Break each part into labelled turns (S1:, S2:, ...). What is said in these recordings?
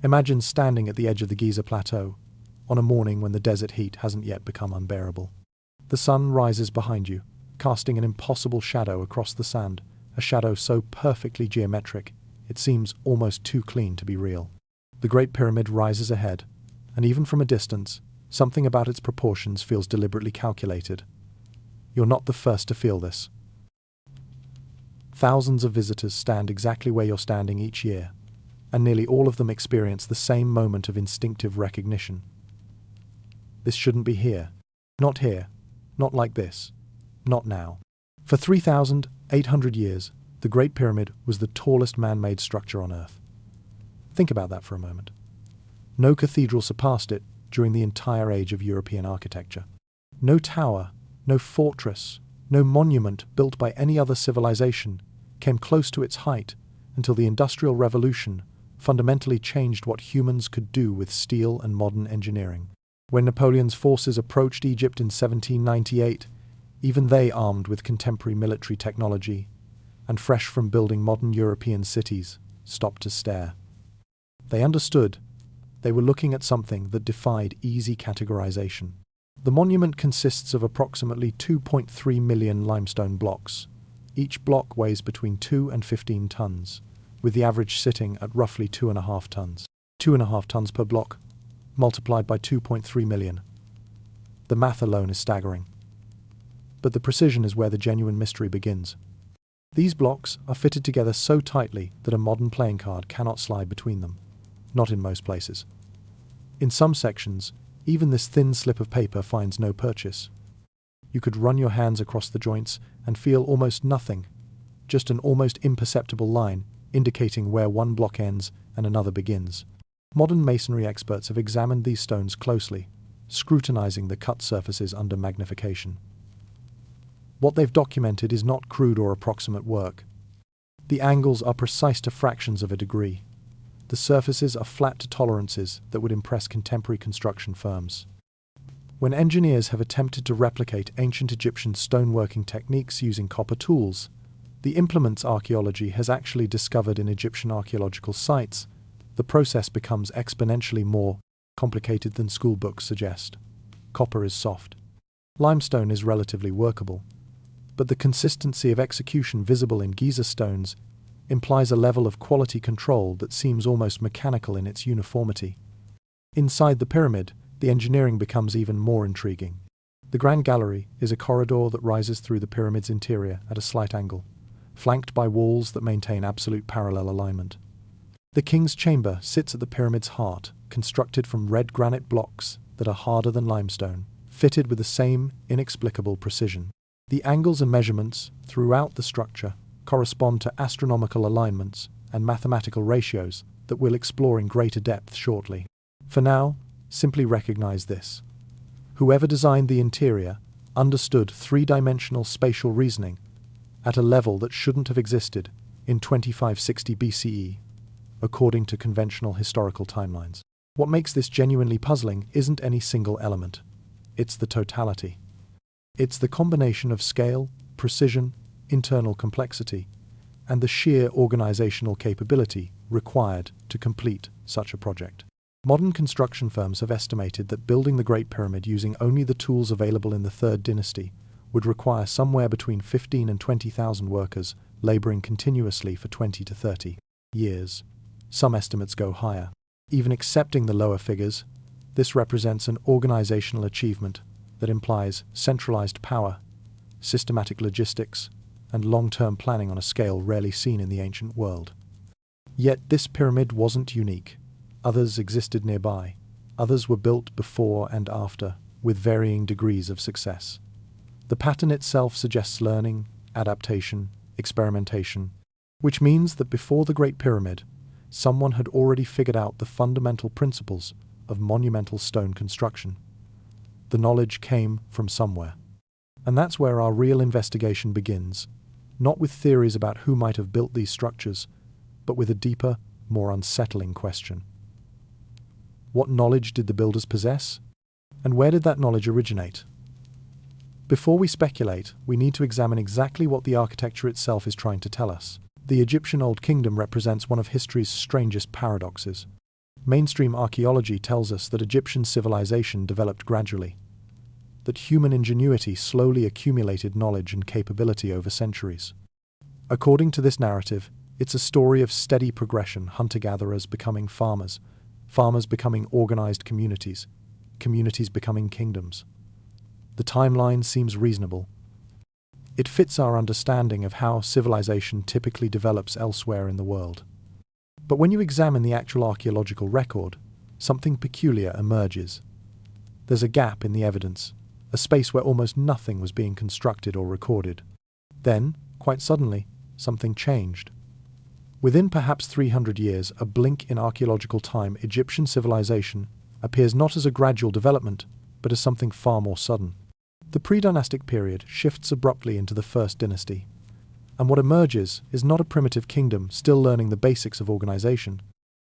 S1: Imagine standing at the edge of the Giza Plateau, on a morning when the desert heat hasn't yet become unbearable. The sun rises behind you, casting an impossible shadow across the sand, a shadow so perfectly geometric, it seems almost too clean to be real. The Great Pyramid rises ahead, and even from a distance, something about its proportions feels deliberately calculated. You're not the first to feel this. Thousands of visitors stand exactly where you're standing each year, and nearly all of them experience the same moment of instinctive recognition. This shouldn't be here. Not here. Not like this. Not now. For 3,800 years, the Great Pyramid was the tallest man-made structure on Earth. Think about that for a moment. No cathedral surpassed it during the entire age of European architecture. No tower, no fortress, no monument built by any other civilization came close to its height until the Industrial Revolution fundamentally changed what humans could do with steel and modern engineering. When Napoleon's forces approached Egypt in 1798, even they armed with contemporary military technology and fresh from building modern European cities, stopped to stare. They understood they were looking at something that defied easy categorization. The monument consists of approximately 2.3 million limestone blocks. Each block weighs between 2 and 15 tons, with the average sitting at roughly 2.5 tons. 2.5 tons per block, multiplied by 2.3 million. The math alone is staggering. But the precision is where the genuine mystery begins. These blocks are fitted together so tightly that a modern playing card cannot slide between them. Not in most places. In some sections, even this thin slip of paper finds no purchase. You could run your hands across the joints and feel almost nothing, just an almost imperceptible line indicating where one block ends and another begins. Modern masonry experts have examined these stones closely, scrutinizing the cut surfaces under magnification. What they've documented is not crude or approximate work. The angles are precise to fractions of a degree. The surfaces are flat to tolerances that would impress contemporary construction firms. When engineers have attempted to replicate ancient Egyptian stoneworking techniques using copper tools, the implements archaeology has actually discovered in Egyptian archaeological sites, the process becomes exponentially more complicated than school books suggest. Copper is soft. Limestone is relatively workable. But the consistency of execution visible in Giza stones implies a level of quality control that seems almost mechanical in its uniformity. Inside the pyramid, the engineering becomes even more intriguing. The Grand Gallery is a corridor that rises through the pyramid's interior at a slight angle, flanked by walls that maintain absolute parallel alignment. The King's Chamber sits at the pyramid's heart, constructed from red granite blocks that are harder than limestone, fitted with the same inexplicable precision. The angles and measurements throughout the structure correspond to astronomical alignments and mathematical ratios that we'll explore in greater depth shortly. For now, simply recognize this. Whoever designed the interior understood three-dimensional spatial reasoning at a level that shouldn't have existed in 2560 BCE, according to conventional historical timelines. What makes this genuinely puzzling isn't any single element. It's the totality. It's the combination of scale, precision, internal complexity, and the sheer organizational capability required to complete such a project. Modern construction firms have estimated that building the Great Pyramid using only the tools available in the Third Dynasty would require somewhere between 15,000 and 20,000 workers laboring continuously for 20 to 30 years. Some estimates go higher. Even accepting the lower figures, this represents an organizational achievement that implies centralized power, systematic logistics, and long-term planning on a scale rarely seen in the ancient world. Yet this pyramid wasn't unique. Others existed nearby. Others were built before and after, with varying degrees of success. The pattern itself suggests learning, adaptation, experimentation, which means that before the Great Pyramid, someone had already figured out the fundamental principles of monumental stone construction. The knowledge came from somewhere. And that's where our real investigation begins, not with theories about who might have built these structures, but with a deeper, more unsettling question. What knowledge did the builders possess? And where did that knowledge originate? Before we speculate, we need to examine exactly what the architecture itself is trying to tell us. The Egyptian Old Kingdom represents one of history's strangest paradoxes. Mainstream archaeology tells us that Egyptian civilization developed gradually, that human ingenuity slowly accumulated knowledge and capability over centuries. According to this narrative, it's a story of steady progression, hunter-gatherers becoming farmers, farmers becoming organized communities, communities becoming kingdoms. The timeline seems reasonable. It fits our understanding of how civilization typically develops elsewhere in the world. But when you examine the actual archaeological record, something peculiar emerges. There's a gap in the evidence, a space where almost nothing was being constructed or recorded. Then, quite suddenly, something changed. Within perhaps 300 years, a blink in archaeological time, Egyptian civilization appears not as a gradual development, but as something far more sudden. The pre-dynastic period shifts abruptly into the first dynasty, and what emerges is not a primitive kingdom still learning the basics of organization,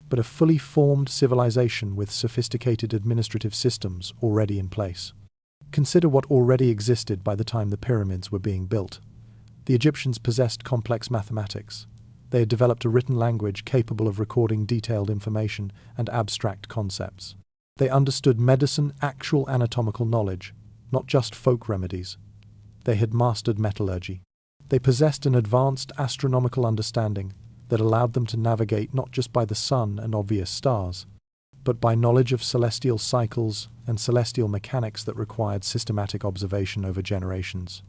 S1: but a fully formed civilization with sophisticated administrative systems already in place. Consider what already existed by the time the pyramids were being built. The Egyptians possessed complex mathematics. They had developed a written language capable of recording detailed information and abstract concepts. They understood medicine, actual anatomical knowledge, not just folk remedies. They had mastered metallurgy. They possessed an advanced astronomical understanding that allowed them to navigate not just by the sun and obvious stars, but by knowledge of celestial cycles and celestial mechanics that required systematic observation over generations.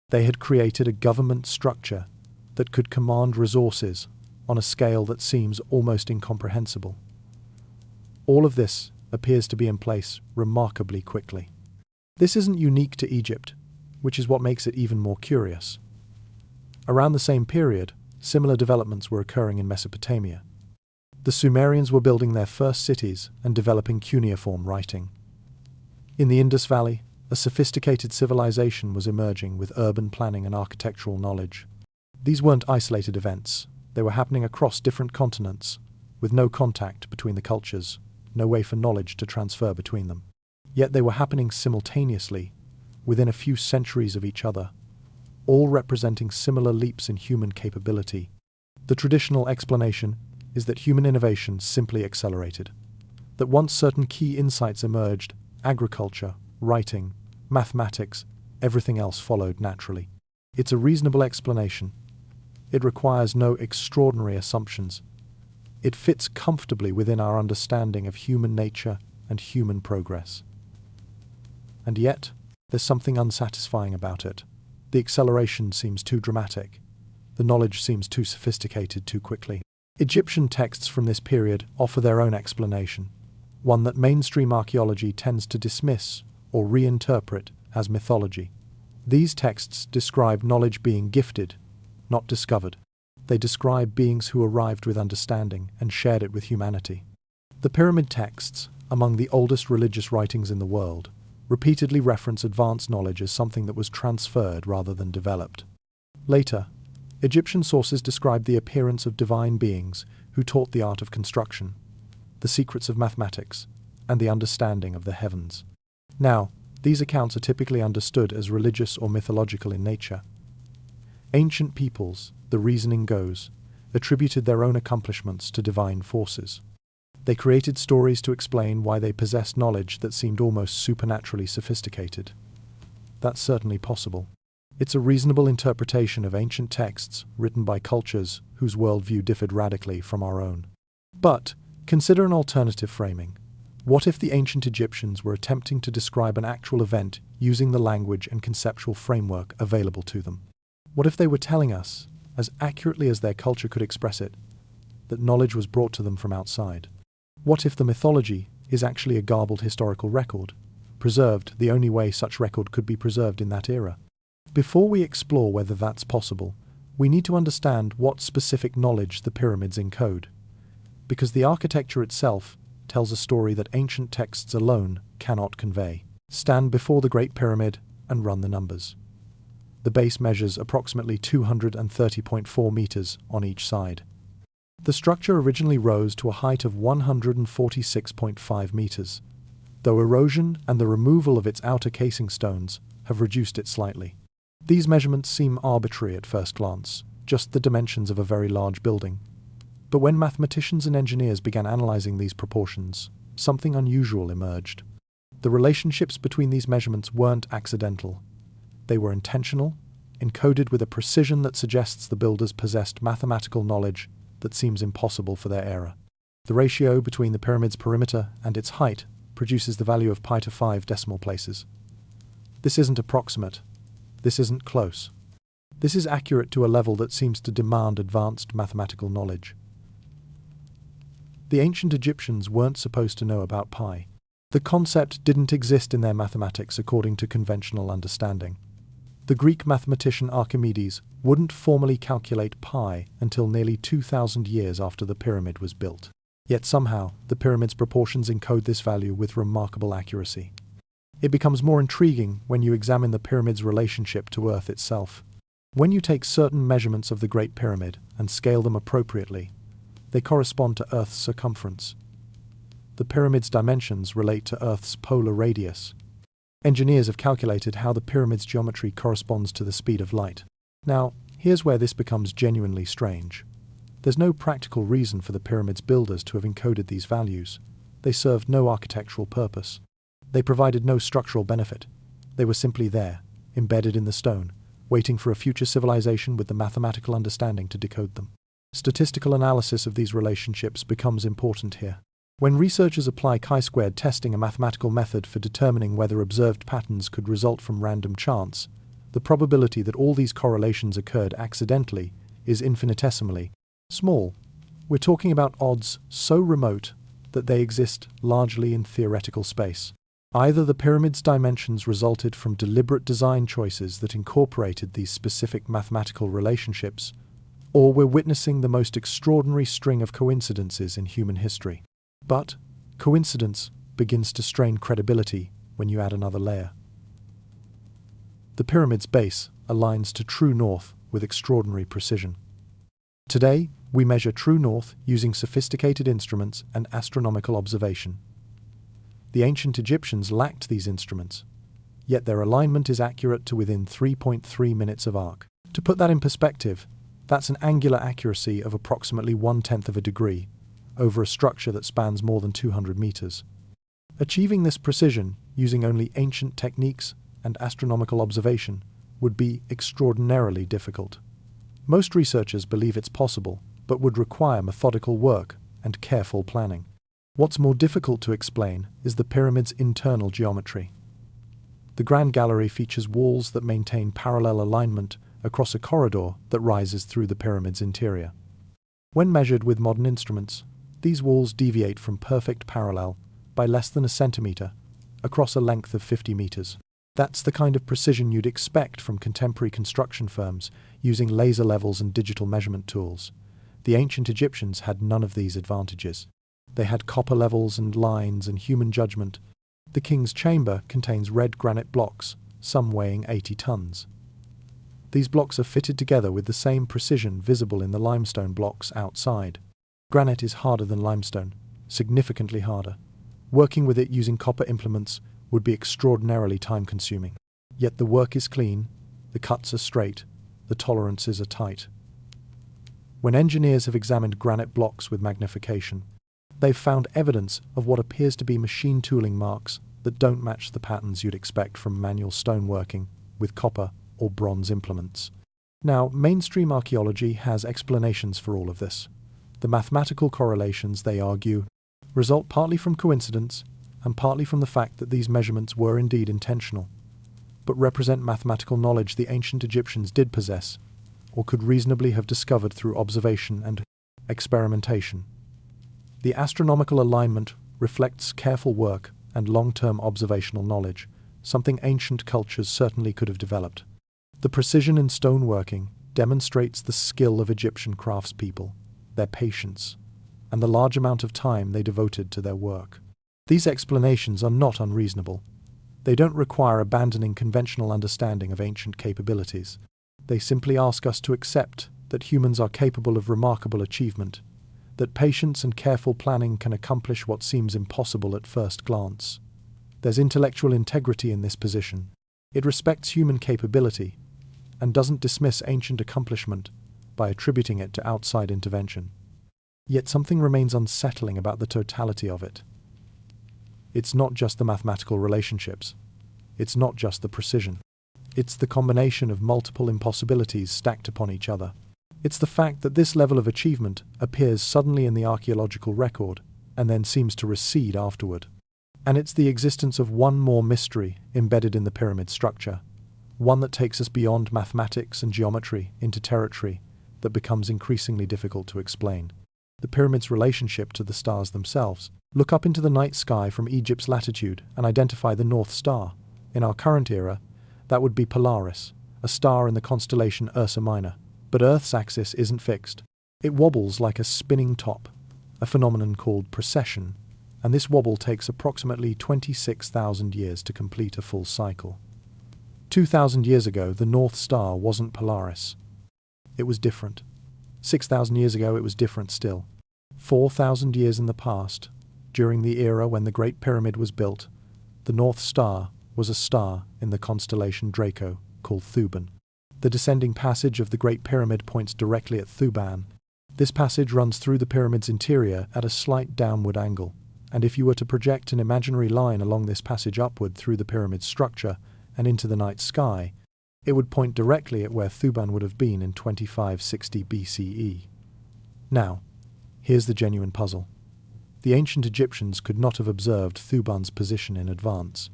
S1: They had created a government structure that could command resources on a scale that seems almost incomprehensible. All of this appears to be in place remarkably quickly. This isn't unique to Egypt, which is what makes it even more curious. Around the same period, similar developments were occurring in Mesopotamia. The Sumerians were building their first cities and developing cuneiform writing. In the Indus Valley, a sophisticated civilization was emerging with urban planning and architectural knowledge. These weren't isolated events. They were happening across different continents, with no contact between the cultures, no way for knowledge to transfer between them. Yet they were happening simultaneously, within a few centuries of each other, all representing similar leaps in human capability. The traditional explanation is that human innovation simply accelerated. That once certain key insights emerged, agriculture, writing, mathematics, everything else followed naturally. It's a reasonable explanation. It requires no extraordinary assumptions. It fits comfortably within our understanding of human nature and human progress. And yet, there's something unsatisfying about it. The acceleration seems too dramatic. The knowledge seems too sophisticated too quickly. Egyptian texts from this period offer their own explanation, one that mainstream archaeology tends to dismiss or reinterpret as mythology. These texts describe knowledge being gifted, not discovered. They describe beings who arrived with understanding and shared it with humanity. The pyramid texts, among the oldest religious writings in the world, repeatedly reference advanced knowledge as something that was transferred rather than developed. Later, Egyptian sources describe the appearance of divine beings who taught the art of construction, the secrets of mathematics, and the understanding of the heavens. Now, these accounts are typically understood as religious or mythological in nature. Ancient peoples, the reasoning goes, attributed their own accomplishments to divine forces. They created stories to explain why they possessed knowledge that seemed almost supernaturally sophisticated. That's certainly possible. It's a reasonable interpretation of ancient texts written by cultures whose worldview differed radically from our own. But consider an alternative framing. What if the ancient Egyptians were attempting to describe an actual event using the language and conceptual framework available to them? What if they were telling us, as accurately as their culture could express it, that knowledge was brought to them from outside? What if the mythology is actually a garbled historical record, preserved the only way such record could be preserved in that era? Before we explore whether that's possible, we need to understand what specific knowledge the pyramids encode, because the architecture itself tells a story that ancient texts alone cannot convey. Stand before the Great Pyramid and run the numbers. The base measures approximately 230.4 meters on each side. The structure originally rose to a height of 146.5 meters, though erosion and the removal of its outer casing stones have reduced it slightly. These measurements seem arbitrary at first glance, just the dimensions of a very large building. But when mathematicians and engineers began analyzing these proportions, something unusual emerged. The relationships between these measurements weren't accidental. They were intentional, encoded with a precision that suggests the builders possessed mathematical knowledge that seems impossible for their era. The ratio between the pyramid's perimeter and its height produces the value of pi to 5 decimal places. This isn't approximate. This isn't close. This is accurate to a level that seems to demand advanced mathematical knowledge. The ancient Egyptians weren't supposed to know about pi. The concept didn't exist in their mathematics according to conventional understanding. The Greek mathematician Archimedes wouldn't formally calculate pi until nearly 2,000 years after the pyramid was built. Yet somehow, the pyramid's proportions encode this value with remarkable accuracy. It becomes more intriguing when you examine the pyramid's relationship to Earth itself. When you take certain measurements of the Great Pyramid and scale them appropriately, they correspond to Earth's circumference. The pyramid's dimensions relate to Earth's polar radius. Engineers have calculated how the pyramid's geometry corresponds to the speed of light. Now, here's where this becomes genuinely strange. There's no practical reason for the pyramid's builders to have encoded these values. They served no architectural purpose. They provided no structural benefit. They were simply there, embedded in the stone, waiting for a future civilization with the mathematical understanding to decode them. Statistical analysis of these relationships becomes important here. When researchers apply chi-squared testing, a mathematical method for determining whether observed patterns could result from random chance, the probability that all these correlations occurred accidentally is infinitesimally small. We're talking about odds so remote that they exist largely in theoretical space. Either the pyramid's dimensions resulted from deliberate design choices that incorporated these specific mathematical relationships, or we're witnessing the most extraordinary string of coincidences in human history. But coincidence begins to strain credibility when you add another layer. The pyramid's base aligns to true north with extraordinary precision. Today, we measure true north using sophisticated instruments and astronomical observation. The ancient Egyptians lacked these instruments, yet their alignment is accurate to within 3.3 minutes of arc. To put that in perspective, that's an angular accuracy of approximately 1/10 of a degree over a structure that spans more than 200 meters. Achieving this precision using only ancient techniques and astronomical observation would be extraordinarily difficult. Most researchers believe it's possible, but would require methodical work and careful planning. What's more difficult to explain is the pyramid's internal geometry. The Grand Gallery features walls that maintain parallel alignment across a corridor that rises through the pyramid's interior. When measured with modern instruments, these walls deviate from perfect parallel by less than a centimeter across a length of 50 meters. That's the kind of precision you'd expect from contemporary construction firms using laser levels and digital measurement tools. The ancient Egyptians had none of these advantages. They had copper levels and lines and human judgment. The king's chamber contains red granite blocks, some weighing 80 tons. These blocks are fitted together with the same precision visible in the limestone blocks outside. Granite is harder than limestone, significantly harder. Working with it using copper implements would be extraordinarily time-consuming. Yet the work is clean, the cuts are straight, the tolerances are tight. When engineers have examined granite blocks with magnification, they've found evidence of what appears to be machine tooling marks that don't match the patterns you'd expect from manual stoneworking with copper or bronze implements. Now, mainstream archaeology has explanations for all of this. The mathematical correlations, they argue, result partly from coincidence and partly from the fact that these measurements were indeed intentional, but represent mathematical knowledge the ancient Egyptians did possess, or could reasonably have discovered through observation and experimentation. The astronomical alignment reflects careful work and long-term observational knowledge, something ancient cultures certainly could have developed. The precision in stoneworking demonstrates the skill of Egyptian craftspeople, their patience, and the large amount of time they devoted to their work. These explanations are not unreasonable. They don't require abandoning conventional understanding of ancient capabilities. They simply ask us to accept that humans are capable of remarkable achievement, that patience and careful planning can accomplish what seems impossible at first glance. There's intellectual integrity in this position. It respects human capability and doesn't dismiss ancient accomplishment by attributing it to outside intervention. Yet something remains unsettling about the totality of it. It's not just the mathematical relationships. It's not just the precision. It's the combination of multiple impossibilities stacked upon each other. It's the fact that this level of achievement appears suddenly in the archaeological record and then seems to recede afterward. And it's the existence of one more mystery embedded in the pyramid structure, one that takes us beyond mathematics and geometry into territory that becomes increasingly difficult to explain. The pyramid's relationship to the stars themselves. Look up into the night sky from Egypt's latitude and identify the North Star. In our current era, that would be Polaris, a star in the constellation Ursa Minor. But Earth's axis isn't fixed. It wobbles like a spinning top, a phenomenon called precession, and this wobble takes approximately 26,000 years to complete a full cycle. 2,000 years ago, the North Star wasn't Polaris. It was different. 6,000 years ago, it was different still. 4,000 years in the past, during the era when the Great Pyramid was built, the North Star was a star in the constellation Draco called Thuban. The descending passage of the Great Pyramid points directly at Thuban. This passage runs through the pyramid's interior at a slight downward angle, and if you were to project an imaginary line along this passage upward through the pyramid's structure and into the night sky, it would point directly at where Thuban would have been in 2560 BCE. Now, here's the genuine puzzle. The ancient Egyptians could not have observed Thuban's position in advance.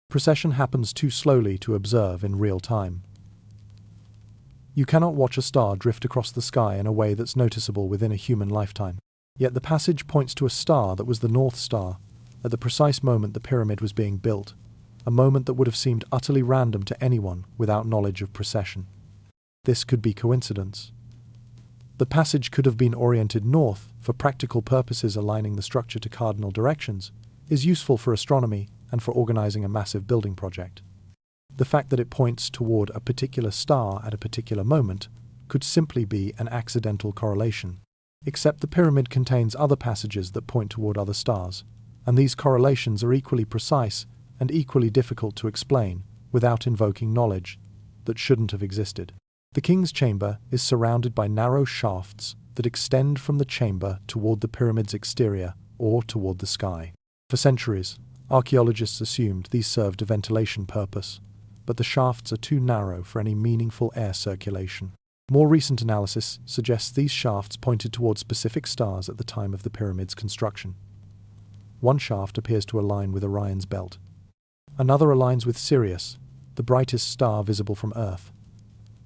S1: Precession happens too slowly to observe in real time. You cannot watch a star drift across the sky in a way that's noticeable within a human lifetime. Yet the passage points to a star that was the North Star at the precise moment the pyramid was being built, a moment that would have seemed utterly random to anyone without knowledge of precession. This could be coincidence. The passage could have been oriented north for practical purposes, aligning the structure to cardinal directions is useful for astronomy and for organizing a massive building project. The fact that it points toward a particular star at a particular moment could simply be an accidental correlation. Except the pyramid contains other passages that point toward other stars, and these correlations are equally precise and equally difficult to explain without invoking knowledge that shouldn't have existed. The king's chamber is surrounded by narrow shafts that extend from the chamber toward the pyramid's exterior or toward the sky. For centuries, archaeologists assumed these served a ventilation purpose, but the shafts are too narrow for any meaningful air circulation. More recent analysis suggests these shafts pointed toward specific stars at the time of the pyramid's construction. One shaft appears to align with Orion's belt. Another aligns with Sirius, the brightest star visible from Earth,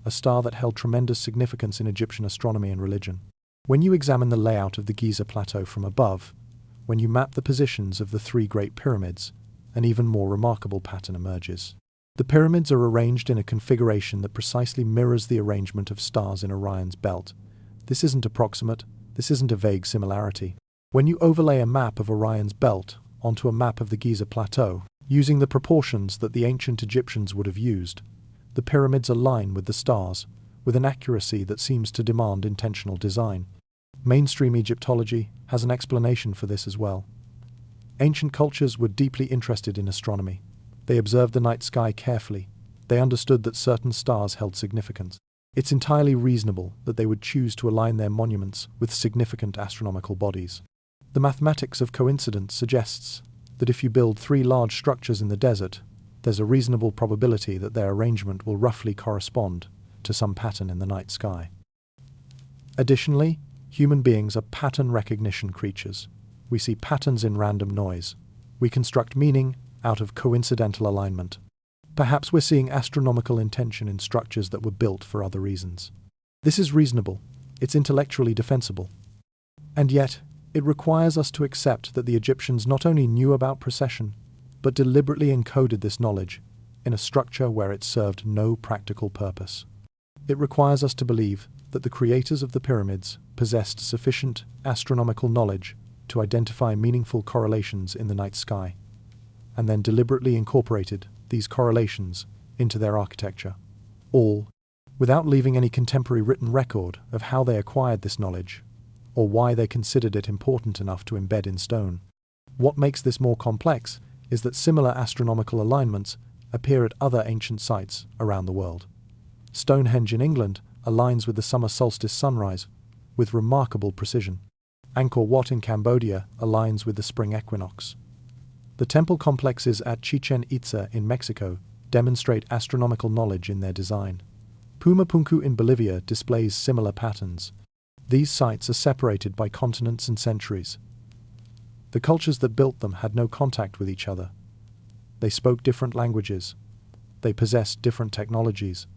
S1: a star that held tremendous significance in Egyptian astronomy and religion. When you examine the layout of the Giza Plateau from above, when you map the positions of the three Great Pyramids, an even more remarkable pattern emerges. The pyramids are arranged in a configuration that precisely mirrors the arrangement of stars in Orion's belt. This isn't approximate, this isn't a vague similarity. When you overlay a map of Orion's belt onto a map of the Giza Plateau, using the proportions that the ancient Egyptians would have used, the pyramids align with the stars, with an accuracy that seems to demand intentional design. Mainstream Egyptology has an explanation for this as well. Ancient cultures were deeply interested in astronomy. They observed the night sky carefully. They understood that certain stars held significance. It's entirely reasonable that they would choose to align their monuments with significant astronomical bodies. The mathematics of coincidence suggests that if you build three large structures in the desert, there's a reasonable probability that their arrangement will roughly correspond to some pattern in the night sky. Additionally, human beings are pattern recognition creatures. We see patterns in random noise. We construct meaning out of coincidental alignment. Perhaps we're seeing astronomical intention in structures that were built for other reasons. This is reasonable. It's intellectually defensible. And yet, it requires us to accept that the Egyptians not only knew about precession, but deliberately encoded this knowledge in a structure where it served no practical purpose. It requires us to believe that the creators of the pyramids possessed sufficient astronomical knowledge to identify meaningful correlations in the night sky, and then deliberately incorporated these correlations into their architecture, all without leaving any contemporary written record of how they acquired this knowledge, or why they considered it important enough to embed in stone. What makes this more complex is that similar astronomical alignments appear at other ancient sites around the world. Stonehenge in England aligns with the summer solstice sunrise with remarkable precision. Angkor Wat in Cambodia aligns with the spring equinox. The temple complexes at Chichen Itza in Mexico demonstrate astronomical knowledge in their design. Pumapunku in Bolivia displays similar patterns. These sites are separated by continents and centuries. The cultures that built them had no contact with each other. They spoke different languages. They possessed different technologies.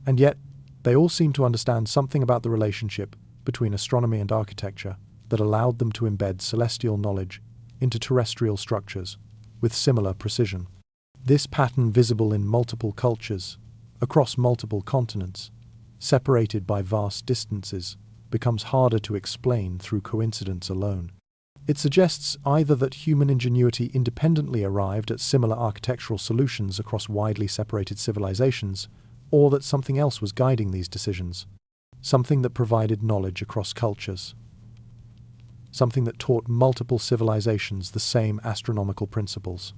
S1: And yet, they all seemed to understand something about the relationship between astronomy and architecture that allowed them to embed celestial knowledge into terrestrial structures with similar precision. This pattern, visible in multiple cultures, across multiple continents, separated by vast distances, becomes harder to explain through coincidence alone. It suggests either that human ingenuity independently arrived at similar architectural solutions across widely separated civilizations, or that something else was guiding these decisions, something that provided knowledge across cultures, something that taught multiple civilizations the same astronomical principles.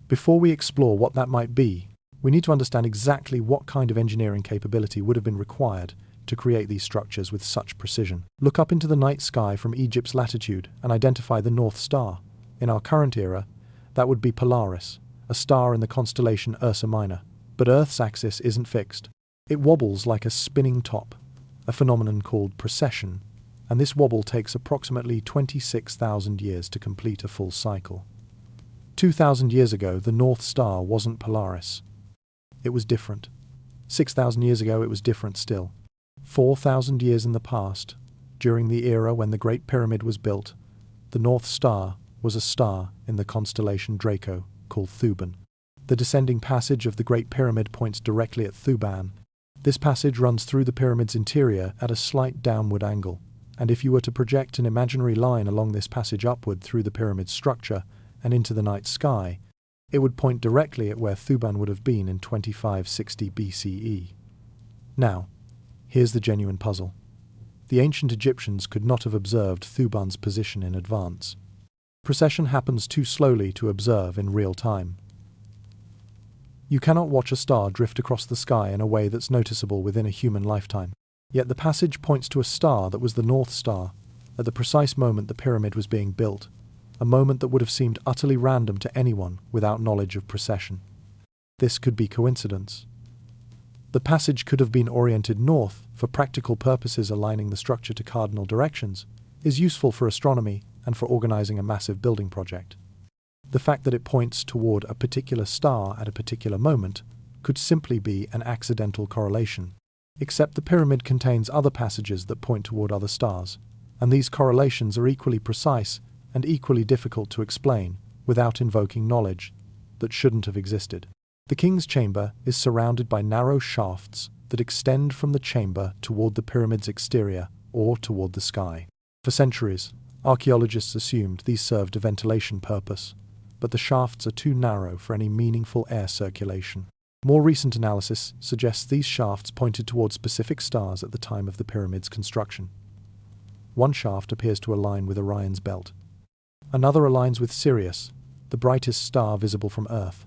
S1: Before we explore what that might be, we need to understand exactly what kind of engineering capability would have been required to create these structures with such precision. Look up into the night sky from Egypt's latitude and identify the North Star. In our current era, that would be Polaris, a star in the constellation Ursa Minor. But Earth's axis isn't fixed. It wobbles like a spinning top, a phenomenon called precession, and this wobble takes approximately 26,000 years to complete a full cycle. 2,000 years ago, the North Star wasn't Polaris. It was different. 6,000 years ago, it was different still. 4,000 years in the past, during the era when the Great Pyramid was built, the North Star was a star in the constellation Draco, called Thuban. The descending passage of the Great Pyramid points directly at Thuban. This passage runs through the pyramid's interior at a slight downward angle, and if you were to project an imaginary line along this passage upward through the pyramid's structure and into the night sky, it would point directly at where Thuban would have been in 2560 BCE. Now, here's the genuine puzzle. The ancient Egyptians could not have observed Thuban's position in advance. Precession happens too slowly to observe in real time. You cannot watch a star drift across the sky in a way that's noticeable within a human lifetime. Yet the passage points to a star that was the North Star at the precise moment the pyramid was being built, a moment that would have seemed utterly random to anyone without knowledge of precession. This could be coincidence. The passage could have been oriented north for practical purposes. Aligning the structure to cardinal directions is useful for astronomy and for organizing a massive building project. The fact that it points toward a particular star at a particular moment could simply be an accidental correlation, except the pyramid contains other passages that point toward other stars, and these correlations are equally precise and equally difficult to explain without invoking knowledge that shouldn't have existed. The king's chamber is surrounded by narrow shafts that extend from the chamber toward the pyramid's exterior or toward the sky. For centuries, archaeologists assumed these served a ventilation purpose, but the shafts are too narrow for any meaningful air circulation. More recent analysis suggests these shafts pointed toward specific stars at the time of the pyramid's construction. One shaft appears to align with Orion's belt. Another aligns with Sirius, the brightest star visible from Earth,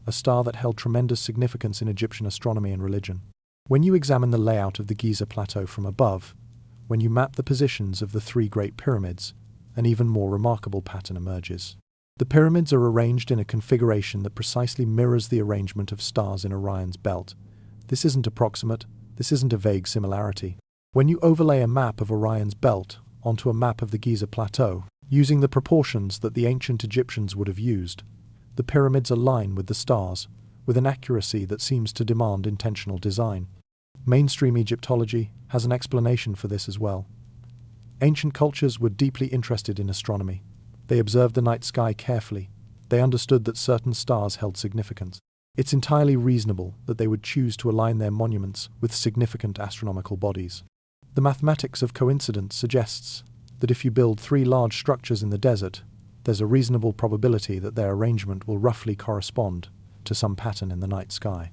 S1: a star that held tremendous significance in Egyptian astronomy and religion. When you examine the layout of the Giza Plateau from above, when you map the positions of the three Great Pyramids, an even more remarkable pattern emerges. The pyramids are arranged in a configuration that precisely mirrors the arrangement of stars in Orion's belt. This isn't approximate, this isn't a vague similarity. When you overlay a map of Orion's belt onto a map of the Giza Plateau, using the proportions that the ancient Egyptians would have used, the pyramids align with the stars, with an accuracy that seems to demand intentional design. Mainstream Egyptology has an explanation for this as well. Ancient cultures were deeply interested in astronomy. They observed the night sky carefully. They understood that certain stars held significance. It's entirely reasonable that they would choose to align their monuments with significant astronomical bodies. The mathematics of coincidence suggests that if you build three large structures in the desert, there's a reasonable probability that their arrangement will roughly correspond to some pattern in the night sky.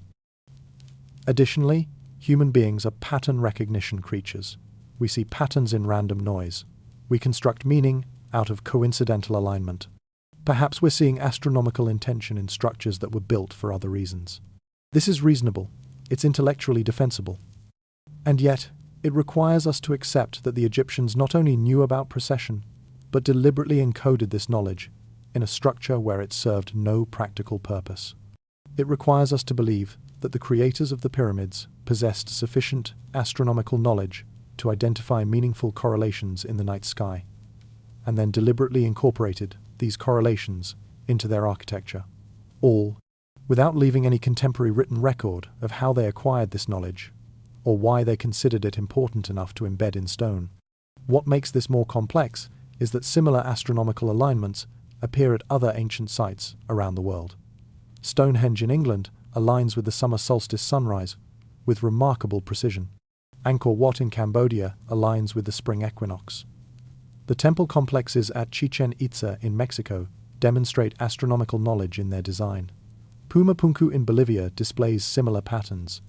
S1: Additionally, human beings are pattern recognition creatures. We see patterns in random noise. We construct meaning out of coincidental alignment. Perhaps we're seeing astronomical intention in structures that were built for other reasons. This is reasonable. It's intellectually defensible. And yet, It requires us to accept that the Egyptians not only knew about precession, but deliberately encoded this knowledge in a structure where it served no practical purpose. It requires us to believe that the creators of the pyramids possessed sufficient astronomical knowledge to identify meaningful correlations in the night sky, and then deliberately incorporated these correlations into their architecture, all without leaving any contemporary written record of how they acquired this knowledge, or why they considered it important enough to embed in stone. What makes this more complex is that similar astronomical alignments appear at other ancient sites around the world. Stonehenge in England aligns with the summer solstice sunrise with remarkable precision. Angkor Wat in Cambodia aligns with the spring equinox. The temple complexes at Chichen Itza in Mexico demonstrate astronomical knowledge in their design. Pumapunku in Bolivia displays similar patterns.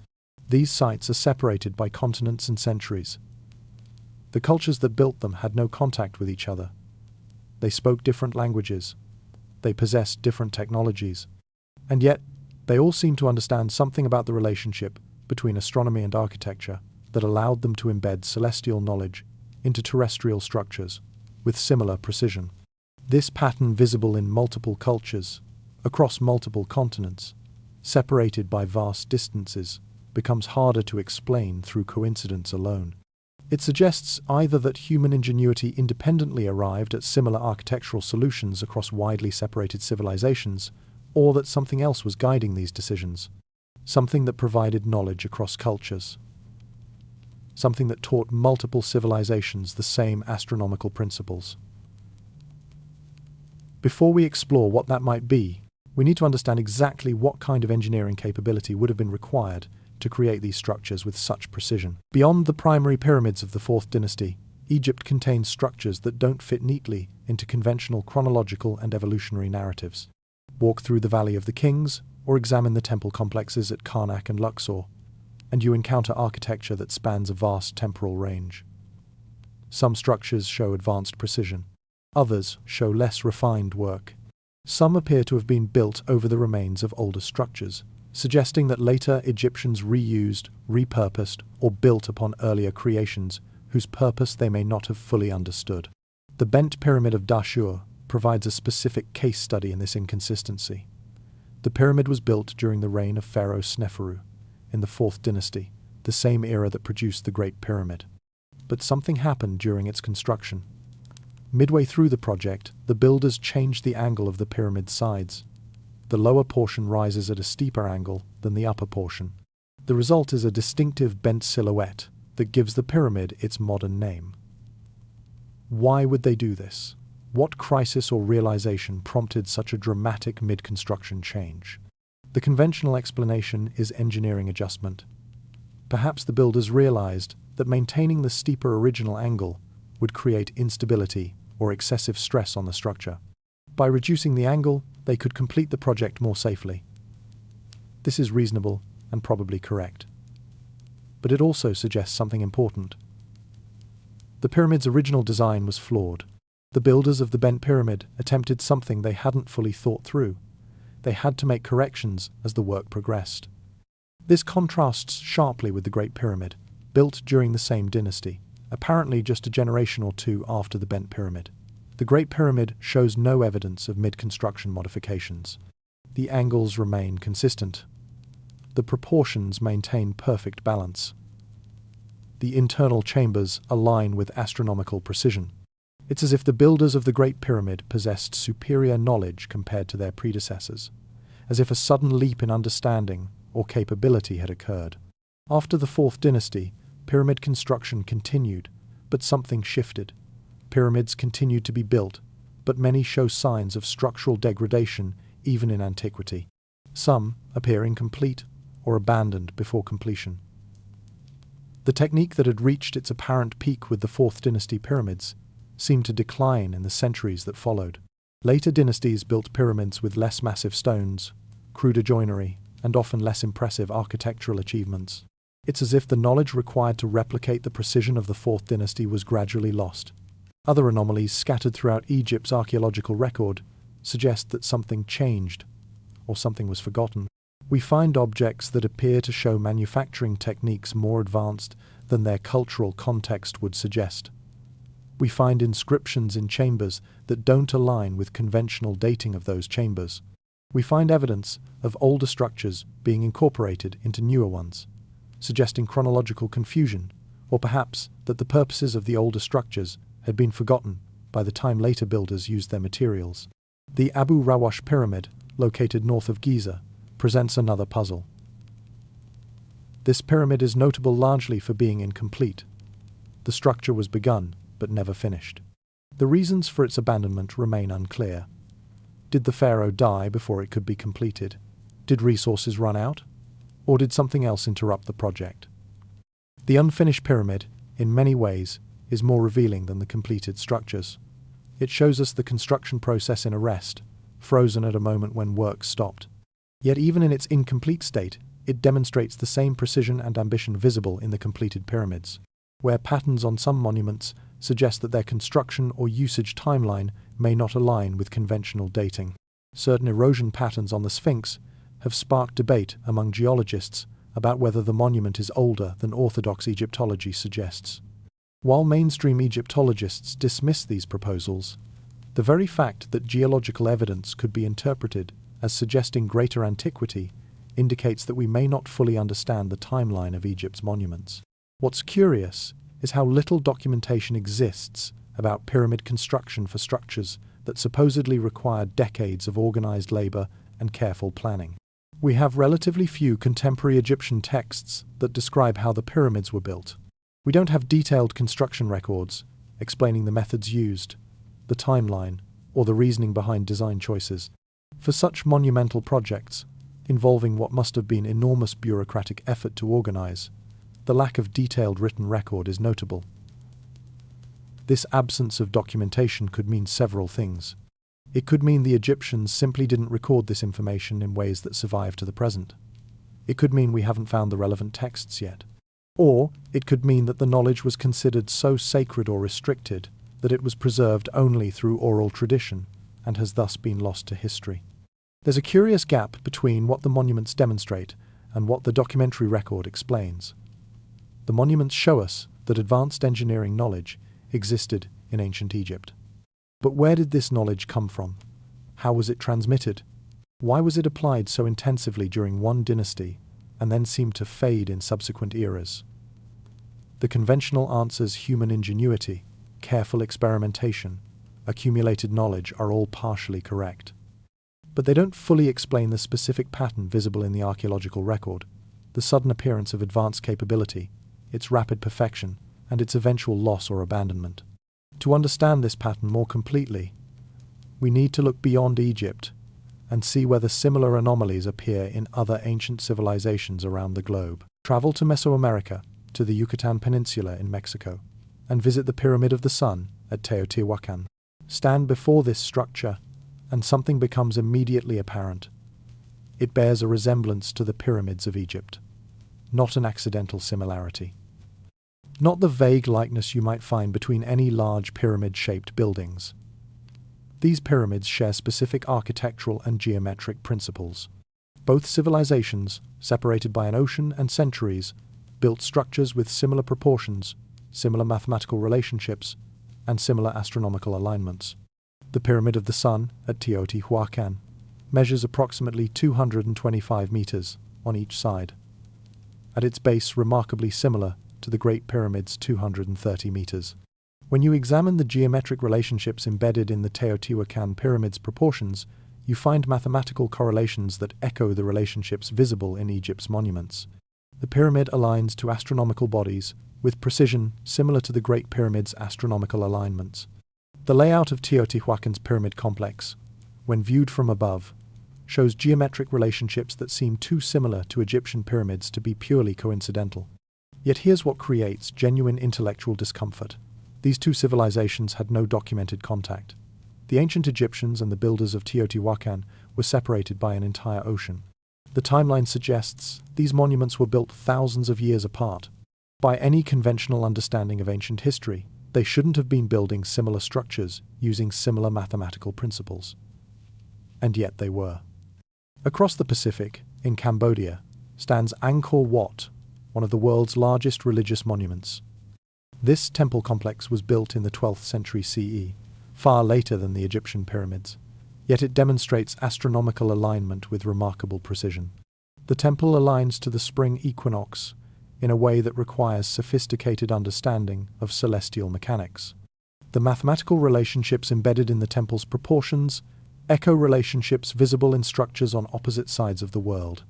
S1: These sites are separated by continents and centuries. The cultures that built them had no contact with each other. They spoke different languages. They possessed different technologies. And yet, they all seemed to understand something about the relationship between astronomy and architecture that allowed them to embed celestial knowledge into terrestrial structures with similar precision. This pattern, visible in multiple cultures, across multiple continents, separated by vast distances, becomes harder to explain through coincidence alone. It suggests either that human ingenuity independently arrived at similar architectural solutions across widely separated civilizations, or that something else was guiding these decisions, something that provided knowledge across cultures, something that taught multiple civilizations the same astronomical principles. Before we explore what that might be, we need to understand exactly what kind of engineering capability would have been required to create these structures with such precision. Beyond the primary pyramids of the 4th dynasty, Egypt contains structures that don't fit neatly into conventional chronological and evolutionary narratives. Walk through the Valley of the Kings, or examine the temple complexes at Karnak and Luxor, and you encounter architecture that spans a vast temporal range. Some structures show advanced precision. Others show less refined work. Some appear to have been built over the remains of older structures, suggesting that later Egyptians reused, repurposed, or built upon earlier creations whose purpose they may not have fully understood. The bent pyramid of Dashur provides a specific case study in this inconsistency. The pyramid was built during the reign of Pharaoh Sneferu in the 4th dynasty, the same era that produced the Great Pyramid. But something happened during its construction. Midway through the project, the builders changed the angle of the pyramid's sides. The lower portion rises at a steeper angle than the upper portion. The result is a distinctive bent silhouette that gives the pyramid its modern name. Why would they do this? What crisis or realization prompted such a dramatic mid-construction change? The conventional explanation is engineering adjustment. Perhaps the builders realized that maintaining the steeper original angle would create instability or excessive stress on the structure. By reducing the angle, they could complete the project more safely. This is reasonable and probably correct. But it also suggests something important. The pyramid's original design was flawed. The builders of the bent pyramid attempted something they hadn't fully thought through. They had to make corrections as the work progressed. This contrasts sharply with the Great Pyramid, built during the same dynasty, apparently just a generation or two after the bent pyramid. The Great Pyramid shows no evidence of mid-construction modifications. The angles remain consistent. The proportions maintain perfect balance. The internal chambers align with astronomical precision. It's as if the builders of the Great Pyramid possessed superior knowledge compared to their predecessors, as if a sudden leap in understanding or capability had occurred. After the 4th dynasty, pyramid construction continued, but something shifted. Pyramids continued to be built, but many show signs of structural degradation even in antiquity. Some appear incomplete or abandoned before completion. The technique that had reached its apparent peak with the 4th dynasty pyramids seemed to decline in the centuries that followed. Later dynasties built pyramids with less massive stones, cruder joinery, and often less impressive architectural achievements. It's as if the knowledge required to replicate the precision of the 4th dynasty was gradually lost. Other anomalies scattered throughout Egypt's archaeological record suggest that something changed, or something was forgotten. We find objects that appear to show manufacturing techniques more advanced than than their cultural context would suggest. We find inscriptions in chambers that don't align with conventional dating of those chambers. We find evidence of older structures being incorporated into newer ones, suggesting chronological confusion, or perhaps that the purposes of the older structures had been forgotten by the time later builders used their materials. The Abu Rawash Pyramid, located north of Giza, presents another puzzle. This pyramid is notable largely for being incomplete. The structure was begun, but never finished. The reasons for its abandonment remain unclear. Did the pharaoh die before it could be completed? Did resources run out? Or did something else interrupt the project? The unfinished pyramid, in many ways, is more revealing than the completed structures. It shows us the construction process in arrest, frozen at a moment when work stopped. Yet even in its incomplete state, it demonstrates the same precision and ambition visible in the completed pyramids, where patterns on some monuments suggest that their construction or usage timeline may not align with conventional dating. Certain erosion patterns on the Sphinx have sparked debate among geologists about whether the monument is older than orthodox Egyptology suggests. While mainstream Egyptologists dismiss these proposals, the very fact that geological evidence could be interpreted as suggesting greater antiquity indicates that we may not fully understand the timeline of Egypt's monuments. What's curious is how little documentation exists about pyramid construction for structures that supposedly required decades of organized labor and careful planning. We have relatively few contemporary Egyptian texts that describe how the pyramids were built. We don't have detailed construction records explaining the methods used, the timeline, or the reasoning behind design choices. For such monumental projects, involving what must have been enormous bureaucratic effort to organize, the lack of detailed written record is notable. This absence of documentation could mean several things. It could mean the Egyptians simply didn't record this information in ways that survive to the present. It could mean we haven't found the relevant texts yet. Or it could mean that the knowledge was considered so sacred or restricted that it was preserved only through oral tradition and has thus been lost to history. There's a curious gap between what the monuments demonstrate and what the documentary record explains. The monuments show us that advanced engineering knowledge existed in ancient Egypt. But where did this knowledge come from? How was it transmitted? Why was it applied so intensively during one dynasty and then seemed to fade in subsequent eras? The conventional answers, human ingenuity, careful experimentation, accumulated knowledge, are all partially correct. But they don't fully explain the specific pattern visible in the archaeological record, the sudden appearance of advanced capability, its rapid perfection, and its eventual loss or abandonment. To understand this pattern more completely, we need to look beyond Egypt and see whether similar anomalies appear in other ancient civilizations around the globe. Travel to Mesoamerica, to the Yucatan Peninsula in Mexico, and visit the Pyramid of the Sun at Teotihuacán. Stand before this structure, and something becomes immediately apparent. It bears a resemblance to the pyramids of Egypt, not an accidental similarity. Not the vague likeness you might find between any large pyramid-shaped buildings. These pyramids share specific architectural and geometric principles. Both civilizations, separated by an ocean and centuries, built structures with similar proportions, similar mathematical relationships, and similar astronomical alignments. The Pyramid of the Sun at Teotihuacán measures approximately 225 meters on each side. At its base, remarkably similar to the Great Pyramid's 230 meters. When you examine the geometric relationships embedded in the Teotihuacan Pyramid's proportions, you find mathematical correlations that echo the relationships visible in Egypt's monuments. The pyramid aligns to astronomical bodies with precision similar to the Great Pyramid's astronomical alignments. The layout of Teotihuacan's pyramid complex, when viewed from above, shows geometric relationships that seem too similar to Egyptian pyramids to be purely coincidental. Yet here's what creates genuine intellectual discomfort. These two civilizations had no documented contact. The ancient Egyptians and the builders of Teotihuacan were separated by an entire ocean. The timeline suggests these monuments were built thousands of years apart. By any conventional understanding of ancient history, they shouldn't have been building similar structures using similar mathematical principles. And yet they were. Across the Pacific, in Cambodia, stands Angkor Wat, one of the world's largest religious monuments. This temple complex was built in the 12th century CE, far later than the Egyptian pyramids, yet it demonstrates astronomical alignment with remarkable precision. The temple aligns to the spring equinox in a way that requires sophisticated understanding of celestial mechanics. The mathematical relationships embedded in the temple's proportions echo relationships visible in structures on opposite sides of the world,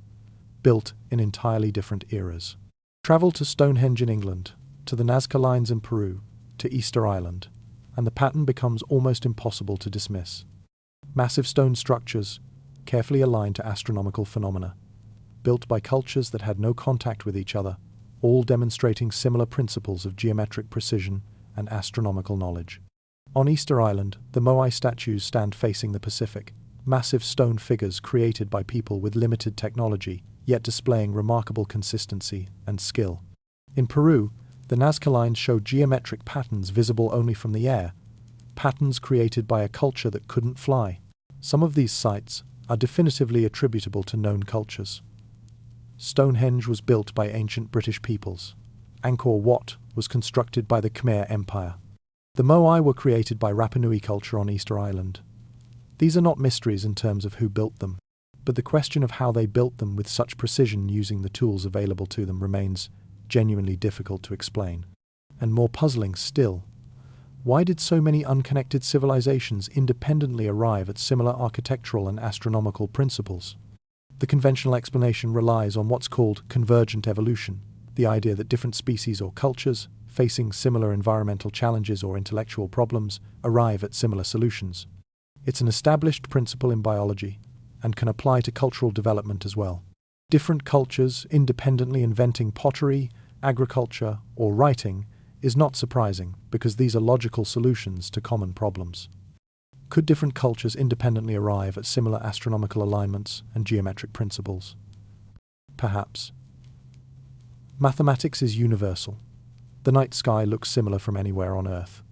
S1: built in entirely different eras. Travel to Stonehenge in England, to the Nazca Lines in Peru, to Easter Island, and the pattern becomes almost impossible to dismiss. Massive stone structures, carefully aligned to astronomical phenomena, built by cultures that had no contact with each other, all demonstrating similar principles of geometric precision and astronomical knowledge. On Easter Island, the Moai statues stand facing the Pacific, massive stone figures created by people with limited technology, yet displaying remarkable consistency and skill. In Peru, the Nazca Lines show geometric patterns visible only from the air, patterns created by a culture that couldn't fly. Some of these sites are definitively attributable to known cultures. Stonehenge was built by ancient British peoples. Angkor Wat was constructed by the Khmer Empire. The Moai were created by Rapa Nui culture on Easter Island. These are not mysteries in terms of who built them, but the question of how they built them with such precision using the tools available to them remains genuinely difficult to explain. And more puzzling still, why did so many unconnected civilizations independently arrive at similar architectural and astronomical principles? The conventional explanation relies on what's called convergent evolution, the idea that different species or cultures, facing similar environmental challenges or intellectual problems, arrive at similar solutions. It's an established principle in biology, and can apply to cultural development as well. Different cultures independently inventing pottery, agriculture, or writing is not surprising because these are logical solutions to common problems. Could different cultures independently arrive at similar astronomical alignments and geometric principles? Perhaps. Mathematics is universal. The night sky looks similar from anywhere on Earth.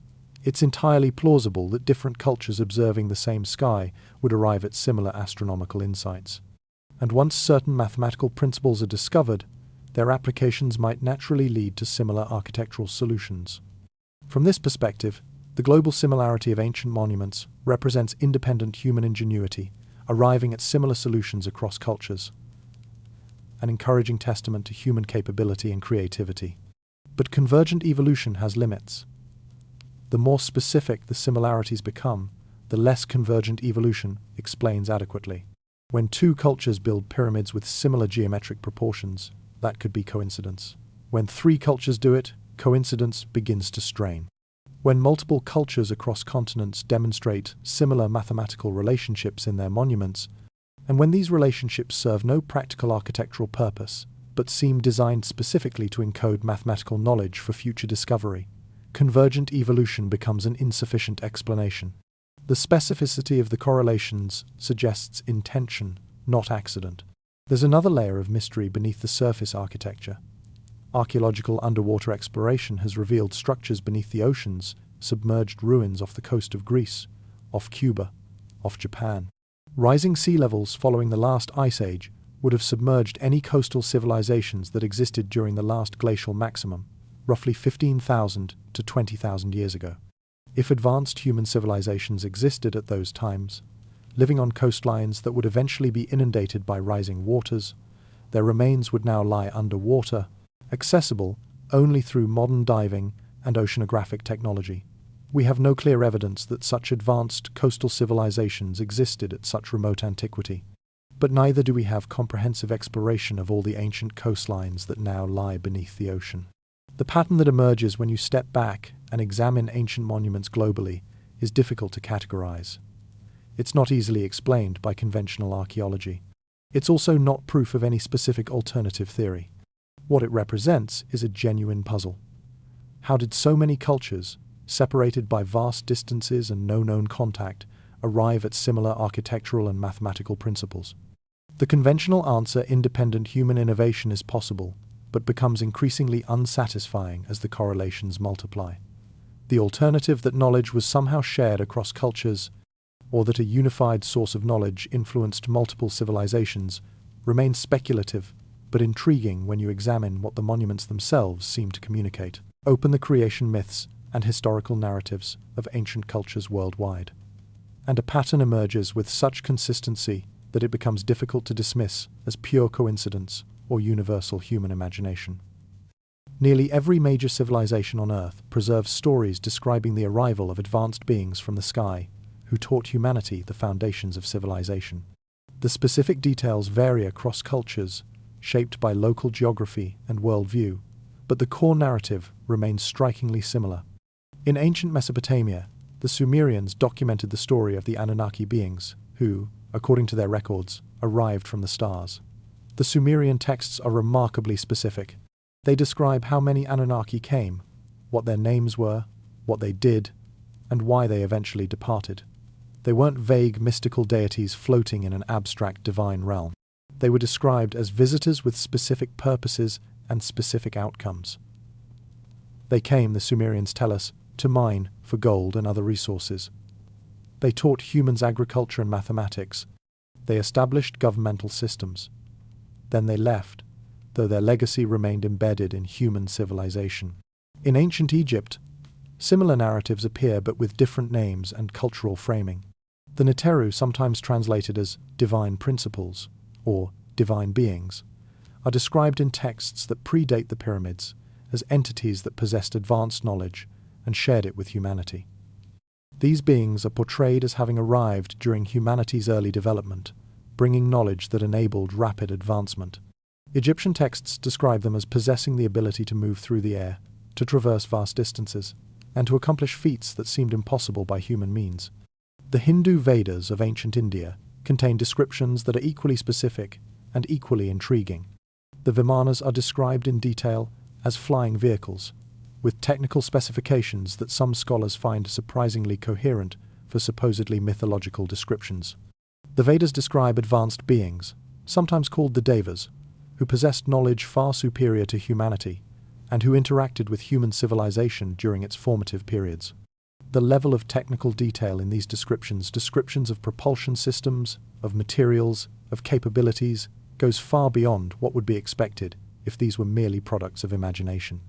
S1: It's entirely plausible that different cultures observing the same sky would arrive at similar astronomical insights. And once certain mathematical principles are discovered, their applications might naturally lead to similar architectural solutions. From this perspective, the global similarity of ancient monuments represents independent human ingenuity, arriving at similar solutions across cultures, an encouraging testament to human capability and creativity. But convergent evolution has limits. The more specific the similarities become, the less convergent evolution explains adequately. When two cultures build pyramids with similar geometric proportions, that could be coincidence. When three cultures do it, coincidence begins to strain. When multiple cultures across continents demonstrate similar mathematical relationships in their monuments, and when these relationships serve no practical architectural purpose, but seem designed specifically to encode mathematical knowledge for future discovery, convergent evolution becomes an insufficient explanation. The specificity of the correlations suggests intention, not accident. There's another layer of mystery beneath the surface architecture. Archaeological underwater exploration has revealed structures beneath the oceans, submerged ruins off the coast of Greece, off Cuba, off Japan. Rising sea levels following the last ice age would have submerged any coastal civilizations that existed during the last glacial maximum, roughly 15,000 to 20,000 years ago. If advanced human civilizations existed at those times, living on coastlines that would eventually be inundated by rising waters, their remains would now lie underwater, accessible only through modern diving and oceanographic technology. We have no clear evidence that such advanced coastal civilizations existed at such remote antiquity, but neither do we have comprehensive exploration of all the ancient coastlines that now lie beneath the ocean. The pattern that emerges when you step back and examine ancient monuments globally is difficult to categorize. It's not easily explained by conventional archaeology. It's also not proof of any specific alternative theory. What it represents is a genuine puzzle. How did so many cultures, separated by vast distances and no known contact, arrive at similar architectural and mathematical principles? The conventional answer, independent human innovation, is possible, but becomes increasingly unsatisfying as the correlations multiply. The alternative, that knowledge was somehow shared across cultures, or that a unified source of knowledge influenced multiple civilizations, remains speculative but intriguing when you examine what the monuments themselves seem to communicate. Open the creation myths and historical narratives of ancient cultures worldwide, and a pattern emerges with such consistency that it becomes difficult to dismiss as pure coincidence or universal human imagination. Nearly every major civilization on Earth preserves stories describing the arrival of advanced beings from the sky who taught humanity the foundations of civilization. The specific details vary across cultures, shaped by local geography and worldview, but the core narrative remains strikingly similar. In ancient Mesopotamia, the Sumerians documented the story of the Anunnaki beings who, according to their records, arrived from the stars. The Sumerian texts are remarkably specific. They describe how many Anunnaki came, what their names were, what they did, and why they eventually departed. They weren't vague mystical deities floating in an abstract divine realm. They were described as visitors with specific purposes and specific outcomes. They came, the Sumerians tell us, to mine for gold and other resources. They taught humans agriculture and mathematics. They established governmental systems. Then they left, though their legacy remained embedded in human civilization. In ancient Egypt, similar narratives appear but with different names and cultural framing. The Neteru, sometimes translated as divine principles or divine beings, are described in texts that predate the pyramids as entities that possessed advanced knowledge and shared it with humanity. These beings are portrayed as having arrived during humanity's early development, bringing knowledge that enabled rapid advancement. Egyptian texts describe them as possessing the ability to move through the air, to traverse vast distances, and to accomplish feats that seemed impossible by human means. The Hindu Vedas of ancient India contain descriptions that are equally specific and equally intriguing. The Vimanas are described in detail as flying vehicles, with technical specifications that some scholars find surprisingly coherent for supposedly mythological descriptions. The Vedas describe advanced beings, sometimes called the Devas, who possessed knowledge far superior to humanity and who interacted with human civilization during its formative periods. The level of technical detail in these descriptions of propulsion systems, of materials, of capabilities, goes far beyond what would be expected if these were merely products of imagination.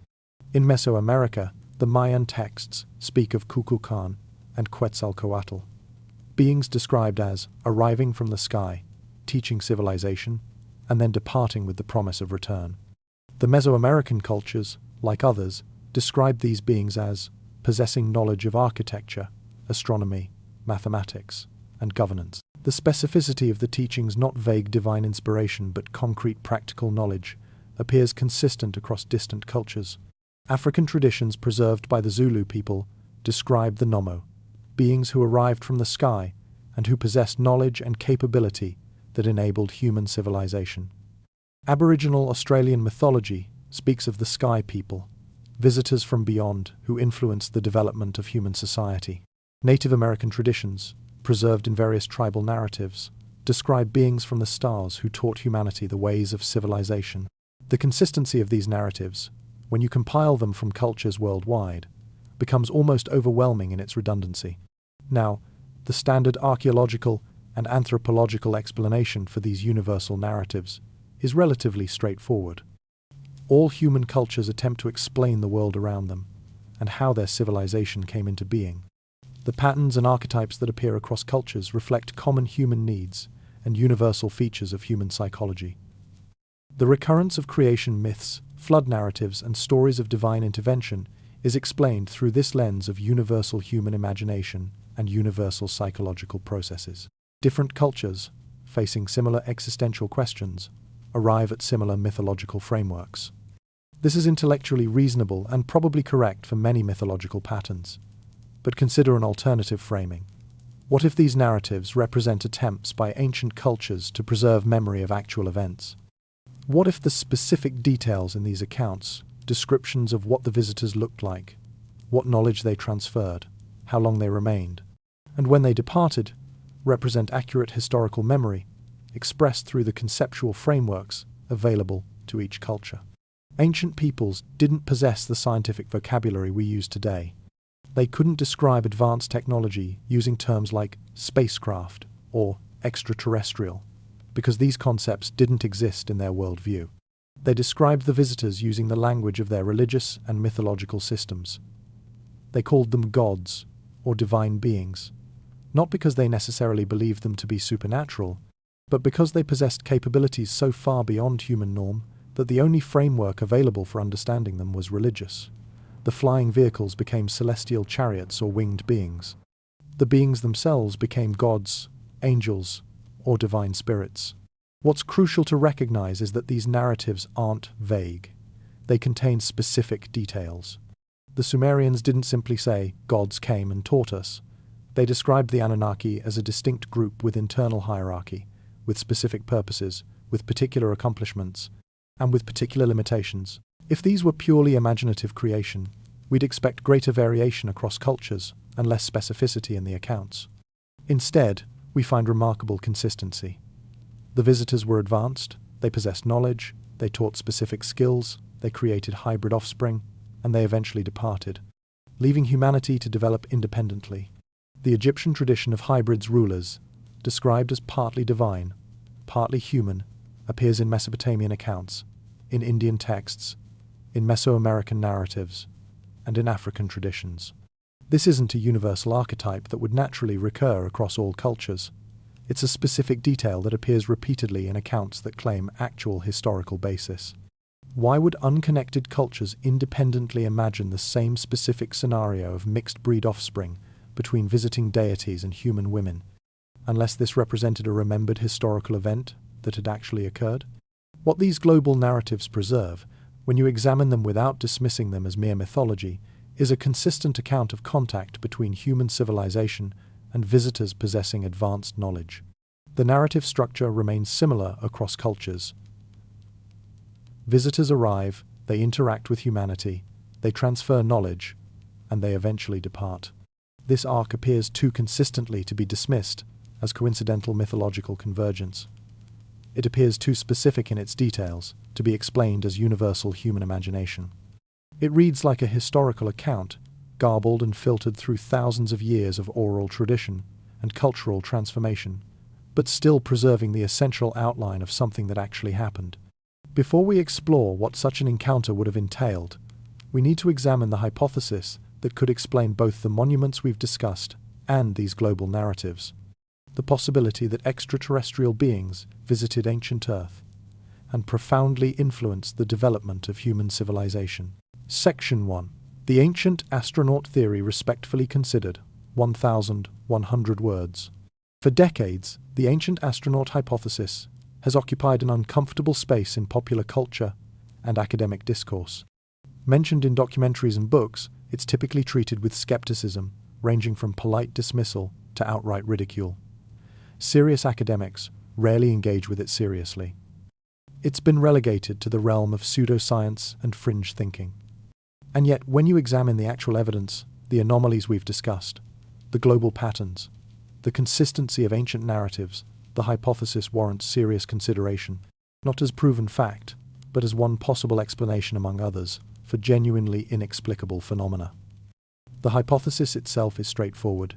S1: In Mesoamerica, the Mayan texts speak of Kukulkan and Quetzalcoatl, beings described as arriving from the sky, teaching civilization, and then departing with the promise of return. The Mesoamerican cultures, like others, describe these beings as possessing knowledge of architecture, astronomy, mathematics, and governance. The specificity of the teachings, not vague divine inspiration but concrete practical knowledge, appears consistent across distant cultures. African traditions preserved by the Zulu people describe the Nomo, beings who arrived from the sky and who possessed knowledge and capability that enabled human civilization. Aboriginal Australian mythology speaks of the Sky People, visitors from beyond who influenced the development of human society. Native American traditions, preserved in various tribal narratives, describe beings from the stars who taught humanity the ways of civilization. The consistency of these narratives, when you compile them from cultures worldwide, becomes almost overwhelming in its redundancy. Now, the standard archaeological and anthropological explanation for these universal narratives is relatively straightforward. All human cultures attempt to explain the world around them and how their civilization came into being. The patterns and archetypes that appear across cultures reflect common human needs and universal features of human psychology. The recurrence of creation myths, flood narratives, and stories of divine intervention is explained through this lens of universal human imagination and universal psychological processes. Different cultures, facing similar existential questions, arrive at similar mythological frameworks. This is intellectually reasonable and probably correct for many mythological patterns. But consider an alternative framing. What if these narratives represent attempts by ancient cultures to preserve memory of actual events? What if the specific details in these accounts, descriptions of what the visitors looked like, what knowledge they transferred, how long they remained, and when they departed, represent accurate historical memory, expressed through the conceptual frameworks available to each culture? Ancient peoples didn't possess the scientific vocabulary we use today. They couldn't describe advanced technology using terms like spacecraft or extraterrestrial, because these concepts didn't exist in their worldview. They described the visitors using the language of their religious and mythological systems. They called them gods, or divine beings, not because they necessarily believed them to be supernatural, but because they possessed capabilities so far beyond human norm that the only framework available for understanding them was religious. The flying vehicles became celestial chariots or winged beings. The beings themselves became gods, angels, or divine spirits. What's crucial to recognize is that these narratives aren't vague. They contain specific details. The Sumerians didn't simply say, "gods came and taught us." They described the Anunnaki as a distinct group with internal hierarchy, with specific purposes, with particular accomplishments, and with particular limitations. If these were purely imaginative creation, we'd expect greater variation across cultures and less specificity in the accounts. Instead, we find remarkable consistency. The visitors were advanced, they possessed knowledge, they taught specific skills, they created hybrid offspring, and they eventually departed, leaving humanity to develop independently. The Egyptian tradition of hybrids rulers, described as partly divine, partly human, appears in Mesopotamian accounts, in Indian texts, in Mesoamerican narratives, and in African traditions. This isn't a universal archetype that would naturally recur across all cultures. It's a specific detail that appears repeatedly in accounts that claim actual historical basis. Why would unconnected cultures independently imagine the same specific scenario of mixed-breed offspring between visiting deities and human women, unless this represented a remembered historical event that had actually occurred? What these global narratives preserve, when you examine them without dismissing them as mere mythology, is a consistent account of contact between human civilization and visitors possessing advanced knowledge. The narrative structure remains similar across cultures. Visitors arrive, they interact with humanity, they transfer knowledge, and they eventually depart. This arc appears too consistently to be dismissed as coincidental mythological convergence. It appears too specific in its details to be explained as universal human imagination. It reads like a historical account, garbled and filtered through thousands of years of oral tradition and cultural transformation, but still preserving the essential outline of something that actually happened. Before we explore what such an encounter would have entailed, we need to examine the hypothesis that could explain both the monuments we've discussed and these global narratives. The possibility that extraterrestrial beings visited ancient Earth and profoundly influenced the development of human civilization. Section 1. The Ancient Astronaut Theory Respectfully Considered. 1,100 words. For decades, the ancient astronaut hypothesis has occupied an uncomfortable space in popular culture and academic discourse. Mentioned in documentaries and books, it's typically treated with skepticism, ranging from polite dismissal to outright ridicule. Serious academics rarely engage with it seriously. It's been relegated to the realm of pseudoscience and fringe thinking. And yet, when you examine the actual evidence, the anomalies we've discussed, the global patterns, the consistency of ancient narratives, the hypothesis warrants serious consideration, not as proven fact, but as one possible explanation among others for genuinely inexplicable phenomena. The hypothesis itself is straightforward.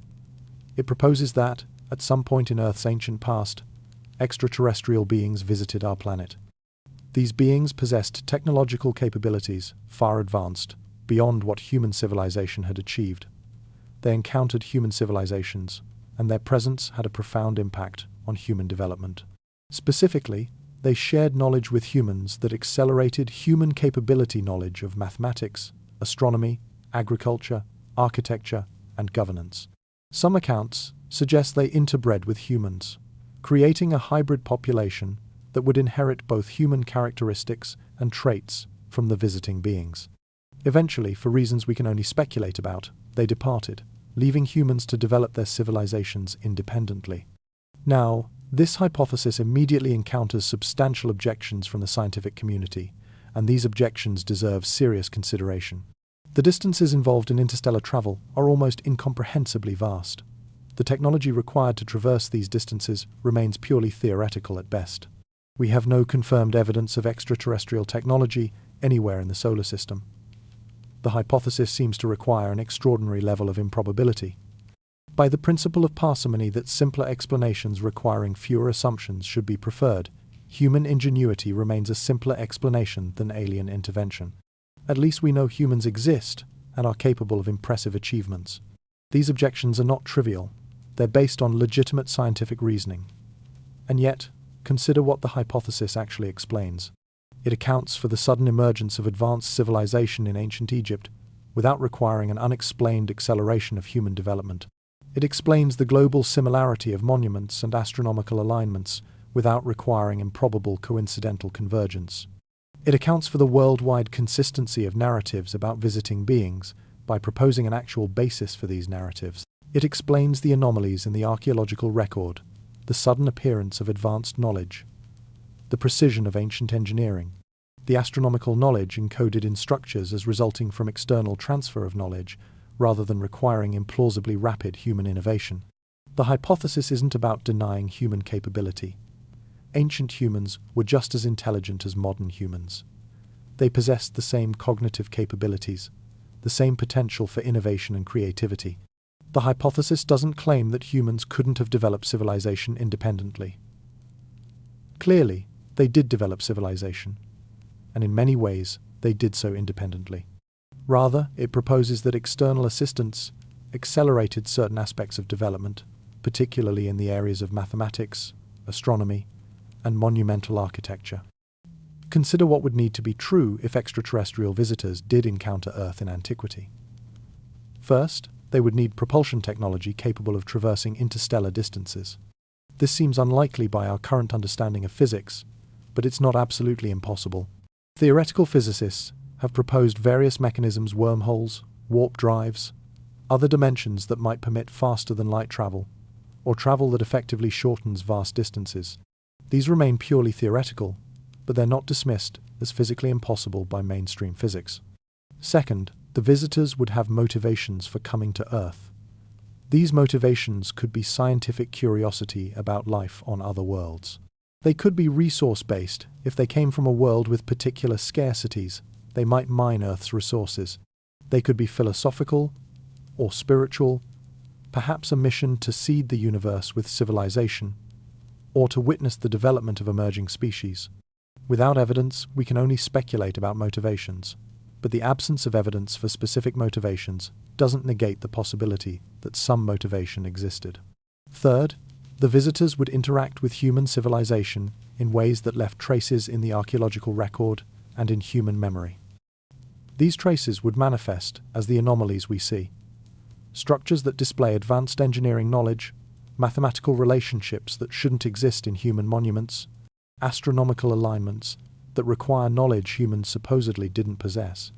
S1: It proposes that, at some point in Earth's ancient past, extraterrestrial beings visited our planet. These beings possessed technological capabilities far advanced, beyond what human civilization had achieved. They encountered human civilizations, and their presence had a profound impact on human development. Specifically, they shared knowledge with humans that accelerated human capability knowledge of mathematics, astronomy, agriculture, architecture, and governance. Some accounts suggest they interbred with humans, creating a hybrid population that would inherit both human characteristics and traits from the visiting beings. Eventually, for reasons we can only speculate about, they departed, leaving humans to develop their civilizations independently. Now, this hypothesis immediately encounters substantial objections from the scientific community, and these objections deserve serious consideration. The distances involved in interstellar travel are almost incomprehensibly vast. The technology required to traverse these distances remains purely theoretical at best. We have no confirmed evidence of extraterrestrial technology anywhere in the solar system. The hypothesis seems to require an extraordinary level of improbability. By the principle of parsimony that simpler explanations requiring fewer assumptions should be preferred, human ingenuity remains a simpler explanation than alien intervention. At least we know humans exist and are capable of impressive achievements. These objections are not trivial. They're based on legitimate scientific reasoning. And yet, consider what the hypothesis actually explains. It accounts for the sudden emergence of advanced civilization in ancient Egypt without requiring an unexplained acceleration of human development. It explains the global similarity of monuments and astronomical alignments without requiring improbable coincidental convergence. It accounts for the worldwide consistency of narratives about visiting beings by proposing an actual basis for these narratives. It explains the anomalies in the archaeological record, the sudden appearance of advanced knowledge, the precision of ancient engineering, the astronomical knowledge encoded in structures as resulting from external transfer of knowledge rather than requiring implausibly rapid human innovation. The hypothesis isn't about denying human capability. Ancient humans were just as intelligent as modern humans. They possessed the same cognitive capabilities, the same potential for innovation and creativity. The hypothesis doesn't claim that humans couldn't have developed civilization independently. Clearly, they did develop civilization, and in many ways, they did so independently. Rather, it proposes that external assistance accelerated certain aspects of development, particularly in the areas of mathematics, astronomy, and monumental architecture. Consider what would need to be true if extraterrestrial visitors did encounter Earth in antiquity. First, they would need propulsion technology capable of traversing interstellar distances. This seems unlikely by our current understanding of physics, but it's not absolutely impossible. Theoretical physicists have proposed various mechanisms, wormholes, warp drives, other dimensions that might permit faster than light travel, or travel that effectively shortens vast distances. These remain purely theoretical, but they're not dismissed as physically impossible by mainstream physics. Second, the visitors would have motivations for coming to Earth. These motivations could be scientific curiosity about life on other worlds. They could be resource-based. If they came from a world with particular scarcities, they might mine Earth's resources. They could be philosophical or spiritual, perhaps a mission to seed the universe with civilization, or to witness the development of emerging species. Without evidence, we can only speculate about motivations, but the absence of evidence for specific motivations doesn't negate the possibility that some motivation existed. Third, the visitors would interact with human civilization in ways that left traces in the archaeological record and in human memory. These traces would manifest as the anomalies we see: structures that display advanced engineering knowledge, mathematical relationships that shouldn't exist in human monuments, astronomical alignments that require knowledge humans supposedly didn't possess,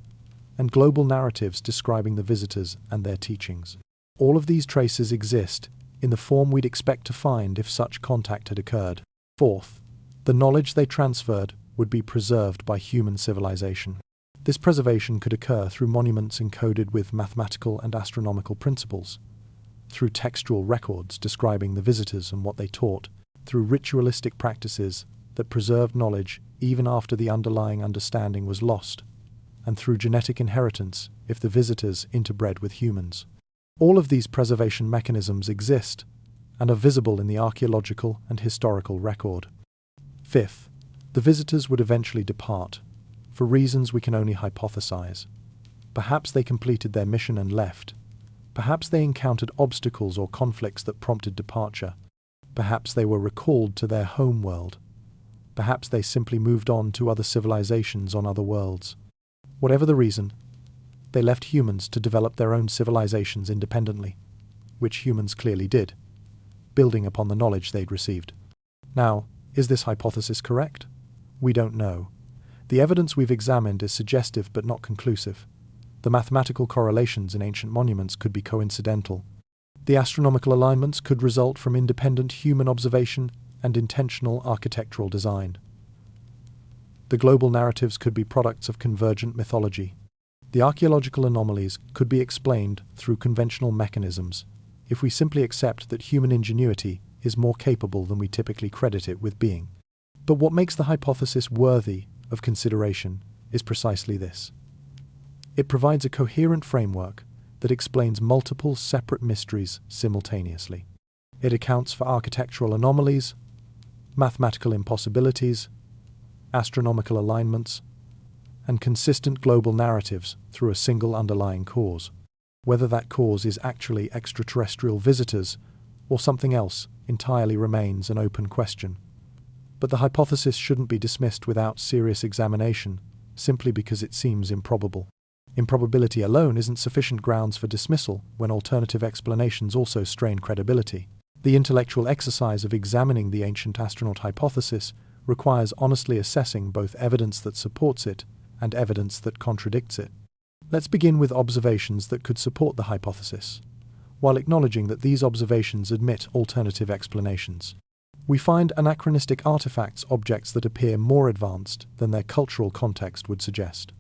S1: and global narratives describing the visitors and their teachings. All of these traces exist in the form we'd expect to find if such contact had occurred. Fourth, the knowledge they transferred would be preserved by human civilization. This preservation could occur through monuments encoded with mathematical and astronomical principles, through textual records describing the visitors and what they taught, through ritualistic practices that preserved knowledge even after the underlying understanding was lost, and through genetic inheritance if the visitors interbred with humans. All of these preservation mechanisms exist and are visible in the archaeological and historical record. Fifth, the visitors would eventually depart, for reasons we can only hypothesize. Perhaps they completed their mission and left. Perhaps they encountered obstacles or conflicts that prompted departure. Perhaps they were recalled to their home world. Perhaps they simply moved on to other civilizations on other worlds. Whatever the reason, they left humans to develop their own civilizations independently, which humans clearly did, building upon the knowledge they'd received. Now, is this hypothesis correct? We don't know. The evidence we've examined is suggestive but not conclusive. The mathematical correlations in ancient monuments could be coincidental. The astronomical alignments could result from independent human observation and intentional architectural design. The global narratives could be products of convergent mythology. The archaeological anomalies could be explained through conventional mechanisms if we simply accept that human ingenuity is more capable than we typically credit it with being. But what makes the hypothesis worthy of consideration is precisely this. It provides a coherent framework that explains multiple separate mysteries simultaneously. It accounts for architectural anomalies, mathematical impossibilities, astronomical alignments, and consistent global narratives through a single underlying cause. Whether that cause is actually extraterrestrial visitors or something else entirely remains an open question. But the hypothesis shouldn't be dismissed without serious examination, simply because it seems improbable. Improbability alone isn't sufficient grounds for dismissal when alternative explanations also strain credibility. The intellectual exercise of examining the ancient astronaut hypothesis requires honestly assessing both evidence that supports it and evidence that contradicts it. Let's begin with observations that could support the hypothesis, while acknowledging that these observations admit alternative explanations. We find anachronistic artifacts objects that appear more advanced than their cultural context would suggest.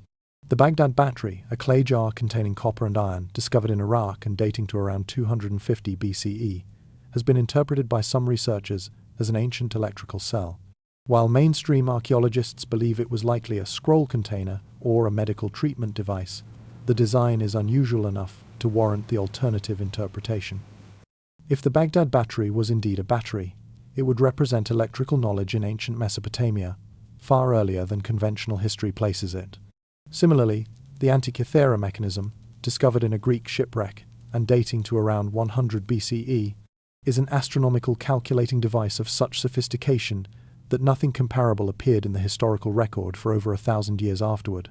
S1: The Baghdad battery, a clay jar containing copper and iron, discovered in Iraq and dating to around 250 BCE, has been interpreted by some researchers as an ancient electrical cell. While mainstream archaeologists believe it was likely a scroll container or a medical treatment device, the design is unusual enough to warrant the alternative interpretation. If the Baghdad battery was indeed a battery, it would represent electrical knowledge in ancient Mesopotamia, far earlier than conventional history places it. Similarly, the Antikythera mechanism, discovered in a Greek shipwreck and dating to around 100 BCE, is an astronomical calculating device of such sophistication that nothing comparable appeared in the historical record for over 1,000 years afterward.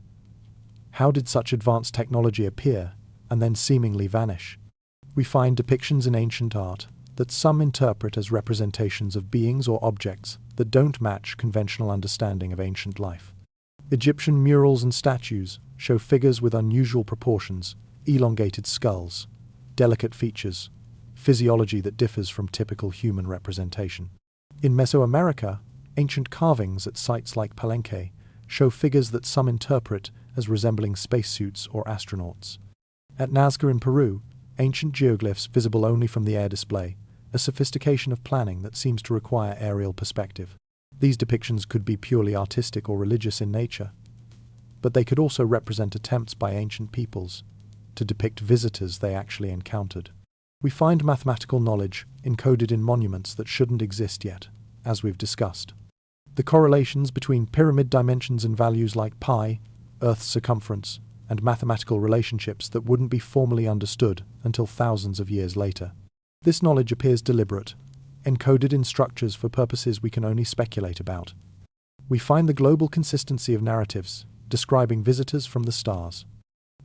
S1: How did such advanced technology appear and then seemingly vanish? We find depictions in ancient art that some interpret as representations of beings or objects that don't match conventional understanding of ancient life. Egyptian murals and statues show figures with unusual proportions, elongated skulls, delicate features, physiology that differs from typical human representation. In Mesoamerica, ancient carvings at sites like Palenque show figures that some interpret as resembling spacesuits or astronauts. At Nazca in Peru, ancient geoglyphs visible only from the air display a sophistication of planning that seems to require aerial perspective. These depictions could be purely artistic or religious in nature, but they could also represent attempts by ancient peoples to depict visitors they actually encountered. We find mathematical knowledge encoded in monuments that shouldn't exist yet, as we've discussed. The correlations between pyramid dimensions and values like pi, Earth's circumference, and mathematical relationships that wouldn't be formally understood until thousands of years later. This knowledge appears deliberate, encoded in structures for purposes we can only speculate about. We find the global consistency of narratives describing visitors from the stars.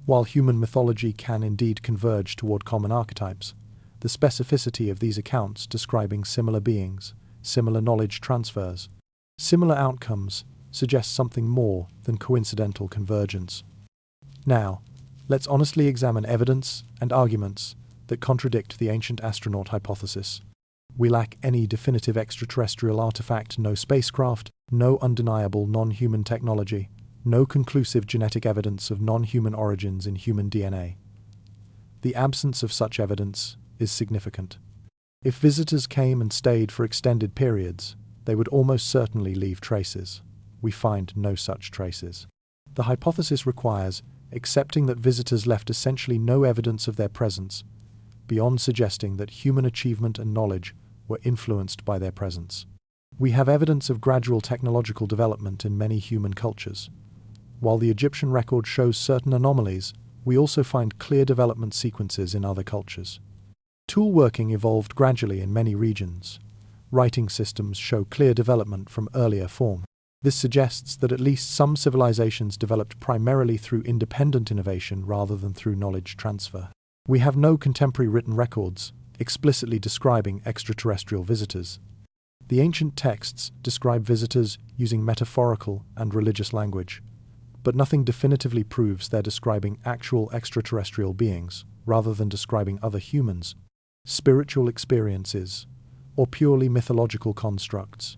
S1: While human mythology can indeed converge toward common archetypes, the specificity of these accounts describing similar beings, similar knowledge transfers, similar outcomes suggests something more than coincidental convergence. Now, let's honestly examine evidence and arguments that contradict the ancient astronaut hypothesis. We lack any definitive extraterrestrial artifact, no spacecraft, no undeniable non-human technology, no conclusive genetic evidence of non-human origins in human DNA. The absence of such evidence is significant. If visitors came and stayed for extended periods, they would almost certainly leave traces. We find no such traces. The hypothesis requires accepting that visitors left essentially no evidence of their presence, beyond suggesting that human achievement and knowledge were influenced by their presence. We have evidence of gradual technological development in many human cultures. While the Egyptian record shows certain anomalies, we also find clear development sequences in other cultures. Tool working evolved gradually in many regions. Writing systems show clear development from earlier form. This suggests that at least some civilizations developed primarily through independent innovation rather than through knowledge transfer. We have no contemporary written records explicitly describing extraterrestrial visitors. The ancient texts describe visitors using metaphorical and religious language, but nothing definitively proves they're describing actual extraterrestrial beings rather than describing other humans, spiritual experiences, or purely mythological constructs.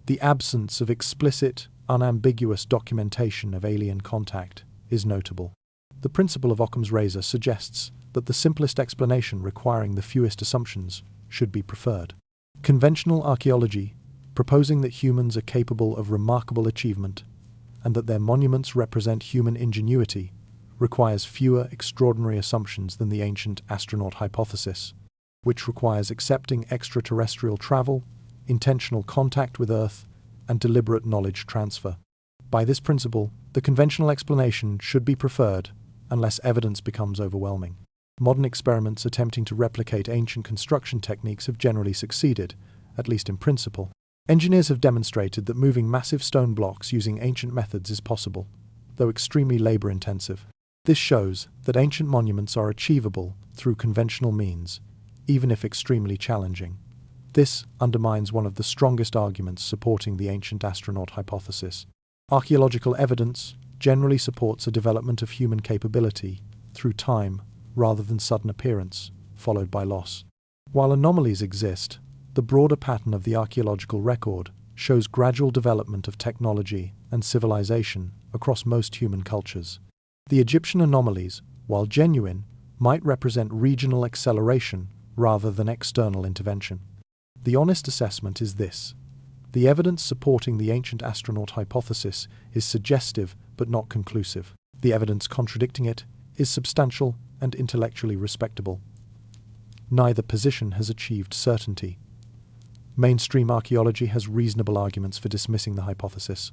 S1: The absence of explicit, unambiguous documentation of alien contact is notable. The principle of Occam's razor suggests that the simplest explanation requiring the fewest assumptions should be preferred. Conventional archaeology, proposing that humans are capable of remarkable achievement and that their monuments represent human ingenuity, requires fewer extraordinary assumptions than the ancient astronaut hypothesis, which requires accepting extraterrestrial travel, intentional contact with Earth, and deliberate knowledge transfer. By this principle, the conventional explanation should be preferred unless evidence becomes overwhelming. Modern experiments attempting to replicate ancient construction techniques have generally succeeded, at least in principle. Engineers have demonstrated that moving massive stone blocks using ancient methods is possible, though extremely labor-intensive. This shows that ancient monuments are achievable through conventional means, even if extremely challenging. This undermines one of the strongest arguments supporting the ancient astronaut hypothesis. Archaeological evidence generally supports a development of human capability through time rather than sudden appearance, followed by loss. While anomalies exist, the broader pattern of the archaeological record shows gradual development of technology and civilization across most human cultures. The Egyptian anomalies, while genuine, might represent regional acceleration rather than external intervention. The honest assessment is this: the evidence supporting the ancient astronaut hypothesis is suggestive but not conclusive. The evidence contradicting it is substantial and intellectually respectable. Neither position has achieved certainty. Mainstream archaeology has reasonable arguments for dismissing the hypothesis,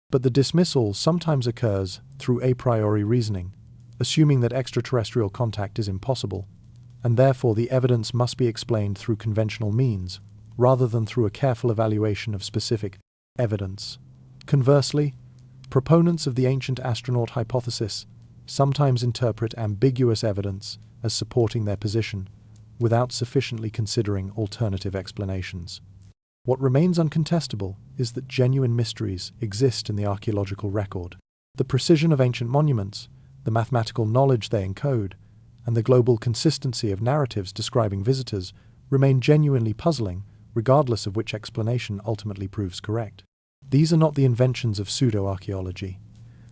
S1: but the dismissal sometimes occurs through a priori reasoning, assuming that extraterrestrial contact is impossible, and therefore the evidence must be explained through conventional means, rather than through a careful evaluation of specific evidence. Conversely, proponents of the ancient astronaut hypothesis sometimes interpret ambiguous evidence as supporting their position, without sufficiently considering alternative explanations. What remains uncontestable is that genuine mysteries exist in the archaeological record. The precision of ancient monuments, the mathematical knowledge they encode, and the global consistency of narratives describing visitors remain genuinely puzzling, regardless of which explanation ultimately proves correct. These are not the inventions of pseudo-archaeology.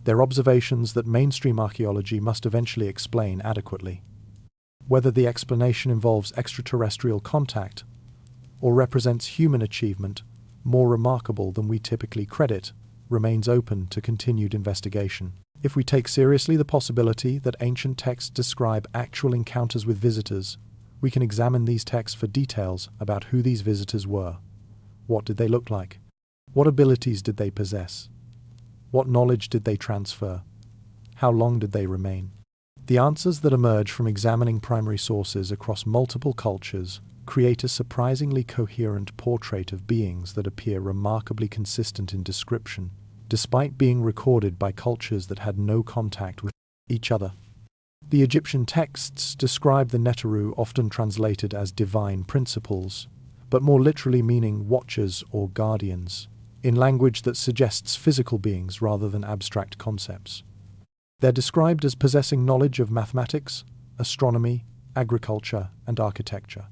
S1: They're observations that mainstream archaeology must eventually explain adequately. Whether the explanation involves extraterrestrial contact or represents human achievement more remarkable than we typically credit remains open to continued investigation. If we take seriously the possibility that ancient texts describe actual encounters with visitors, we can examine these texts for details about who these visitors were. What did they look like? What abilities did they possess? What knowledge did they transfer? How long did they remain? The answers that emerge from examining primary sources across multiple cultures create a surprisingly coherent portrait of beings that appear remarkably consistent in description, despite being recorded by cultures that had no contact with each other. The Egyptian texts describe the Neteru, often translated as divine principles, but more literally meaning watchers or guardians, in language that suggests physical beings rather than abstract concepts. They're described as possessing knowledge of mathematics, astronomy, agriculture, and architecture.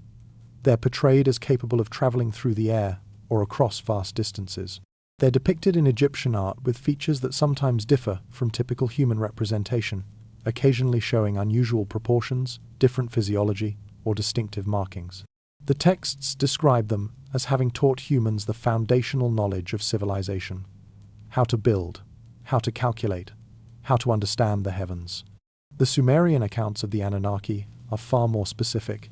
S1: They're portrayed as capable of traveling through the air or across vast distances. They're depicted in Egyptian art with features that sometimes differ from typical human representation, occasionally showing unusual proportions, different physiology, or distinctive markings. The texts describe them as having taught humans the foundational knowledge of civilization: how to build, how to calculate, how to understand the heavens. The Sumerian accounts of the Anunnaki are far more specific.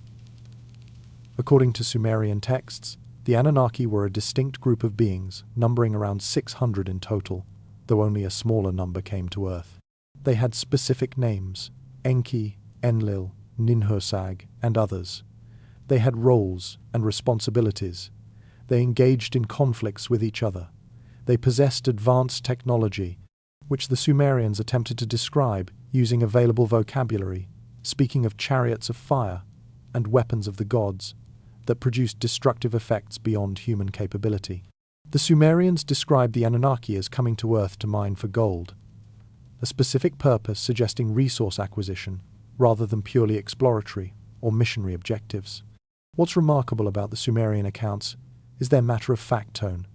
S1: According to Sumerian texts, the Anunnaki were a distinct group of beings, numbering around 600 in total, though only a smaller number came to Earth. They had specific names: Enki, Enlil, Ninhursag, and others. They had roles and responsibilities. They engaged in conflicts with each other. They possessed advanced technology, which the Sumerians attempted to describe using available vocabulary, speaking of chariots of fire and weapons of the gods that produced destructive effects beyond human capability. The Sumerians described the Anunnaki as coming to Earth to mine for gold, a specific purpose suggesting resource acquisition rather than purely exploratory or missionary objectives. What's remarkable about the Sumerian accounts is their matter-of-fact tone.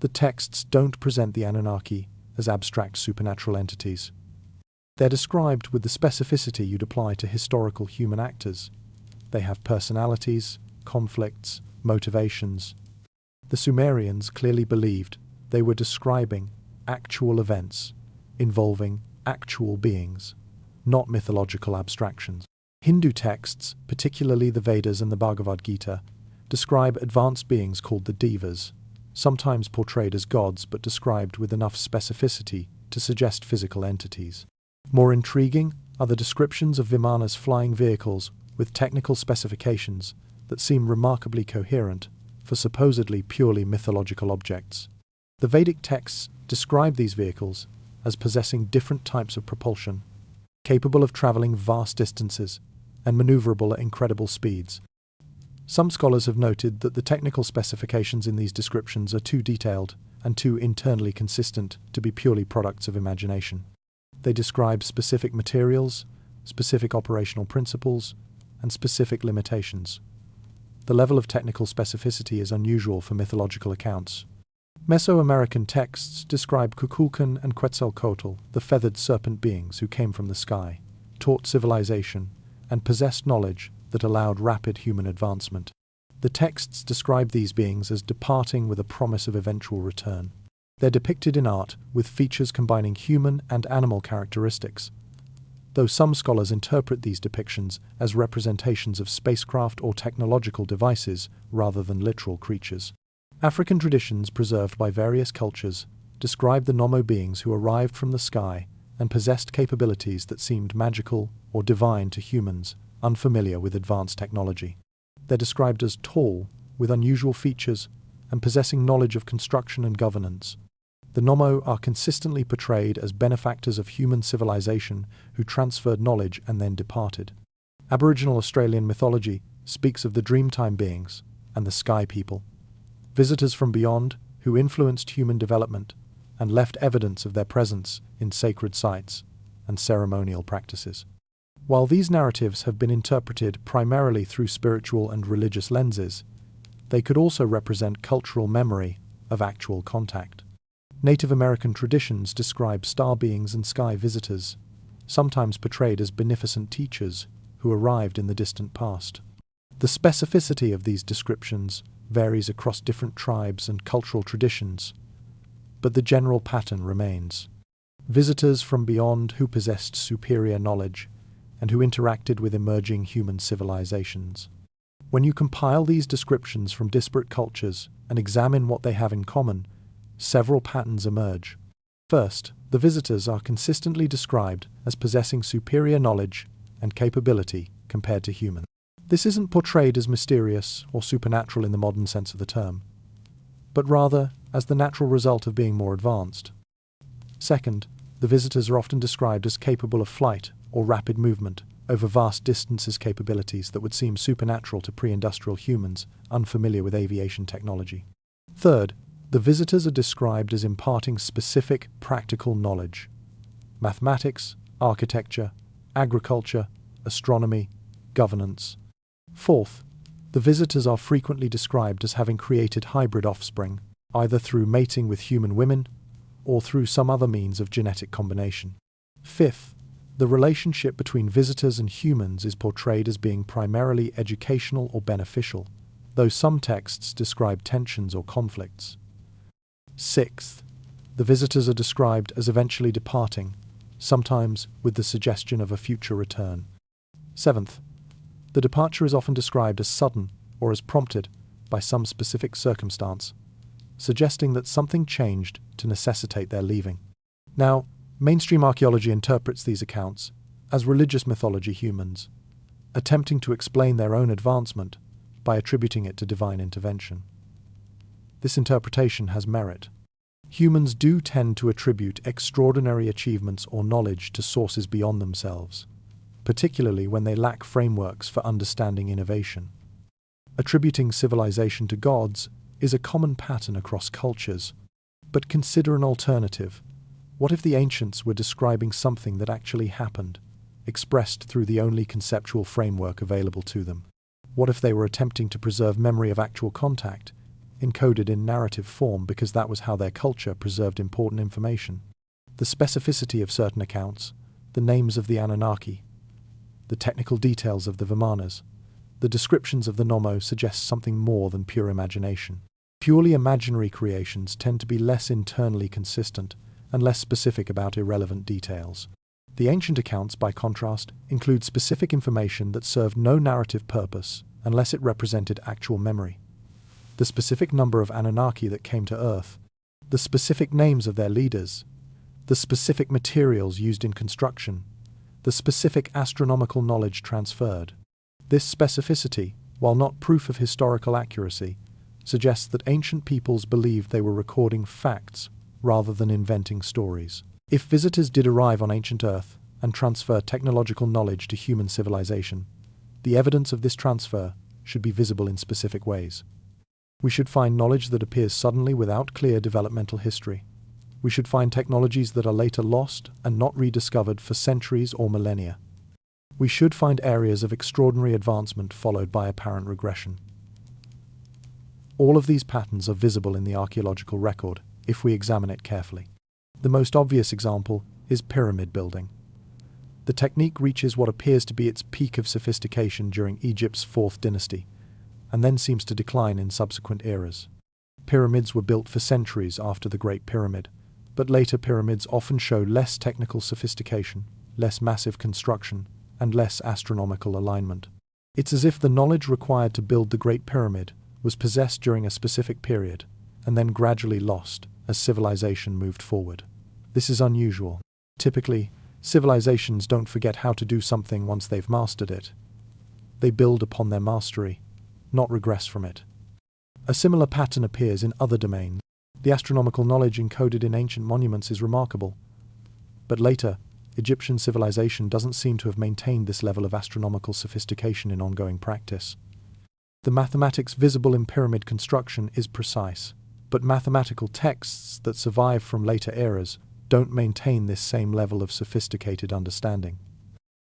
S1: The texts don't present the Anunnaki as abstract supernatural entities. They're described with the specificity you'd apply to historical human actors. They have personalities, conflicts, motivations. The Sumerians clearly believed they were describing actual events involving actual beings, not mythological abstractions. Hindu texts, particularly the Vedas and the Bhagavad Gita, describe advanced beings called the Devas, sometimes portrayed as gods but described with enough specificity to suggest physical entities. More intriguing are the descriptions of Vimana's flying vehicles with technical specifications that seem remarkably coherent for supposedly purely mythological objects. The Vedic texts describe these vehicles as possessing different types of propulsion, capable of traveling vast distances and maneuverable at incredible speeds. Some scholars have noted that the technical specifications in these descriptions are too detailed and too internally consistent to be purely products of imagination. They describe specific materials, specific operational principles, and specific limitations. The level of technical specificity is unusual for mythological accounts. Mesoamerican texts describe Kukulkan and Quetzalcoatl, the feathered serpent beings who came from the sky, taught civilization, and possessed knowledge that allowed rapid human advancement. The texts describe these beings as departing with a promise of eventual return. They're depicted in art with features combining human and animal characteristics, though some scholars interpret these depictions as representations of spacecraft or technological devices rather than literal creatures. African traditions preserved by various cultures describe the Nommo beings who arrived from the sky and possessed capabilities that seemed magical or divine to humans unfamiliar with advanced technology. They're described as tall, with unusual features, and possessing knowledge of construction and governance. The Nommo are consistently portrayed as benefactors of human civilization who transferred knowledge and then departed. Aboriginal Australian mythology speaks of the Dreamtime beings and the Sky People, visitors from beyond who influenced human development and left evidence of their presence in sacred sites and ceremonial practices. While these narratives have been interpreted primarily through spiritual and religious lenses, they could also represent cultural memory of actual contact. Native American traditions describe star beings and sky visitors, sometimes portrayed as beneficent teachers who arrived in the distant past. The specificity of these descriptions varies across different tribes and cultural traditions, but the general pattern remains. Visitors from beyond who possessed superior knowledge and who interacted with emerging human civilizations. When you compile these descriptions from disparate cultures and examine what they have in common, several patterns emerge. First, the visitors are consistently described as possessing superior knowledge and capability compared to humans. This isn't portrayed as mysterious or supernatural in the modern sense of the term, but rather as the natural result of being more advanced. Second, the visitors are often described as capable of flight or rapid movement over vast distances, capabilities that would seem supernatural to pre-industrial humans unfamiliar with aviation technology. Third, the visitors are described as imparting specific practical knowledge: mathematics, architecture, agriculture, astronomy, governance. Fourth, the visitors are frequently described as having created hybrid offspring, either through mating with human women or through some other means of genetic combination. Fifth, the relationship between visitors and humans is portrayed as being primarily educational or beneficial, though some texts describe tensions or conflicts. Sixth, the visitors are described as eventually departing, sometimes with the suggestion of a future return. Seventh, the departure is often described as sudden or as prompted by some specific circumstance, suggesting that something changed to necessitate their leaving. Now, mainstream archaeology interprets these accounts as religious mythology humans, attempting to explain their own advancement by attributing it to divine intervention. This interpretation has merit. Humans do tend to attribute extraordinary achievements or knowledge to sources beyond themselves, particularly when they lack frameworks for understanding innovation. Attributing civilization to gods is a common pattern across cultures, but consider an alternative. What if the ancients were describing something that actually happened, expressed through the only conceptual framework available to them? What if they were attempting to preserve memory of actual contact, encoded in narrative form because that was how their culture preserved important information? The specificity of certain accounts, the names of the Anunnaki, the technical details of the Vimanas, the descriptions of the Nommo suggest something more than pure imagination. Purely imaginary creations tend to be less internally consistent and less specific about irrelevant details. The ancient accounts, by contrast, include specific information that served no narrative purpose unless it represented actual memory. The specific number of Anunnaki that came to Earth, the specific names of their leaders, the specific materials used in construction, the specific astronomical knowledge transferred. This specificity, while not proof of historical accuracy, suggests that ancient peoples believed they were recording facts rather than inventing stories. If visitors did arrive on ancient Earth and transfer technological knowledge to human civilization, the evidence of this transfer should be visible in specific ways. We should find knowledge that appears suddenly without clear developmental history. We should find technologies that are later lost and not rediscovered for centuries or millennia. We should find areas of extraordinary advancement followed by apparent regression. All of these patterns are visible in the archaeological record if we examine it carefully. The most obvious example is pyramid building. The technique reaches what appears to be its peak of sophistication during Egypt's 4th dynasty, and then seems to decline in subsequent eras. Pyramids were built for centuries after the Great Pyramid, but later pyramids often show less technical sophistication, less massive construction, and less astronomical alignment. It's as if the knowledge required to build the Great Pyramid was possessed during a specific period, and then gradually lost as civilization moved forward. This is unusual. Typically, civilizations don't forget how to do something once they've mastered it. They build upon their mastery, not regress from it. A similar pattern appears in other domains. The astronomical knowledge encoded in ancient monuments is remarkable, but later, Egyptian civilization doesn't seem to have maintained this level of astronomical sophistication in ongoing practice. The mathematics visible in pyramid construction is precise, but mathematical texts that survive from later eras don't maintain this same level of sophisticated understanding.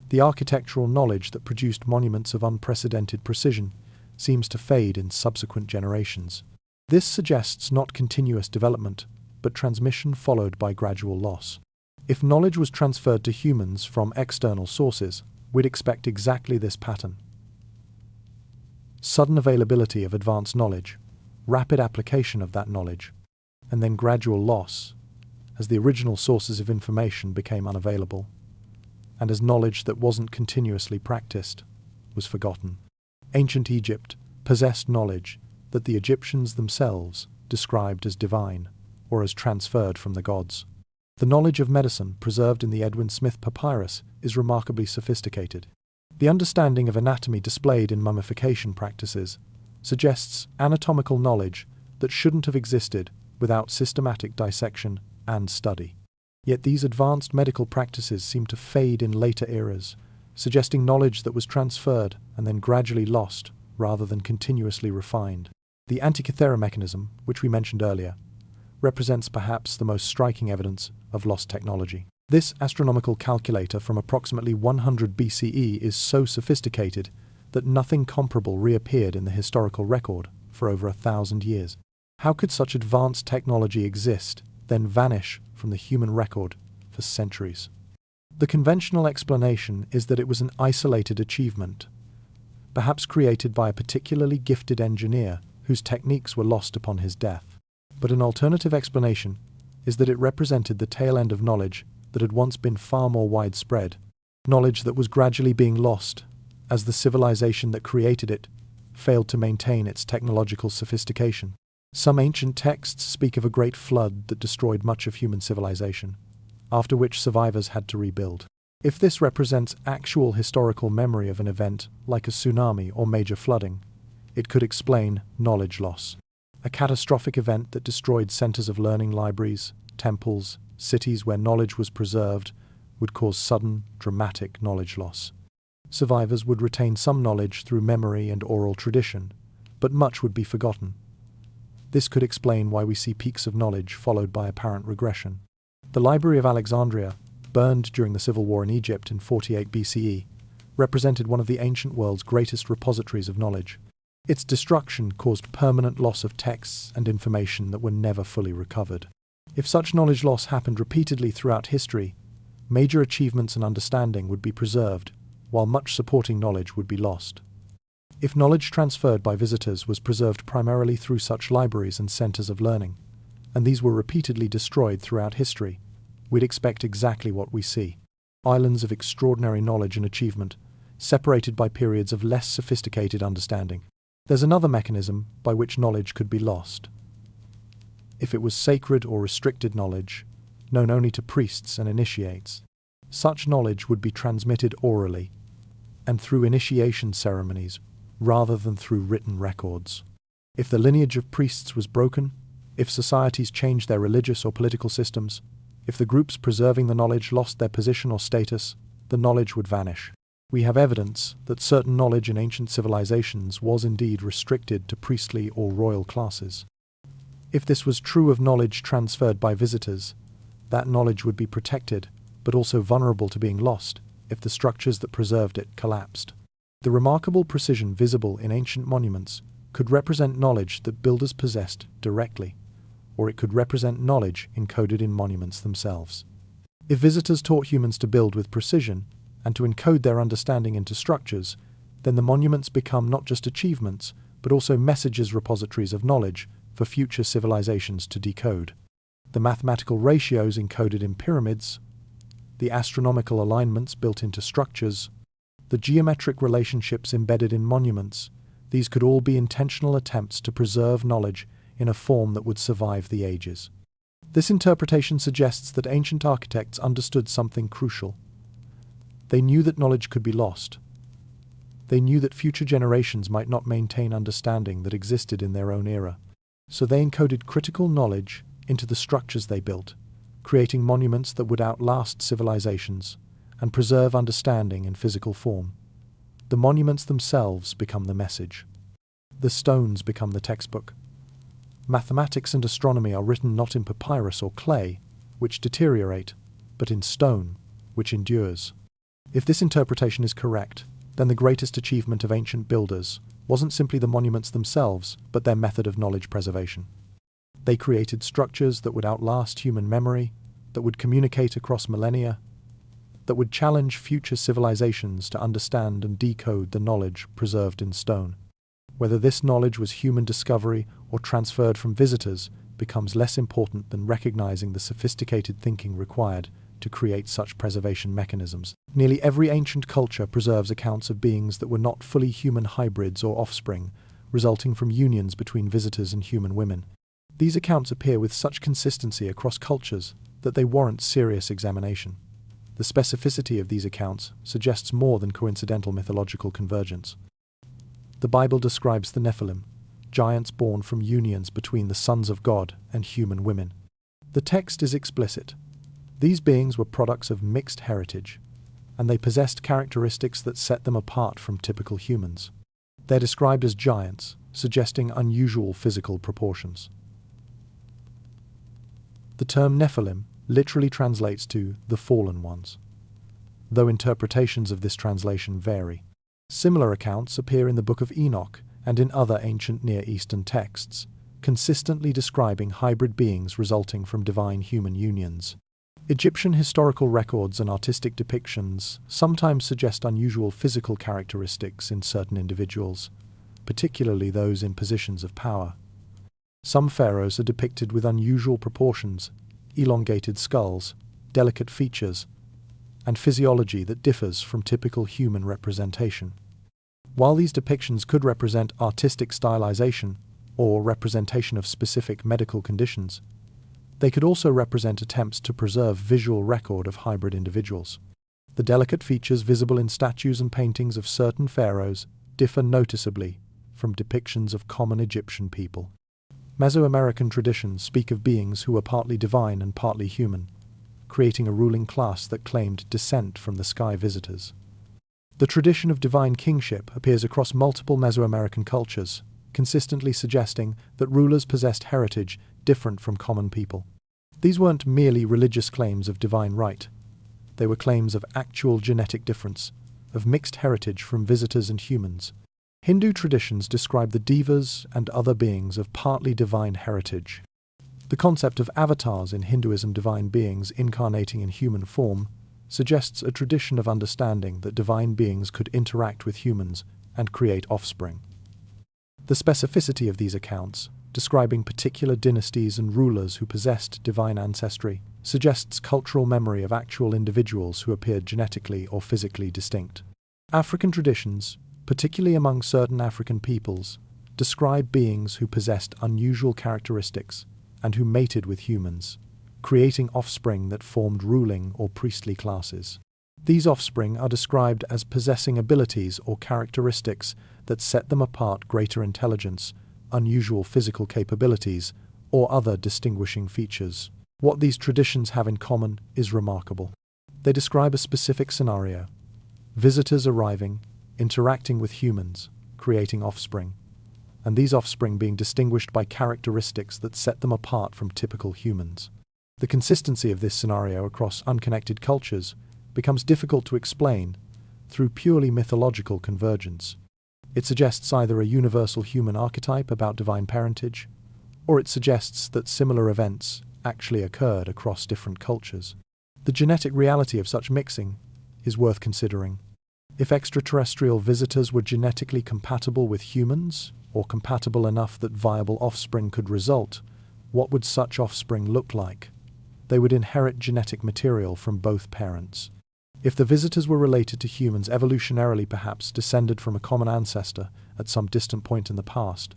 S1: The architectural knowledge that produced monuments of unprecedented precision seems to fade in subsequent generations. This suggests not continuous development, but transmission followed by gradual loss. If knowledge was transferred to humans from external sources, we'd expect exactly this pattern. Sudden availability of advanced knowledge, rapid application of that knowledge, and then gradual loss as the original sources of information became unavailable, and as knowledge that wasn't continuously practiced was forgotten. Ancient Egypt possessed knowledge that the Egyptians themselves described as divine, or as transferred from the gods. The knowledge of medicine preserved in the Edwin Smith papyrus is remarkably sophisticated. The understanding of anatomy displayed in mummification practices suggests anatomical knowledge that shouldn't have existed without systematic dissection and study. Yet these advanced medical practices seem to fade in later eras, suggesting knowledge that was transferred and then gradually lost rather than continuously refined. The Antikythera mechanism, which we mentioned earlier, represents perhaps the most striking evidence of lost technology. This astronomical calculator from approximately 100 BCE is so sophisticated that nothing comparable reappeared in the historical record for over 1,000 years. How could such advanced technology exist, then vanish from the human record for centuries? The conventional explanation is that it was an isolated achievement, perhaps created by a particularly gifted engineer whose techniques were lost upon his death. But an alternative explanation is that it represented the tail end of knowledge that had once been far more widespread, knowledge that was gradually being lost as the civilization that created it failed to maintain its technological sophistication. Some ancient texts speak of a great flood that destroyed much of human civilization, after which survivors had to rebuild. If this represents actual historical memory of an event like a tsunami or major flooding, it could explain knowledge loss. A catastrophic event that destroyed centers of learning, libraries, temples, cities where knowledge was preserved would cause sudden, dramatic knowledge loss. Survivors would retain some knowledge through memory and oral tradition, but much would be forgotten. This could explain why we see peaks of knowledge followed by apparent regression. The Library of Alexandria, burned during the civil war in Egypt in 48 BCE, represented one of the ancient world's greatest repositories of knowledge. Its destruction caused permanent loss of texts and information that were never fully recovered. If such knowledge loss happened repeatedly throughout history, major achievements and understanding would be preserved, while much supporting knowledge would be lost. If knowledge transferred by visitors was preserved primarily through such libraries and centers of learning, and these were repeatedly destroyed throughout history, we'd expect exactly what we see: islands of extraordinary knowledge and achievement, separated by periods of less sophisticated understanding. There's another mechanism by which knowledge could be lost. If it was sacred or restricted knowledge, known only to priests and initiates, such knowledge would be transmitted orally and through initiation ceremonies rather than through written records. If the lineage of priests was broken, if societies changed their religious or political systems, if the groups preserving the knowledge lost their position or status, the knowledge would vanish. We have evidence that certain knowledge in ancient civilizations was indeed restricted to priestly or royal classes. If this was true of knowledge transferred by visitors, that knowledge would be protected, but also vulnerable to being lost if the structures that preserved it collapsed. The remarkable precision visible in ancient monuments could represent knowledge that builders possessed directly, or it could represent knowledge encoded in monuments themselves. If visitors taught humans to build with precision and to encode their understanding into structures, then the monuments become not just achievements, but also messages, repositories of knowledge for future civilizations to decode. The mathematical ratios encoded in pyramids, the astronomical alignments built into structures, the geometric relationships embedded in monuments, these could all be intentional attempts to preserve knowledge in a form that would survive the ages. This interpretation suggests that ancient architects understood something crucial. They knew that knowledge could be lost. They knew that future generations might not maintain understanding that existed in their own era. So they encoded critical knowledge into the structures they built, creating monuments that would outlast civilizations and preserve understanding in physical form. The monuments themselves become the message. The stones become the textbook. Mathematics and astronomy are written not in papyrus or clay, which deteriorate, but in stone, which endures. If this interpretation is correct, then the greatest achievement of ancient builders wasn't simply the monuments themselves, but their method of knowledge preservation. They created structures that would outlast human memory, that would communicate across millennia, that would challenge future civilizations to understand and decode the knowledge preserved in stone. Whether this knowledge was human discovery or transferred from visitors becomes less important than recognizing the sophisticated thinking required to create such preservation mechanisms. Nearly every ancient culture preserves accounts of beings that were not fully human hybrids or offspring, resulting from unions between visitors and human women. These accounts appear with such consistency across cultures that they warrant serious examination. The specificity of these accounts suggests more than coincidental mythological convergence. The Bible describes the Nephilim, giants born from unions between the sons of God and human women. The text is explicit. These beings were products of mixed heritage, and they possessed characteristics that set them apart from typical humans. They're described as giants, suggesting unusual physical proportions. The term Nephilim literally translates to the fallen ones, though interpretations of this translation vary. Similar accounts appear in the Book of Enoch and in other ancient Near Eastern texts, consistently describing hybrid beings resulting from divine human unions. Egyptian historical records and artistic depictions sometimes suggest unusual physical characteristics in certain individuals, particularly those in positions of power. Some pharaohs are depicted with unusual proportions, elongated skulls, delicate features, and physiology that differs from typical human representation. While these depictions could represent artistic stylization or representation of specific medical conditions, they could also represent attempts to preserve visual record of hybrid individuals. The delicate features visible in statues and paintings of certain pharaohs differ noticeably from depictions of common Egyptian people. Mesoamerican traditions speak of beings who were partly divine and partly human, creating a ruling class that claimed descent from the sky visitors. The tradition of divine kingship appears across multiple Mesoamerican cultures, consistently suggesting that rulers possessed heritage different from common people. These weren't merely religious claims of divine right. They were claims of actual genetic difference, of mixed heritage from visitors and humans. Hindu traditions describe the devas and other beings of partly divine heritage. The concept of avatars in Hinduism, divine beings incarnating in human form, suggests a tradition of understanding that divine beings could interact with humans and create offspring. The specificity of these accounts, describing particular dynasties and rulers who possessed divine ancestry, suggests cultural memory of actual individuals who appeared genetically or physically distinct. African traditions, particularly among certain African peoples, describe beings who possessed unusual characteristics and who mated with humans, creating offspring that formed ruling or priestly classes. These offspring are described as possessing abilities or characteristics that set them apart: greater intelligence, unusual physical capabilities, or other distinguishing features. What these traditions have in common is remarkable. They describe a specific scenario: visitors arriving, interacting with humans, creating offspring, and these offspring being distinguished by characteristics that set them apart from typical humans. The consistency of this scenario across unconnected cultures becomes difficult to explain through purely mythological convergence. It suggests either a universal human archetype about divine parentage, or it suggests that similar events actually occurred across different cultures. The genetic reality of such mixing is worth considering. If extraterrestrial visitors were genetically compatible with humans, or compatible enough that viable offspring could result, what would such offspring look like? They would inherit genetic material from both parents. If the visitors were related to humans evolutionarily, perhaps descended from a common ancestor at some distant point in the past,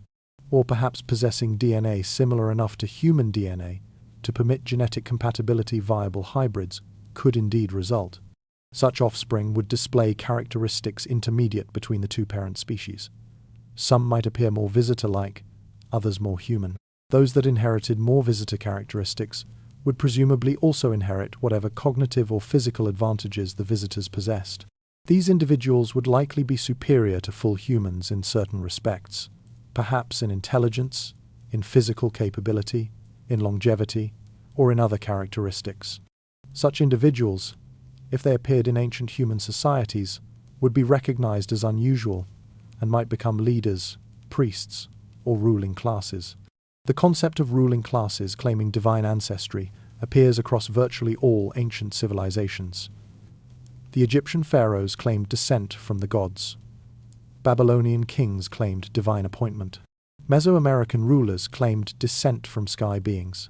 S1: or perhaps possessing DNA similar enough to human DNA to permit genetic compatibility, viable hybrids could indeed result. Such offspring would display characteristics intermediate between the two parent species. Some might appear more visitor-like, others more human. Those that inherited more visitor characteristics would presumably also inherit whatever cognitive or physical advantages the visitors possessed. These individuals would likely be superior to full humans in certain respects, perhaps in intelligence, in physical capability, in longevity, or in other characteristics. Such individuals, if they appeared in ancient human societies, would be recognized as unusual and might become leaders, priests, or ruling classes. The concept of ruling classes claiming divine ancestry appears across virtually all ancient civilizations. The Egyptian pharaohs claimed descent from the gods. Babylonian kings claimed divine appointment. Mesoamerican rulers claimed descent from sky beings.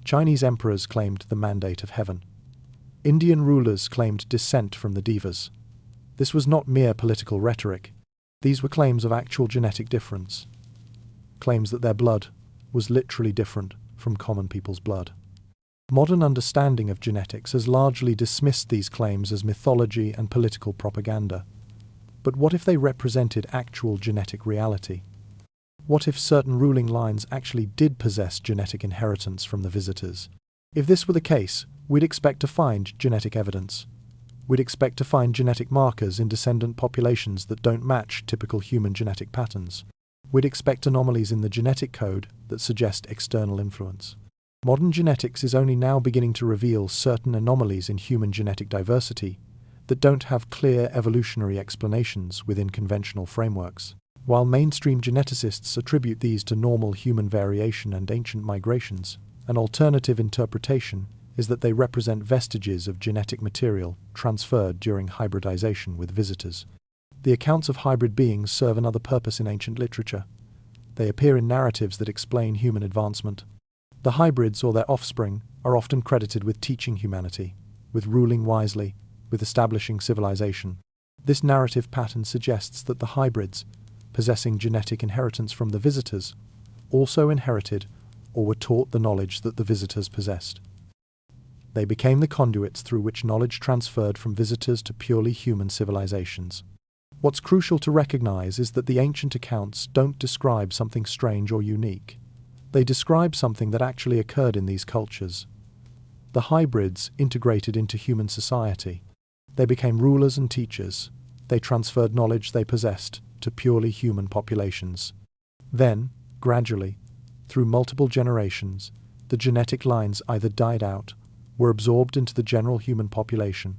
S1: Chinese emperors claimed the mandate of heaven. Indian rulers claimed descent from the devas. This was not mere political rhetoric. These were claims of actual genetic difference, claims that their blood was literally different from common people's blood. Modern understanding of genetics has largely dismissed these claims as mythology and political propaganda. But what if they represented actual genetic reality? What if certain ruling lines actually did possess genetic inheritance from the visitors? If this were the case, we'd expect to find genetic evidence. We'd expect to find genetic markers in descendant populations that don't match typical human genetic patterns. We'd expect anomalies in the genetic code that suggest external influence. Modern genetics is only now beginning to reveal certain anomalies in human genetic diversity that don't have clear evolutionary explanations within conventional frameworks. While mainstream geneticists attribute these to normal human variation and ancient migrations, an alternative interpretation is that they represent vestiges of genetic material transferred during hybridization with visitors. The accounts of hybrid beings serve another purpose in ancient literature. They appear in narratives that explain human advancement. The hybrids or their offspring are often credited with teaching humanity, with ruling wisely, with establishing civilization. This narrative pattern suggests that the hybrids, possessing genetic inheritance from the visitors, also inherited or were taught the knowledge that the visitors possessed. They became the conduits through which knowledge transferred from visitors to purely human civilizations. What's crucial to recognize is that the ancient accounts don't describe something strange or unique. They describe something that actually occurred in these cultures. The hybrids integrated into human society. They became rulers and teachers. They transferred knowledge they possessed to purely human populations. Then, gradually, through multiple generations, the genetic lines either died out, were absorbed into the general human population,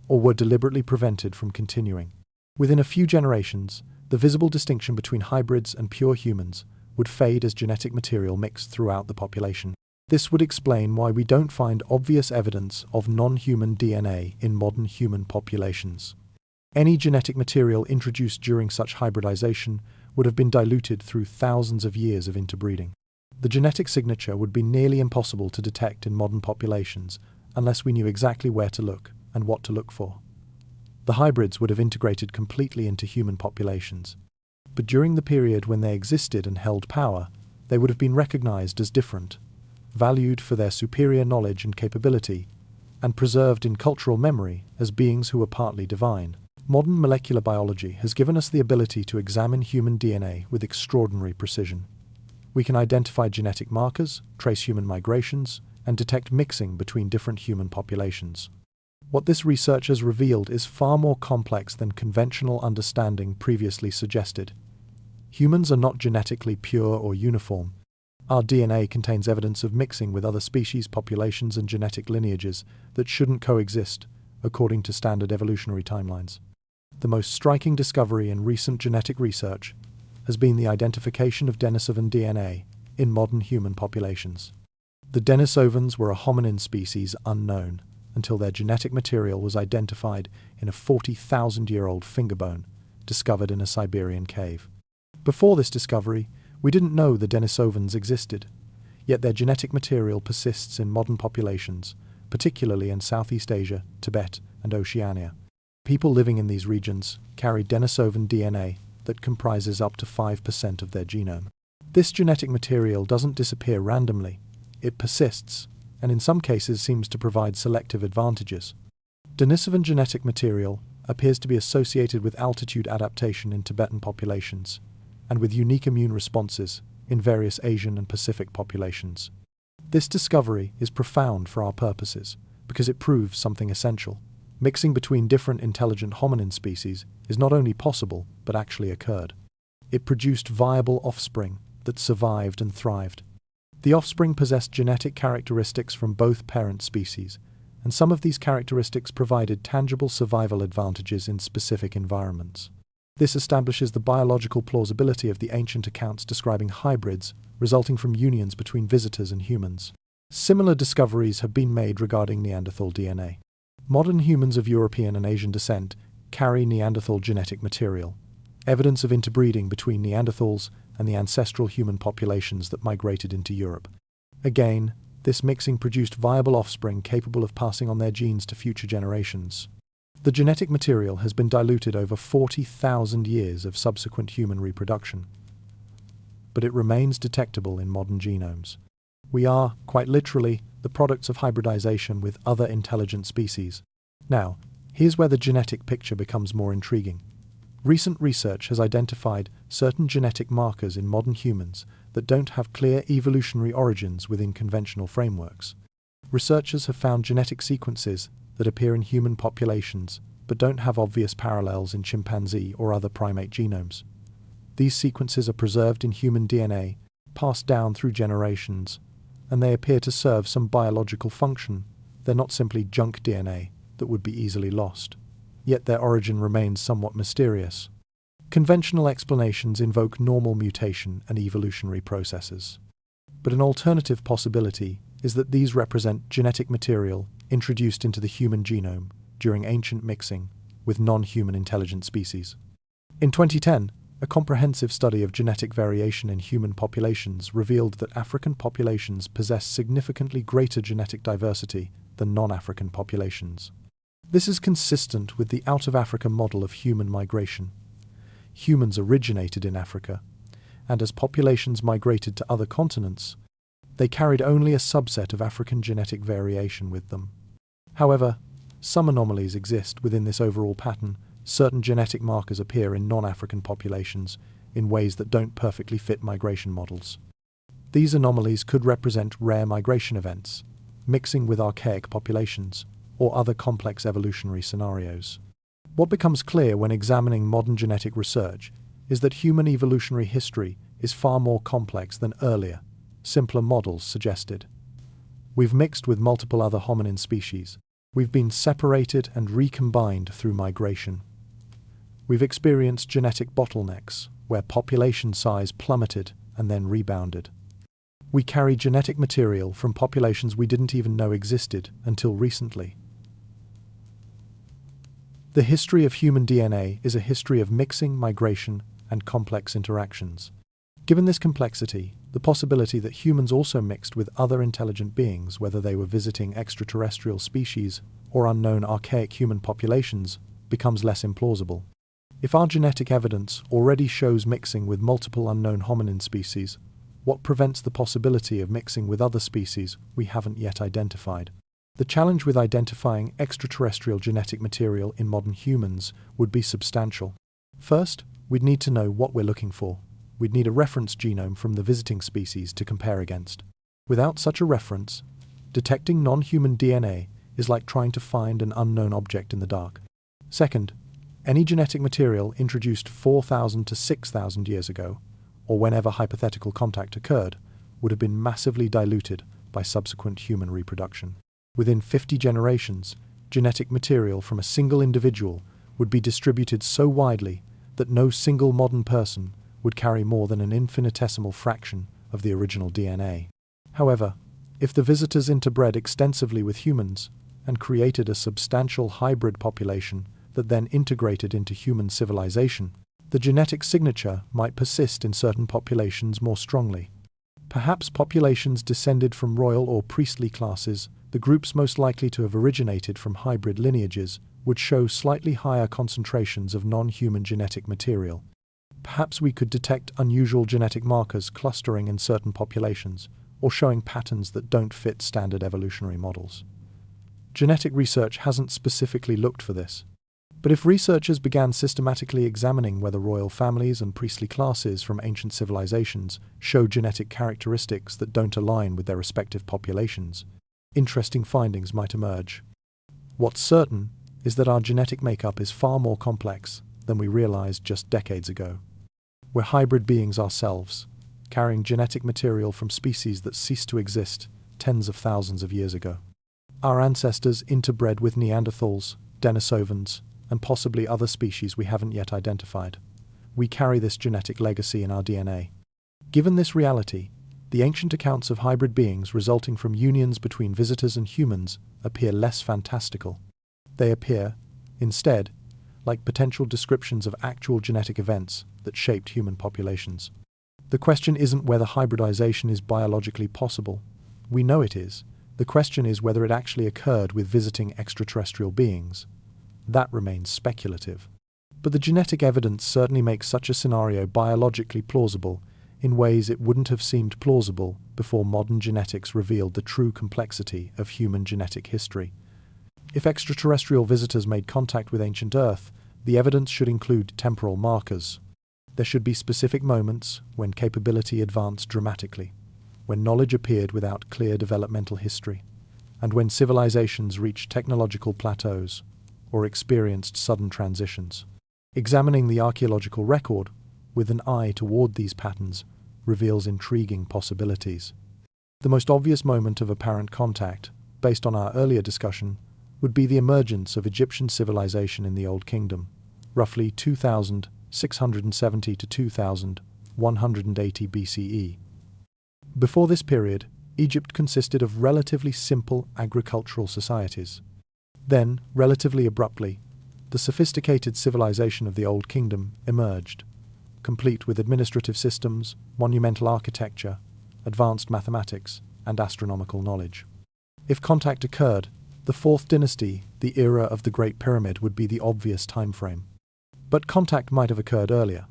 S1: or were deliberately prevented from continuing. Within a few generations, the visible distinction between hybrids and pure humans would fade as genetic material mixed throughout the population. This would explain why we don't find obvious evidence of non-human DNA in modern human populations. Any genetic material introduced during such hybridization would have been diluted through thousands of years of interbreeding. The genetic signature would be nearly impossible to detect in modern populations unless we knew exactly where to look and what to look for. The hybrids would have integrated completely into human populations. But during the period when they existed and held power, they would have been recognized as different, valued for their superior knowledge and capability, and preserved in cultural memory as beings who were partly divine. Modern molecular biology has given us the ability to examine human DNA with extraordinary precision. We can identify genetic markers, trace human migrations, and detect mixing between different human populations. What this research has revealed is far more complex than conventional understanding previously suggested. Humans are not genetically pure or uniform. Our DNA contains evidence of mixing with other species, populations, and genetic lineages that shouldn't coexist, according to standard evolutionary timelines. The most striking discovery in recent genetic research has been the identification of Denisovan DNA in modern human populations. The Denisovans were a hominin species unknown until their genetic material was identified in a 40,000-year-old finger bone discovered in a Siberian cave. Before this discovery, we didn't know the Denisovans existed, yet their genetic material persists in modern populations, particularly in Southeast Asia, Tibet, and Oceania. People living in these regions carry Denisovan DNA that comprises up to 5% of their genome. This genetic material doesn't disappear randomly. It persists, and in some cases seems to provide selective advantages. Denisovan genetic material appears to be associated with altitude adaptation in Tibetan populations, and with unique immune responses in various Asian and Pacific populations. This discovery is profound for our purposes because it proves something essential. Mixing between different intelligent hominin species is not only possible, but actually occurred. It produced viable offspring that survived and thrived. The offspring possessed genetic characteristics from both parent species, and some of these characteristics provided tangible survival advantages in specific environments. This establishes the biological plausibility of the ancient accounts describing hybrids resulting from unions between visitors and humans. Similar discoveries have been made regarding Neanderthal DNA. Modern humans of European and Asian descent carry Neanderthal genetic material, evidence of interbreeding between Neanderthals and the ancestral human populations that migrated into Europe. Again, this mixing produced viable offspring capable of passing on their genes to future generations. The genetic material has been diluted over 40,000 years of subsequent human reproduction, but it remains detectable in modern genomes. We are, quite literally, the products of hybridization with other intelligent species. Now, here's where the genetic picture becomes more intriguing. Recent research has identified certain genetic markers in modern humans that don't have clear evolutionary origins within conventional frameworks. Researchers have found genetic sequences that appear in human populations but don't have obvious parallels in chimpanzee or other primate genomes. These sequences are preserved in human DNA, passed down through generations, and they appear to serve some biological function. They're not simply junk DNA that would be easily lost. Yet their origin remains somewhat mysterious. Conventional explanations invoke normal mutation and evolutionary processes. But an alternative possibility is that these represent genetic material introduced into the human genome during ancient mixing with non-human intelligent species. In 2010, a comprehensive study of genetic variation in human populations revealed that African populations possess significantly greater genetic diversity than non-African populations. This is consistent with the out-of-Africa model of human migration. Humans originated in Africa, and as populations migrated to other continents, they carried only a subset of African genetic variation with them. However, some anomalies exist within this overall pattern. Certain genetic markers appear in non-African populations in ways that don't perfectly fit migration models. These anomalies could represent rare migration events, mixing with archaic populations, or other complex evolutionary scenarios. What becomes clear when examining modern genetic research is that human evolutionary history is far more complex than earlier, simpler models suggested. We've mixed with multiple other hominin species. We've been separated and recombined through migration. We've experienced genetic bottlenecks, where population size plummeted and then rebounded. We carry genetic material from populations we didn't even know existed until recently. The history of human DNA is a history of mixing, migration, and complex interactions. Given this complexity, the possibility that humans also mixed with other intelligent beings, whether they were visiting extraterrestrial species or unknown archaic human populations, becomes less implausible. If our genetic evidence already shows mixing with multiple unknown hominin species, what prevents the possibility of mixing with other species we haven't yet identified? The challenge with identifying extraterrestrial genetic material in modern humans would be substantial. First, we'd need to know what we're looking for. We'd need a reference genome from the visiting species to compare against. Without such a reference, detecting non-human DNA is like trying to find an unknown object in the dark. Second, any genetic material introduced 4,000 to 6,000 years ago, or whenever hypothetical contact occurred, would have been massively diluted by subsequent human reproduction. Within 50 generations, genetic material from a single individual would be distributed so widely that no single modern person would carry more than an infinitesimal fraction of the original DNA. However, if the visitors interbred extensively with humans and created a substantial hybrid population that then integrated into human civilization, the genetic signature might persist in certain populations more strongly. Perhaps populations descended from royal or priestly classes, the groups most likely to have originated from hybrid lineages, would show slightly higher concentrations of non-human genetic material. Perhaps we could detect unusual genetic markers clustering in certain populations, or showing patterns that don't fit standard evolutionary models. Genetic research hasn't specifically looked for this. But if researchers began systematically examining whether royal families and priestly classes from ancient civilizations show genetic characteristics that don't align with their respective populations, interesting findings might emerge. What's certain is that our genetic makeup is far more complex than we realized just decades ago. We're hybrid beings ourselves, carrying genetic material from species that ceased to exist tens of thousands of years ago. Our ancestors interbred with Neanderthals, Denisovans, and possibly other species we haven't yet identified. We carry this genetic legacy in our DNA. Given this reality, the ancient accounts of hybrid beings resulting from unions between visitors and humans appear less fantastical. They appear, instead, like potential descriptions of actual genetic events that shaped human populations. The question isn't whether hybridization is biologically possible. We know it is. The question is whether it actually occurred with visiting extraterrestrial beings. That remains speculative. But the genetic evidence certainly makes such a scenario biologically plausible in ways it wouldn't have seemed plausible before modern genetics revealed the true complexity of human genetic history. If extraterrestrial visitors made contact with ancient Earth, the evidence should include temporal markers. There should be specific moments when capability advanced dramatically, when knowledge appeared without clear developmental history, and when civilizations reached technological plateaus or experienced sudden transitions. Examining the archaeological record with an eye toward these patterns reveals intriguing possibilities. The most obvious moment of apparent contact, based on our earlier discussion, would be the emergence of Egyptian civilization in the Old Kingdom, roughly 2670 to 2180 BCE. Before this period, Egypt consisted of relatively simple agricultural societies. Then, relatively abruptly, the sophisticated civilization of the Old Kingdom emerged, complete with administrative systems, monumental architecture, advanced mathematics, and astronomical knowledge. If contact occurred, the Fourth Dynasty, the era of the Great Pyramid, would be the obvious time frame. But contact might have occurred earlier.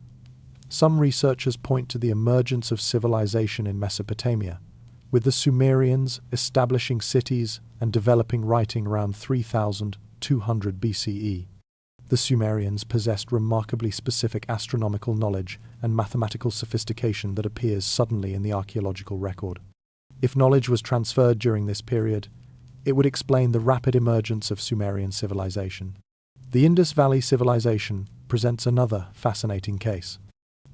S1: Some researchers point to the emergence of civilization in Mesopotamia, with the Sumerians establishing cities and developing writing around 3200 BCE. The Sumerians possessed remarkably specific astronomical knowledge and mathematical sophistication that appears suddenly in the archaeological record. If knowledge was transferred during this period, it would explain the rapid emergence of Sumerian civilization. The Indus Valley civilization presents another fascinating case.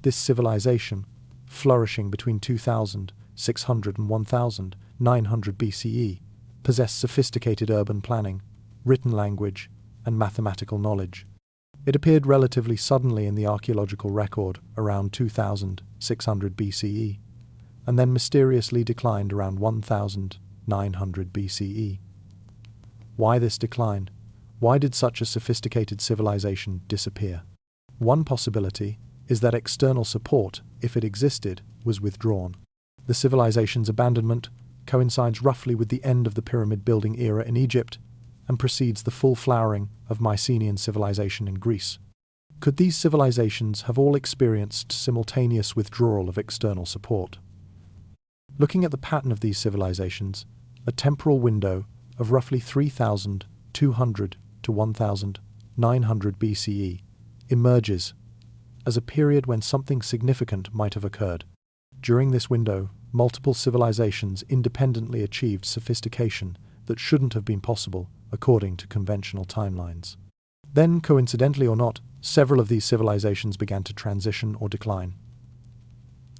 S1: This civilization, flourishing between 2600 and 1900 BCE, possessed sophisticated urban planning, written language, and mathematical knowledge. It appeared relatively suddenly in the archaeological record around 2600 BCE, and then mysteriously declined around 1900 BCE. Why this decline? Why did such a sophisticated civilization disappear? One possibility is that external support, if it existed, was withdrawn. The civilization's abandonment coincides roughly with the end of the pyramid building era in Egypt and precedes the full flowering of Mycenaean civilization in Greece. Could these civilizations have all experienced simultaneous withdrawal of external support? Looking at the pattern of these civilizations, a temporal window of roughly 3,200 to 1,900 BCE emerges as a period when something significant might have occurred. During this window, multiple civilizations independently achieved sophistication that shouldn't have been possible according to conventional timelines. Then, coincidentally or not, several of these civilizations began to transition or decline.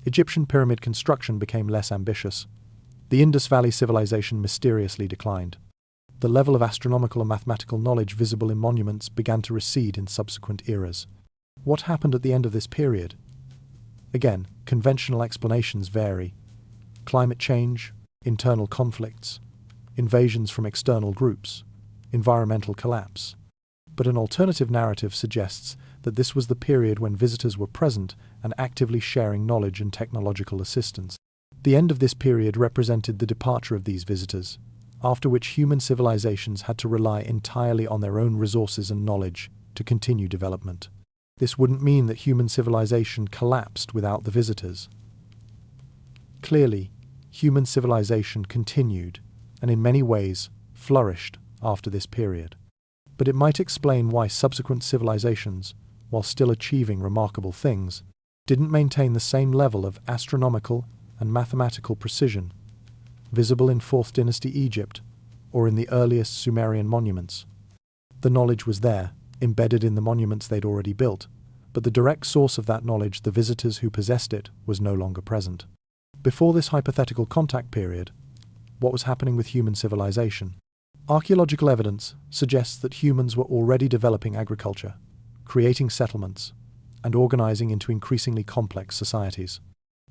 S1: Egyptian pyramid construction became less ambitious. The Indus Valley civilization mysteriously declined. The level of astronomical and mathematical knowledge visible in monuments began to recede in subsequent eras. What happened at the end of this period? Again, conventional explanations vary. Climate change, internal conflicts, invasions from external groups, environmental collapse. But an alternative narrative suggests that this was the period when visitors were present and actively sharing knowledge and technological assistance. The end of this period represented the departure of these visitors, after which human civilizations had to rely entirely on their own resources and knowledge to continue development. This wouldn't mean that human civilization collapsed without the visitors. Clearly, human civilization continued, and in many ways flourished after this period. But it might explain why subsequent civilizations, while still achieving remarkable things, didn't maintain the same level of astronomical and mathematical precision visible in 4th Dynasty Egypt or in the earliest Sumerian monuments. The knowledge was there, embedded in the monuments they'd already built, but the direct source of that knowledge, the visitors who possessed it, was no longer present. Before this hypothetical contact period, what was happening with human civilization? Archaeological evidence suggests that humans were already developing agriculture, creating settlements, and organizing into increasingly complex societies.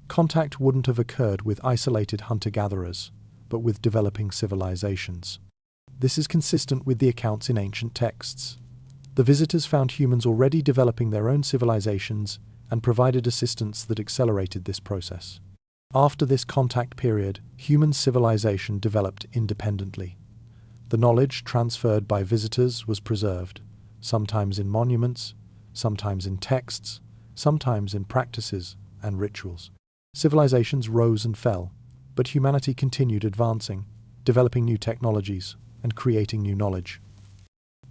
S1: Contact wouldn't have occurred with isolated hunter-gatherers, but with developing civilizations. This is consistent with the accounts in ancient texts. The visitors found humans already developing their own civilizations and provided assistance that accelerated this process. After this contact period, human civilization developed independently. The knowledge transferred by visitors was preserved, sometimes in monuments, sometimes in texts, sometimes in practices and rituals. Civilizations rose and fell, but humanity continued advancing, developing new technologies and creating new knowledge.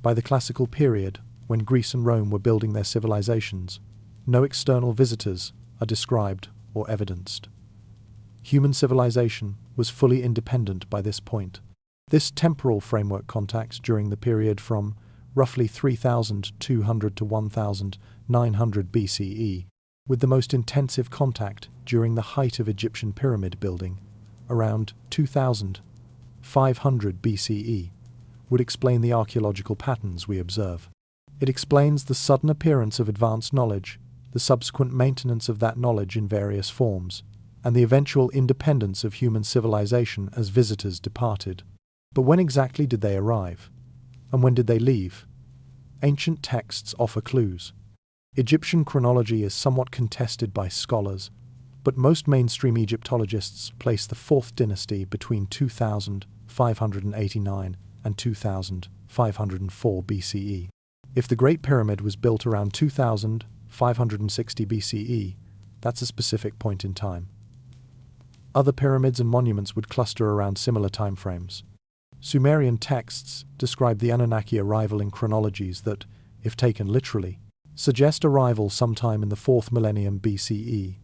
S1: By the classical period, when Greece and Rome were building their civilizations, no external visitors are described or evidenced. Human civilization was fully independent by this point. This temporal framework contact during the period from roughly 3,200 to 1,900 BCE, with the most intensive contact during the height of Egyptian pyramid building, around 2,500 BCE, would explain the archaeological patterns we observe. It explains the sudden appearance of advanced knowledge, the subsequent maintenance of that knowledge in various forms, and the eventual independence of human civilization as visitors departed. But when exactly did they arrive? And when did they leave? Ancient texts offer clues. Egyptian chronology is somewhat contested by scholars, but most mainstream Egyptologists place the 4th dynasty between 2589 and 2504 BCE. If the Great Pyramid was built around 2560 BCE, that's a specific point in time. Other pyramids and monuments would cluster around similar timeframes. Sumerian texts describe the Anunnaki arrival in chronologies that, if taken literally, suggest arrival sometime in the 4th millennium BCE,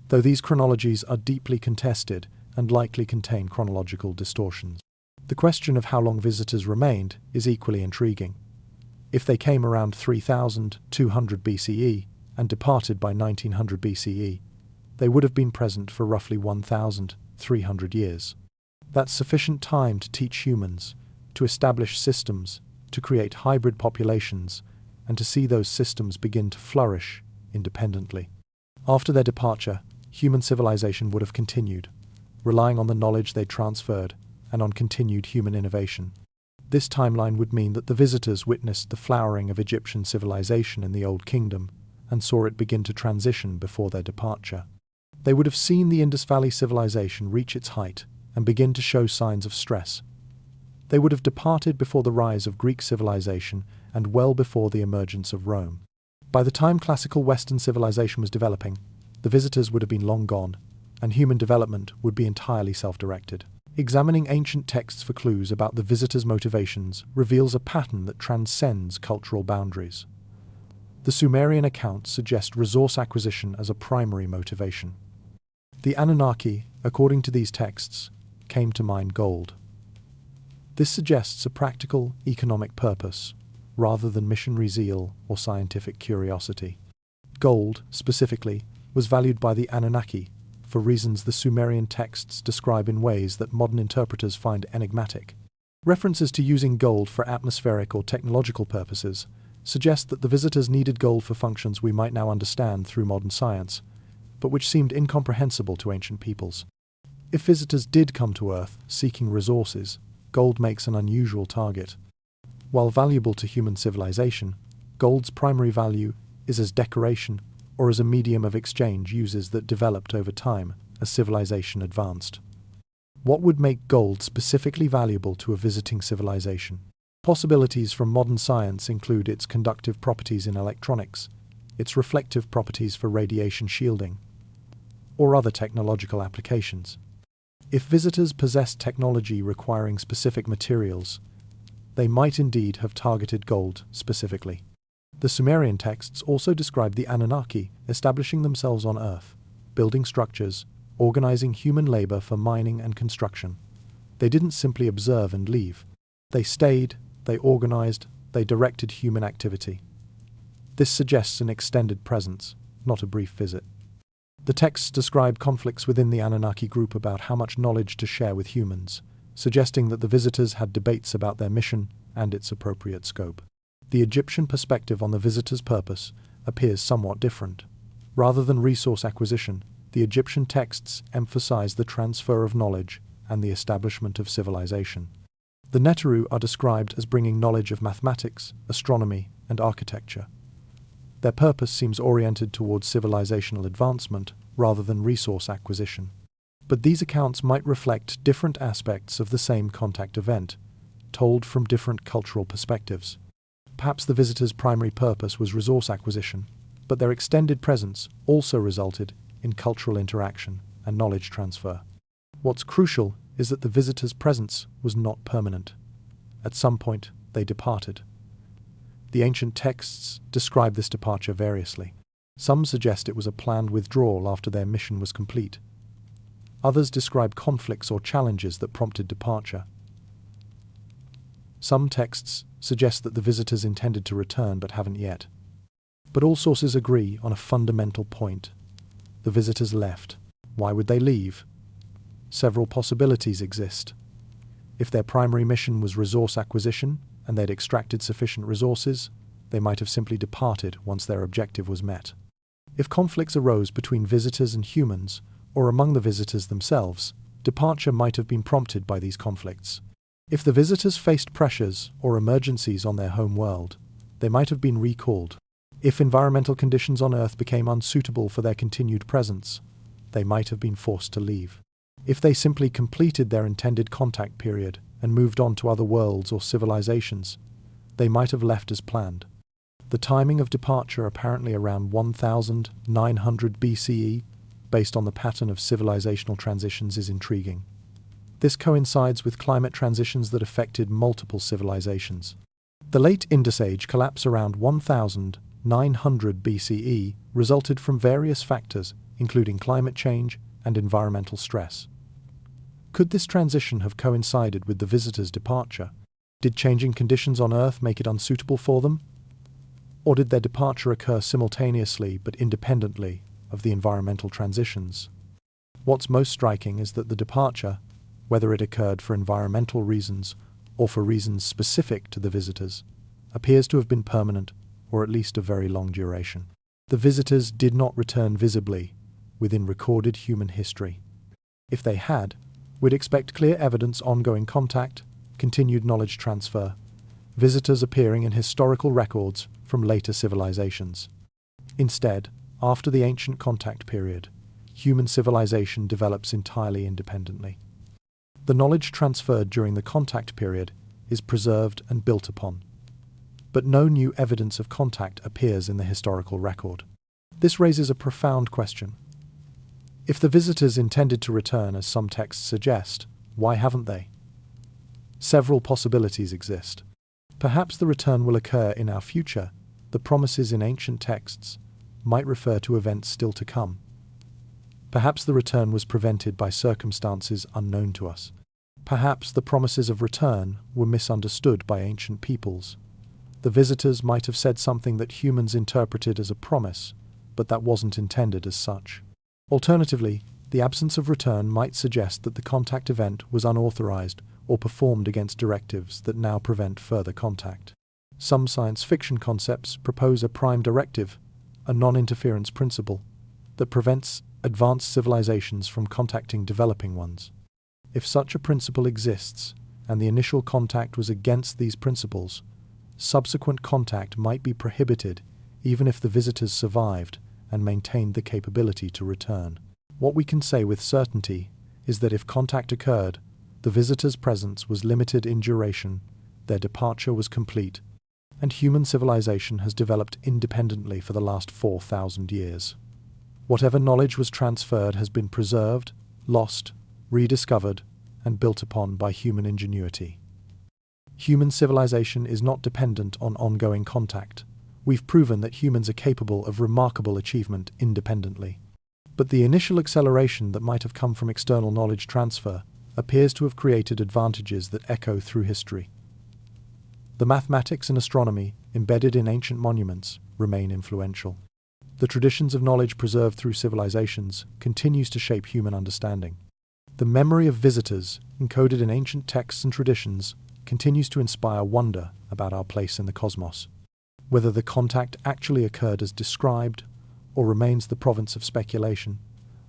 S1: though these chronologies are deeply contested and likely contain chronological distortions. The question of how long visitors remained is equally intriguing. If they came around 3,200 BCE and departed by 1900 BCE, they would have been present for roughly 1,300 years. That's sufficient time to teach humans, to establish systems, to create hybrid populations, and to see those systems begin to flourish independently. After their departure, human civilization would have continued, relying on the knowledge they transferred and on continued human innovation. This timeline would mean that the visitors witnessed the flowering of Egyptian civilization in the Old Kingdom and saw it begin to transition before their departure. They would have seen the Indus Valley civilization reach its height and begin to show signs of stress. They would have departed before the rise of Greek civilization and well before the emergence of Rome. By the time classical Western civilization was developing, the visitors would have been long gone, and human development would be entirely self-directed. Examining ancient texts for clues about the visitors' motivations reveals a pattern that transcends cultural boundaries. The Sumerian accounts suggest resource acquisition as a primary motivation. The Anunnaki, according to these texts, came to mine gold. This suggests a practical, economic purpose, rather than missionary zeal or scientific curiosity. Gold, specifically, was valued by the Anunnaki for reasons the Sumerian texts describe in ways that modern interpreters find enigmatic. References to using gold for atmospheric or technological purposes suggest that the visitors needed gold for functions we might now understand through modern science, but which seemed incomprehensible to ancient peoples. If visitors did come to Earth seeking resources, gold makes an unusual target. While valuable to human civilization, gold's primary value is as decoration or as a medium of exchange uses that developed over time as civilization advanced. What would make gold specifically valuable to a visiting civilization? Possibilities from modern science include its conductive properties in electronics, its reflective properties for radiation shielding, or other technological applications. If visitors possessed technology requiring specific materials, they might indeed have targeted gold specifically. The Sumerian texts also describe the Anunnaki establishing themselves on Earth, building structures, organizing human labor for mining and construction. They didn't simply observe and leave. They stayed, they organized, they directed human activity. This suggests an extended presence, not a brief visit. The texts describe conflicts within the Anunnaki group about how much knowledge to share with humans, suggesting that the visitors had debates about their mission and its appropriate scope. The Egyptian perspective on the visitor's purpose appears somewhat different. Rather than resource acquisition, the Egyptian texts emphasize the transfer of knowledge and the establishment of civilization. The Neteru are described as bringing knowledge of mathematics, astronomy, and architecture. Their purpose seems oriented towards civilizational advancement rather than resource acquisition. But these accounts might reflect different aspects of the same contact event, told from different cultural perspectives. Perhaps the visitors' primary purpose was resource acquisition, but their extended presence also resulted in cultural interaction and knowledge transfer. What's crucial is that the visitors' presence was not permanent. At some point, they departed. The ancient texts describe this departure variously. Some suggest it was a planned withdrawal after their mission was complete. Others describe conflicts or challenges that prompted departure. Some texts suggest that the visitors intended to return but haven't yet. But all sources agree on a fundamental point. The visitors left. Why would they leave? Several possibilities exist. If their primary mission was resource acquisition and they'd extracted sufficient resources, they might have simply departed once their objective was met. If conflicts arose between visitors and humans, or among the visitors themselves, departure might have been prompted by these conflicts. If the visitors faced pressures or emergencies on their home world, they might have been recalled. If environmental conditions on Earth became unsuitable for their continued presence, they might have been forced to leave. If they simply completed their intended contact period and moved on to other worlds or civilizations, they might have left as planned. The timing of departure, apparently around 1900 BCE, based on the pattern of civilizational transitions, is intriguing. This coincides with climate transitions that affected multiple civilizations. The late Indus Age collapse around 1900 BCE resulted from various factors, including climate change and environmental stress. Could this transition have coincided with the visitors' departure? Did changing conditions on Earth make it unsuitable for them? Or did their departure occur simultaneously but independently of the environmental transitions? What's most striking is that the departure, whether it occurred for environmental reasons or for reasons specific to the visitors, appears to have been permanent or at least of very long duration. The visitors did not return visibly within recorded human history. If they had, we'd expect clear evidence, ongoing contact, continued knowledge transfer, visitors appearing in historical records from later civilizations. Instead, after the ancient contact period, human civilization develops entirely independently. The knowledge transferred during the contact period is preserved and built upon. But no new evidence of contact appears in the historical record. This raises a profound question. If the visitors intended to return, as some texts suggest, why haven't they? Several possibilities exist. Perhaps the return will occur in our future. The promises in ancient texts might refer to events still to come. Perhaps the return was prevented by circumstances unknown to us. Perhaps the promises of return were misunderstood by ancient peoples. The visitors might have said something that humans interpreted as a promise, but that wasn't intended as such. Alternatively, the absence of return might suggest that the contact event was unauthorized or performed against directives that now prevent further contact. Some science fiction concepts propose a prime directive, a non-interference principle, that prevents advanced civilizations from contacting developing ones. If such a principle exists, and the initial contact was against these principles, subsequent contact might be prohibited even if the visitors survived and maintained the capability to return. What we can say with certainty is that if contact occurred, the visitors' presence was limited in duration, their departure was complete, and human civilization has developed independently for the last 4,000 years. Whatever knowledge was transferred has been preserved, lost, rediscovered, and built upon by human ingenuity. Human civilization is not dependent on ongoing contact. We've proven that humans are capable of remarkable achievement independently. But the initial acceleration that might have come from external knowledge transfer appears to have created advantages that echo through history. The mathematics and astronomy embedded in ancient monuments remain influential. The traditions of knowledge preserved through civilizations continues to shape human understanding. The memory of visitors, encoded in ancient texts and traditions, continues to inspire wonder about our place in the cosmos. Whether the contact actually occurred as described, or remains the province of speculation,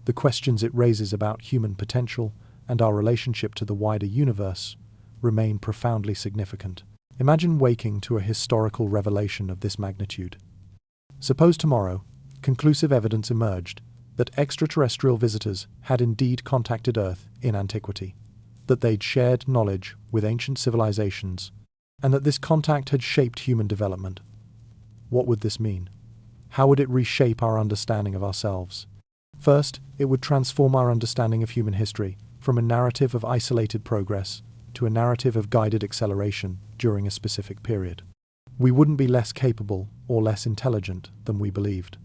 S1: the questions it raises about human potential and our relationship to the wider universe remain profoundly significant. Imagine waking to a historical revelation of this magnitude. Suppose tomorrow, conclusive evidence emerged that extraterrestrial visitors had indeed contacted Earth in antiquity, that they'd shared knowledge with ancient civilizations, and that this contact had shaped human development. What would this mean? How would it reshape our understanding of ourselves? First, it would transform our understanding of human history from a narrative of isolated progress to a narrative of guided acceleration during a specific period. We wouldn't be less capable or less intelligent than we believed.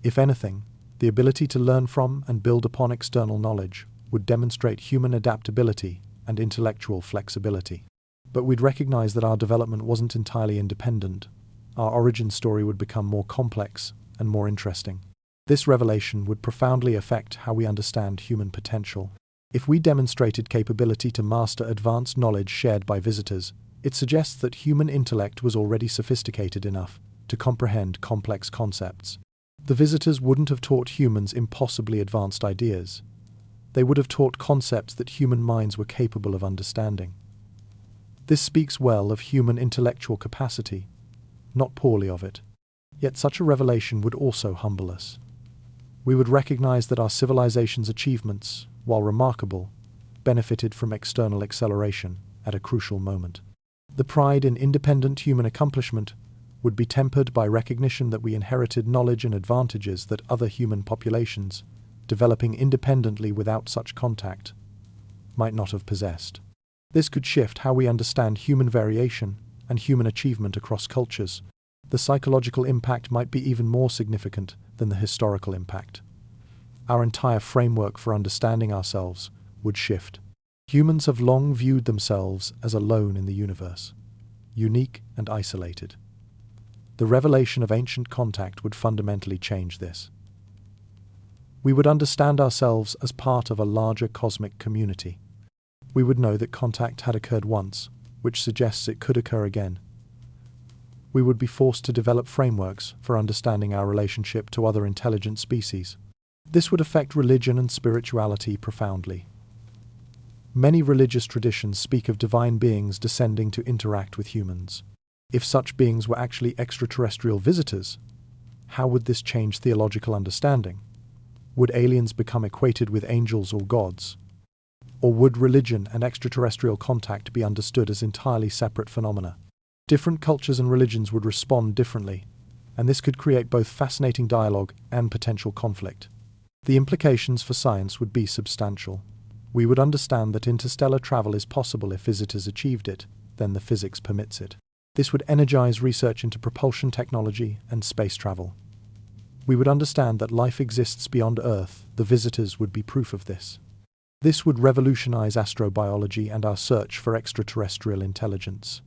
S1: If anything, the ability to learn from and build upon external knowledge would demonstrate human adaptability and intellectual flexibility. But we'd recognize that our development wasn't entirely independent. Our origin story would become more complex and more interesting. This revelation would profoundly affect how we understand human potential. If we demonstrated capability to master advanced knowledge shared by visitors, it suggests that human intellect was already sophisticated enough to comprehend complex concepts. The visitors wouldn't have taught humans impossibly advanced ideas. They would have taught concepts that human minds were capable of understanding. This speaks well of human intellectual capacity, not poorly of it. Yet such a revelation would also humble us. We would recognize that our civilization's achievements, while remarkable, benefited from external acceleration at a crucial moment. The pride in independent human accomplishment would be tempered by recognition that we inherited knowledge and advantages that other human populations, developing independently without such contact, might not have possessed. This could shift how we understand human variation and human achievement across cultures. The psychological impact might be even more significant than the historical impact. Our entire framework for understanding ourselves would shift. Humans have long viewed themselves as alone in the universe, unique and isolated. The revelation of ancient contact would fundamentally change this. We would understand ourselves as part of a larger cosmic community. We would know that contact had occurred once, which suggests it could occur again. We would be forced to develop frameworks for understanding our relationship to other intelligent species. This would affect religion and spirituality profoundly. Many religious traditions speak of divine beings descending to interact with humans. If such beings were actually extraterrestrial visitors, how would this change theological understanding? Would aliens become equated with angels or gods? Or would religion and extraterrestrial contact be understood as entirely separate phenomena? Different cultures and religions would respond differently, and this could create both fascinating dialogue and potential conflict. The implications for science would be substantial. We would understand that interstellar travel is possible if visitors achieved it, then the physics permits it. This would energize research into propulsion technology and space travel. We would understand that life exists beyond Earth. The visitors would be proof of this. This would revolutionize astrobiology and our search for extraterrestrial intelligence.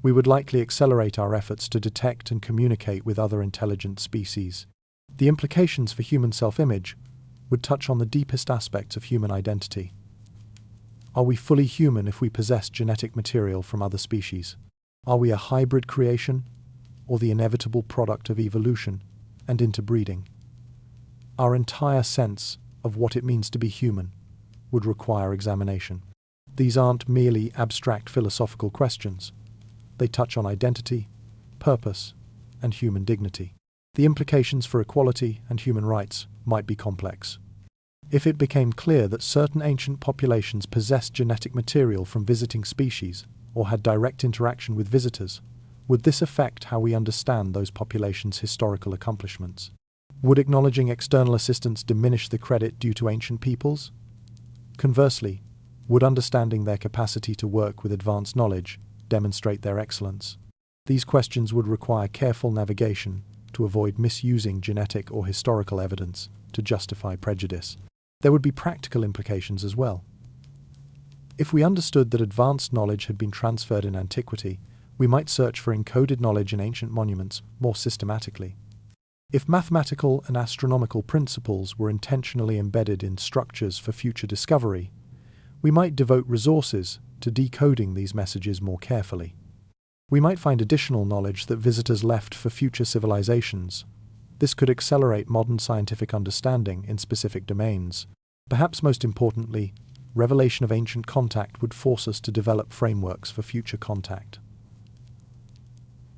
S1: We would likely accelerate our efforts to detect and communicate with other intelligent species. The implications for human self-image would touch on the deepest aspects of human identity. Are we fully human if we possess genetic material from other species? Are we a hybrid creation, or the inevitable product of evolution and interbreeding? Our entire sense of what it means to be human would require examination. These aren't merely abstract philosophical questions. They touch on identity, purpose, and human dignity. The implications for equality and human rights might be complex. If it became clear that certain ancient populations possessed genetic material from visiting species or had direct interaction with visitors, would this affect how we understand those populations' historical accomplishments? Would acknowledging external assistance diminish the credit due to ancient peoples? Conversely, would understanding their capacity to work with advanced knowledge demonstrate their excellence? These questions would require careful navigation to avoid misusing genetic or historical evidence to justify prejudice. There would be practical implications as well. If we understood that advanced knowledge had been transferred in antiquity, we might search for encoded knowledge in ancient monuments more systematically. If mathematical and astronomical principles were intentionally embedded in structures for future discovery, we might devote resources to decoding these messages more carefully. We might find additional knowledge that visitors left for future civilizations. This could accelerate modern scientific understanding in specific domains. Perhaps most importantly, revelation of ancient contact would force us to develop frameworks for future contact.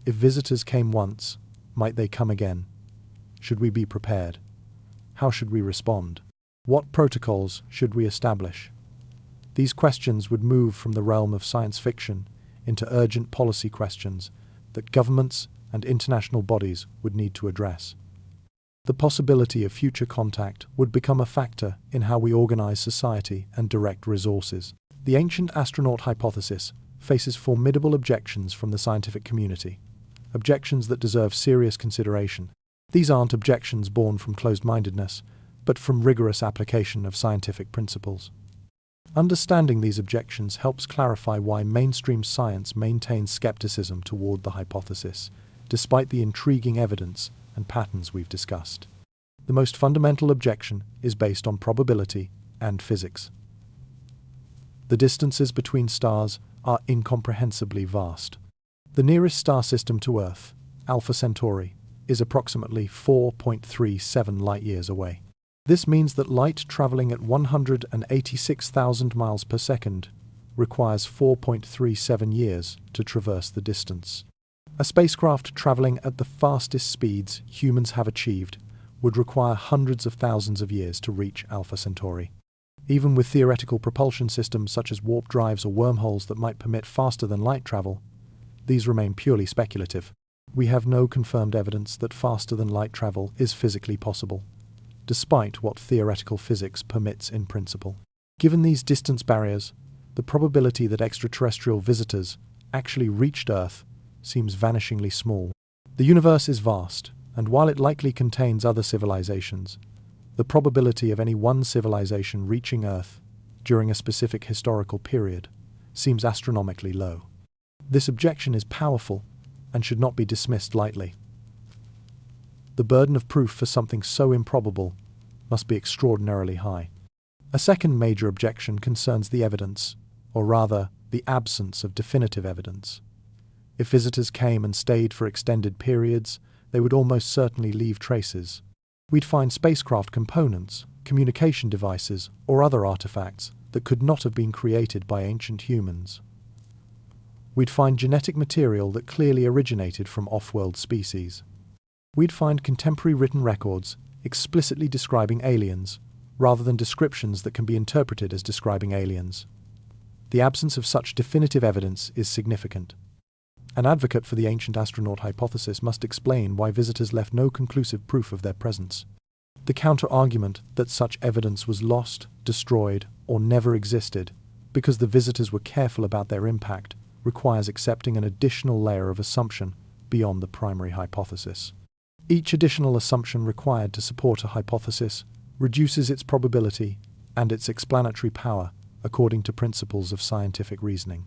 S1: If visitors came once, might they come again? Should we be prepared? How should we respond? What protocols should we establish? These questions would move from the realm of science fiction into urgent policy questions that governments and international bodies would need to address. The possibility of future contact would become a factor in how we organize society and direct resources. The ancient astronaut hypothesis faces formidable objections from the scientific community, objections that deserve serious consideration. These aren't objections born from closed-mindedness, but from rigorous application of scientific principles. Understanding these objections helps clarify why mainstream science maintains skepticism toward the hypothesis, despite the intriguing evidence and patterns we've discussed. The most fundamental objection is based on probability and physics. The distances between stars are incomprehensibly vast. The nearest star system to Earth, Alpha Centauri, is approximately 4.37 light-years away. This means that light traveling at 186,000 miles per second requires 4.37 years to traverse the distance. A spacecraft traveling at the fastest speeds humans have achieved would require hundreds of thousands of years to reach Alpha Centauri. Even with theoretical propulsion systems such as warp drives or wormholes that might permit faster than light travel, these remain purely speculative. We have no confirmed evidence that faster than light travel is physically possible, despite what theoretical physics permits in principle. Given these distance barriers, the probability that extraterrestrial visitors actually reached Earth seems vanishingly small. The universe is vast, and while it likely contains other civilizations, the probability of any one civilization reaching Earth during a specific historical period seems astronomically low. This objection is powerful and should not be dismissed lightly. The burden of proof for something so improbable must be extraordinarily high. A second major objection concerns the evidence, or rather, the absence of definitive evidence. If visitors came and stayed for extended periods, they would almost certainly leave traces. We'd find spacecraft components, communication devices, or other artifacts that could not have been created by ancient humans. We'd find genetic material that clearly originated from off-world species. We'd find contemporary written records explicitly describing aliens rather than descriptions that can be interpreted as describing aliens. The absence of such definitive evidence is significant. An advocate for the ancient astronaut hypothesis must explain why visitors left no conclusive proof of their presence. The counter-argument that such evidence was lost, destroyed, or never existed because the visitors were careful about their impact requires accepting an additional layer of assumption beyond the primary hypothesis. Each additional assumption required to support a hypothesis reduces its probability and its explanatory power according to principles of scientific reasoning.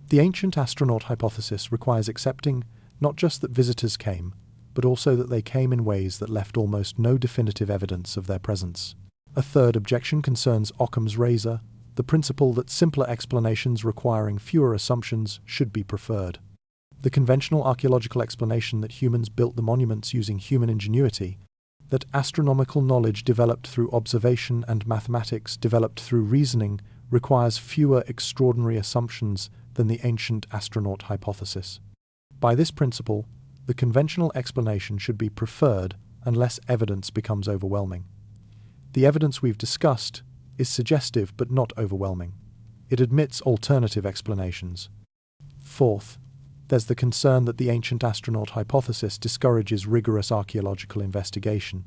S1: The ancient astronaut hypothesis requires accepting not just that visitors came, but also that they came in ways that left almost no definitive evidence of their presence. A third objection concerns Occam's razor, the principle that simpler explanations requiring fewer assumptions should be preferred. The conventional archaeological explanation that humans built the monuments using human ingenuity, that astronomical knowledge developed through observation and mathematics developed through reasoning, requires fewer extraordinary assumptions than the ancient astronaut hypothesis. By this principle, the conventional explanation should be preferred unless evidence becomes overwhelming. The evidence we've discussed is suggestive but not overwhelming. It admits alternative explanations. Fourth, there's the concern that the ancient astronaut hypothesis discourages rigorous archaeological investigation.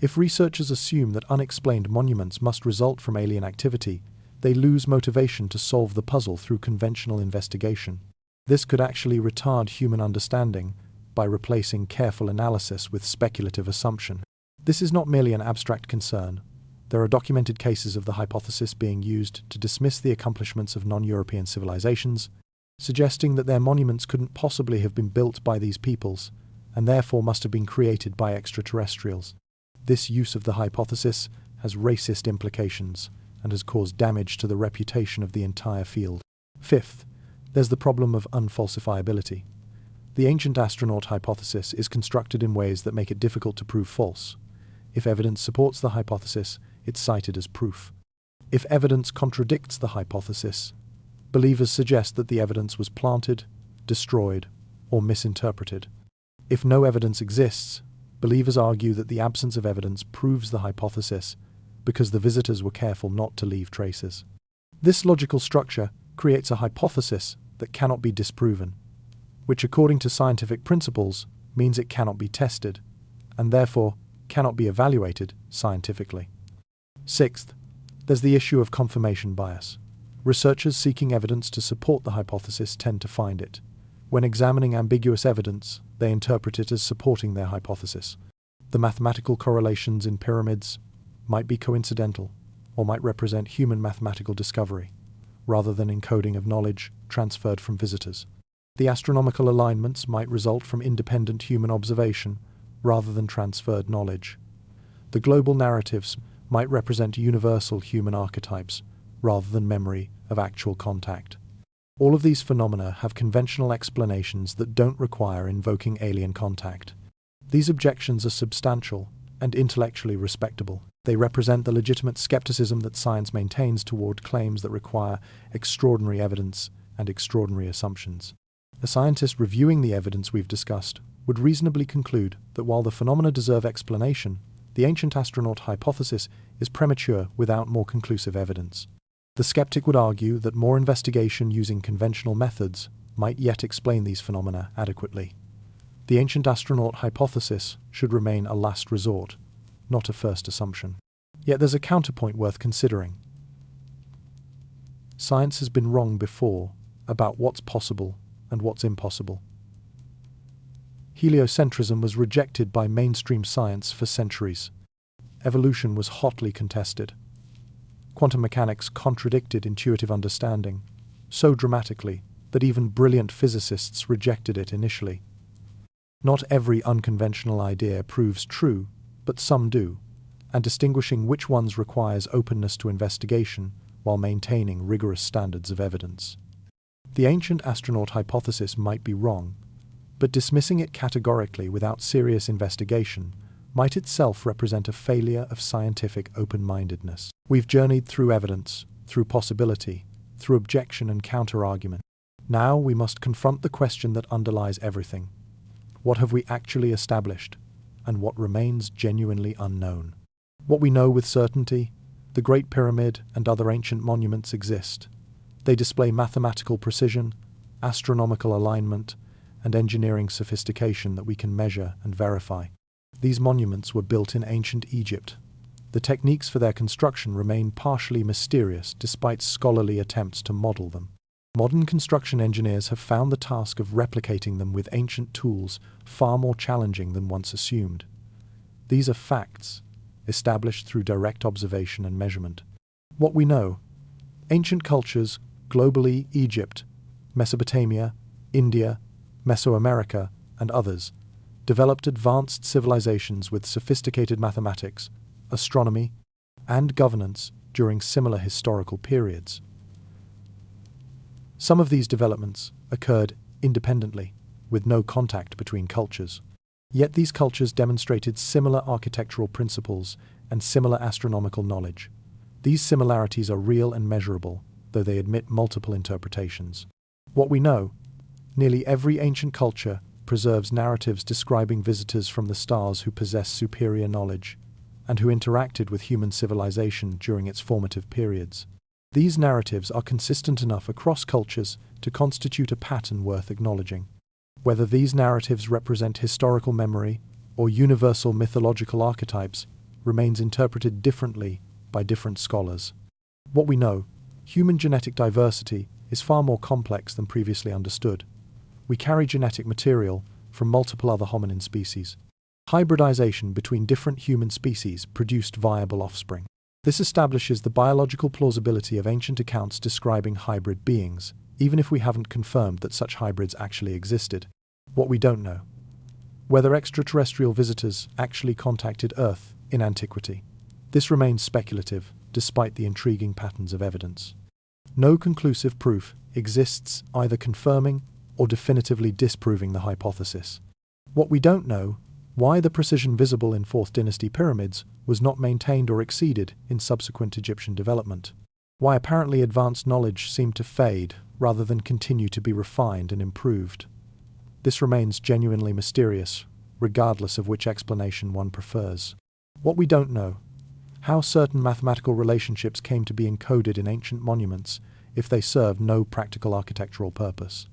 S1: If researchers assume that unexplained monuments must result from alien activity, they lose motivation to solve the puzzle through conventional investigation. This could actually retard human understanding by replacing careful analysis with speculative assumption. This is not merely an abstract concern. There are documented cases of the hypothesis being used to dismiss the accomplishments of non-European civilizations, suggesting that their monuments couldn't possibly have been built by these peoples, and therefore must have been created by extraterrestrials. This use of the hypothesis has racist implications and has caused damage to the reputation of the entire field. Fifth, there's the problem of unfalsifiability. The ancient astronaut hypothesis is constructed in ways that make it difficult to prove false. If evidence supports the hypothesis, it's cited as proof. If evidence contradicts the hypothesis, believers suggest that the evidence was planted, destroyed, or misinterpreted. If no evidence exists, believers argue that the absence of evidence proves the hypothesis because the visitors were careful not to leave traces. This logical structure creates a hypothesis that cannot be disproven, which according to scientific principles means it cannot be tested, and therefore cannot be evaluated scientifically. Sixth, there's the issue of confirmation bias. Researchers seeking evidence to support the hypothesis tend to find it. When examining ambiguous evidence, they interpret it as supporting their hypothesis. The mathematical correlations in pyramids might be coincidental or might represent human mathematical discovery, rather than encoding of knowledge transferred from visitors. The astronomical alignments might result from independent human observation rather than transferred knowledge. The global narratives might represent universal human archetypes rather than memory of actual contact. All of these phenomena have conventional explanations that don't require invoking alien contact. These objections are substantial and intellectually respectable. They represent the legitimate skepticism that science maintains toward claims that require extraordinary evidence and extraordinary assumptions. A scientist reviewing the evidence we've discussed would reasonably conclude that while the phenomena deserve explanation, the ancient astronaut hypothesis is premature without more conclusive evidence. The skeptic would argue that more investigation using conventional methods might yet explain these phenomena adequately. The ancient astronaut hypothesis should remain a last resort, not a first assumption. Yet there's a counterpoint worth considering. Science has been wrong before about what's possible and what's impossible. Heliocentrism was rejected by mainstream science for centuries. Evolution was hotly contested. Quantum mechanics contradicted intuitive understanding, so dramatically that even brilliant physicists rejected it initially. Not every unconventional idea proves true, but some do, and distinguishing which ones requires openness to investigation while maintaining rigorous standards of evidence. The ancient astronaut hypothesis might be wrong, but dismissing it categorically without serious investigation might itself represent a failure of scientific open-mindedness. We've journeyed through evidence, through possibility, through objection and counter-argument. Now we must confront the question that underlies everything. What have we actually established, and what remains genuinely unknown? What we know with certainty, the Great Pyramid and other ancient monuments exist. They display mathematical precision, astronomical alignment, and engineering sophistication that we can measure and verify. These monuments were built in ancient Egypt. The techniques for their construction remain partially mysterious despite scholarly attempts to model them. Modern construction engineers have found the task of replicating them with ancient tools far more challenging than once assumed. These are facts, established through direct observation and measurement. What we know: ancient cultures, globally Egypt, Mesopotamia, India, Mesoamerica, and others, developed advanced civilizations with sophisticated mathematics, astronomy, and governance during similar historical periods. Some of these developments occurred independently, with no contact between cultures. Yet these cultures demonstrated similar architectural principles and similar astronomical knowledge. These similarities are real and measurable, though they admit multiple interpretations. What we know: nearly every ancient culture preserves narratives describing visitors from the stars who possess superior knowledge and who interacted with human civilization during its formative periods. These narratives are consistent enough across cultures to constitute a pattern worth acknowledging. Whether these narratives represent historical memory or universal mythological archetypes remains interpreted differently by different scholars. What we know: human genetic diversity is far more complex than previously understood. We carry genetic material from multiple other hominin species. Hybridization between different human species produced viable offspring. This establishes the biological plausibility of ancient accounts describing hybrid beings, even if we haven't confirmed that such hybrids actually existed. What we don't know: whether extraterrestrial visitors actually contacted Earth in antiquity. This remains speculative, despite the intriguing patterns of evidence. No conclusive proof exists either confirming or definitively disproving the hypothesis. What we don't know: why the precision visible in 4th dynasty pyramids was not maintained or exceeded in subsequent Egyptian development. Why apparently advanced knowledge seemed to fade rather than continue to be refined and improved. This remains genuinely mysterious, regardless of which explanation one prefers. What we don't know: how certain mathematical relationships came to be encoded in ancient monuments if they serve no practical architectural purpose.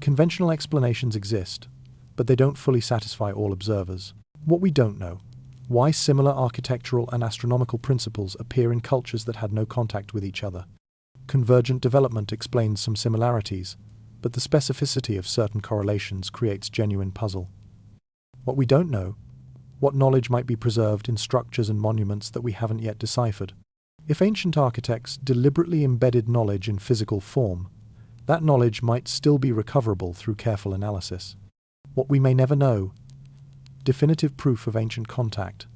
S1: Conventional explanations exist, but they don't fully satisfy all observers. What we don't know: why similar architectural and astronomical principles appear in cultures that had no contact with each other. Convergent development explains some similarities, but the specificity of certain correlations creates genuine puzzle. What we don't know: what knowledge might be preserved in structures and monuments that we haven't yet deciphered. If ancient architects deliberately embedded knowledge in physical form, that knowledge might still be recoverable through careful analysis. What we may never know: definitive proof of ancient contact,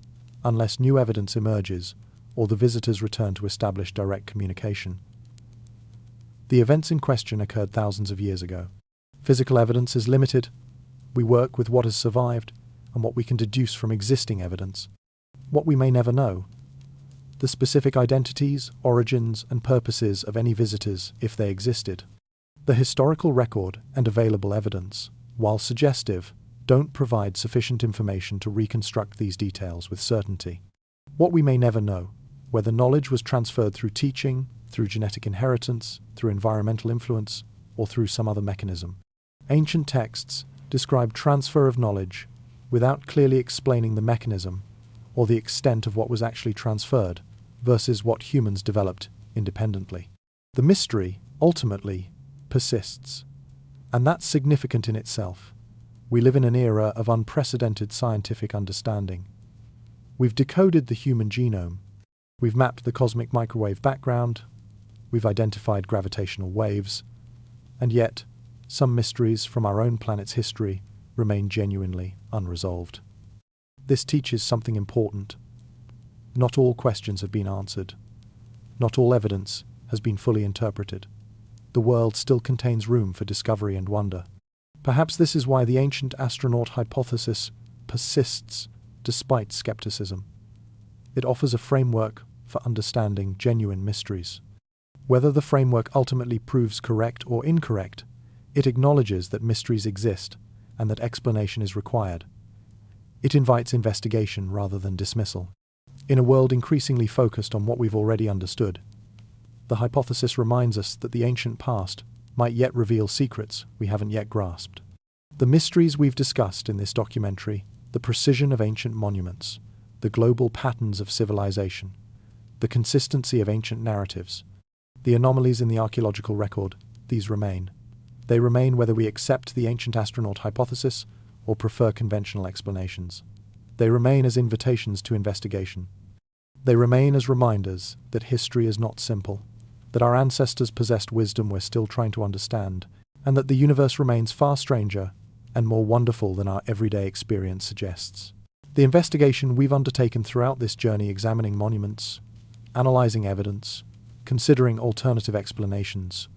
S1: unless new evidence emerges or the visitors return to establish direct communication. The events in question occurred thousands of years ago. Physical evidence is limited. We work with what has survived and what we can deduce from existing evidence. What we may never know: the specific identities, origins, and purposes of any visitors if they existed. The historical record and available evidence, while suggestive, don't provide sufficient information to reconstruct these details with certainty. What we may never know: whether knowledge was transferred through teaching, through genetic inheritance, through environmental influence, or through some other mechanism. Ancient texts describe transfer of knowledge without clearly explaining the mechanism or the extent of what was actually transferred versus what humans developed independently. The mystery, ultimately, persists, and that's significant in itself. We live in an era of unprecedented scientific understanding. We've decoded the human genome, we've mapped the cosmic microwave background, we've identified gravitational waves, and yet some mysteries from our own planet's history remain genuinely unresolved. This teaches something important. Not all questions have been answered. Not all evidence has been fully interpreted. The world still contains room for discovery and wonder. Perhaps this is why the ancient astronaut hypothesis persists despite skepticism. It offers a framework for understanding genuine mysteries. Whether the framework ultimately proves correct or incorrect, it acknowledges that mysteries exist and that explanation is required. It invites investigation rather than dismissal. In a world increasingly focused on what we've already understood, the hypothesis reminds us that the ancient past might yet reveal secrets we haven't yet grasped. The mysteries we've discussed in this documentary, the precision of ancient monuments, the global patterns of civilization, the consistency of ancient narratives, the anomalies in the archaeological record, these remain. They remain whether we accept the ancient astronaut hypothesis or prefer conventional explanations. They remain as invitations to investigation. They remain as reminders that history is not simple, that our ancestors possessed wisdom we're still trying to understand, and that the universe remains far stranger and more wonderful than our everyday experience suggests. The investigation we've undertaken throughout this journey, examining monuments, analyzing evidence, considering alternative explanations,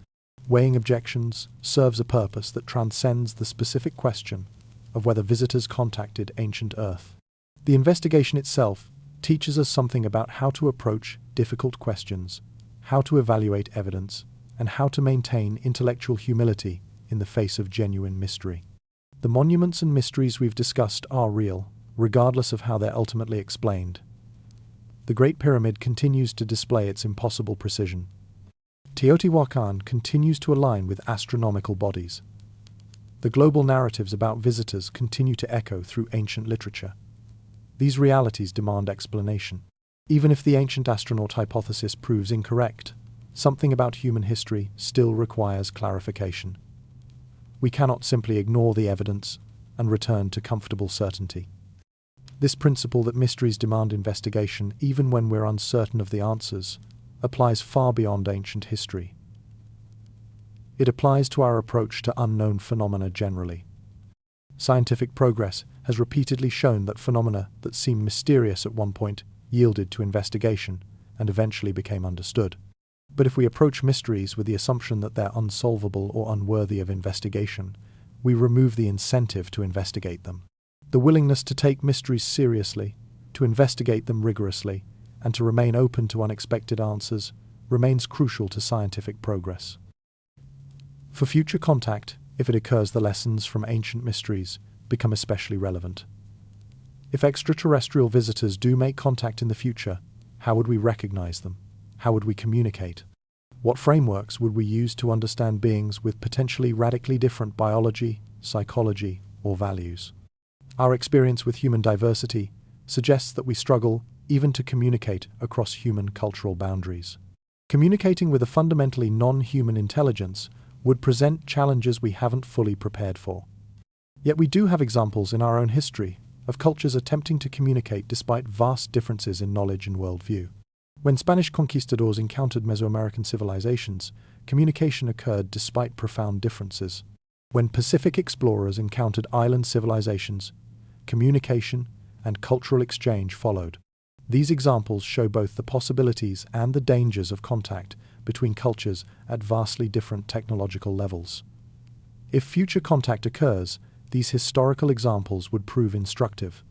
S1: weighing objections, serves a purpose that transcends the specific question of whether visitors contacted ancient Earth. The investigation itself teaches us something about how to approach difficult questions, how to evaluate evidence, and how to maintain intellectual humility in the face of genuine mystery. The monuments and mysteries we've discussed are real, regardless of how they're ultimately explained. The Great Pyramid continues to display its impossible precision. Teotihuacán continues to align with astronomical bodies. The global narratives about visitors continue to echo through ancient literature. These realities demand explanation. Even if the ancient astronaut hypothesis proves incorrect, something about human history still requires clarification. We cannot simply ignore the evidence and return to comfortable certainty. This principle that mysteries demand investigation even when we're uncertain of the answers applies far beyond ancient history. It applies to our approach to unknown phenomena generally. Scientific progress has repeatedly shown that phenomena that seemed mysterious at one point yielded to investigation and eventually became understood. But if we approach mysteries with the assumption that they're unsolvable or unworthy of investigation, we remove the incentive to investigate them. The willingness to take mysteries seriously, to investigate them rigorously, and to remain open to unexpected answers remains crucial to scientific progress. For future contact, if it occurs, the lessons from ancient mysteries become especially relevant. If extraterrestrial visitors do make contact in the future, how would we recognize them? How would we communicate? What frameworks would we use to understand beings with potentially radically different biology, psychology, or values? Our experience with human diversity suggests that we struggle even to communicate across human cultural boundaries. Communicating with a fundamentally non-human intelligence would present challenges we haven't fully prepared for. Yet we do have examples in our own history of cultures attempting to communicate despite vast differences in knowledge and worldview. When Spanish conquistadors encountered Mesoamerican civilizations, communication occurred despite profound differences. When Pacific explorers encountered island civilizations, communication and cultural exchange followed. These examples show both the possibilities and the dangers of contact between cultures at vastly different technological levels. If future contact occurs, these historical examples would prove instructive.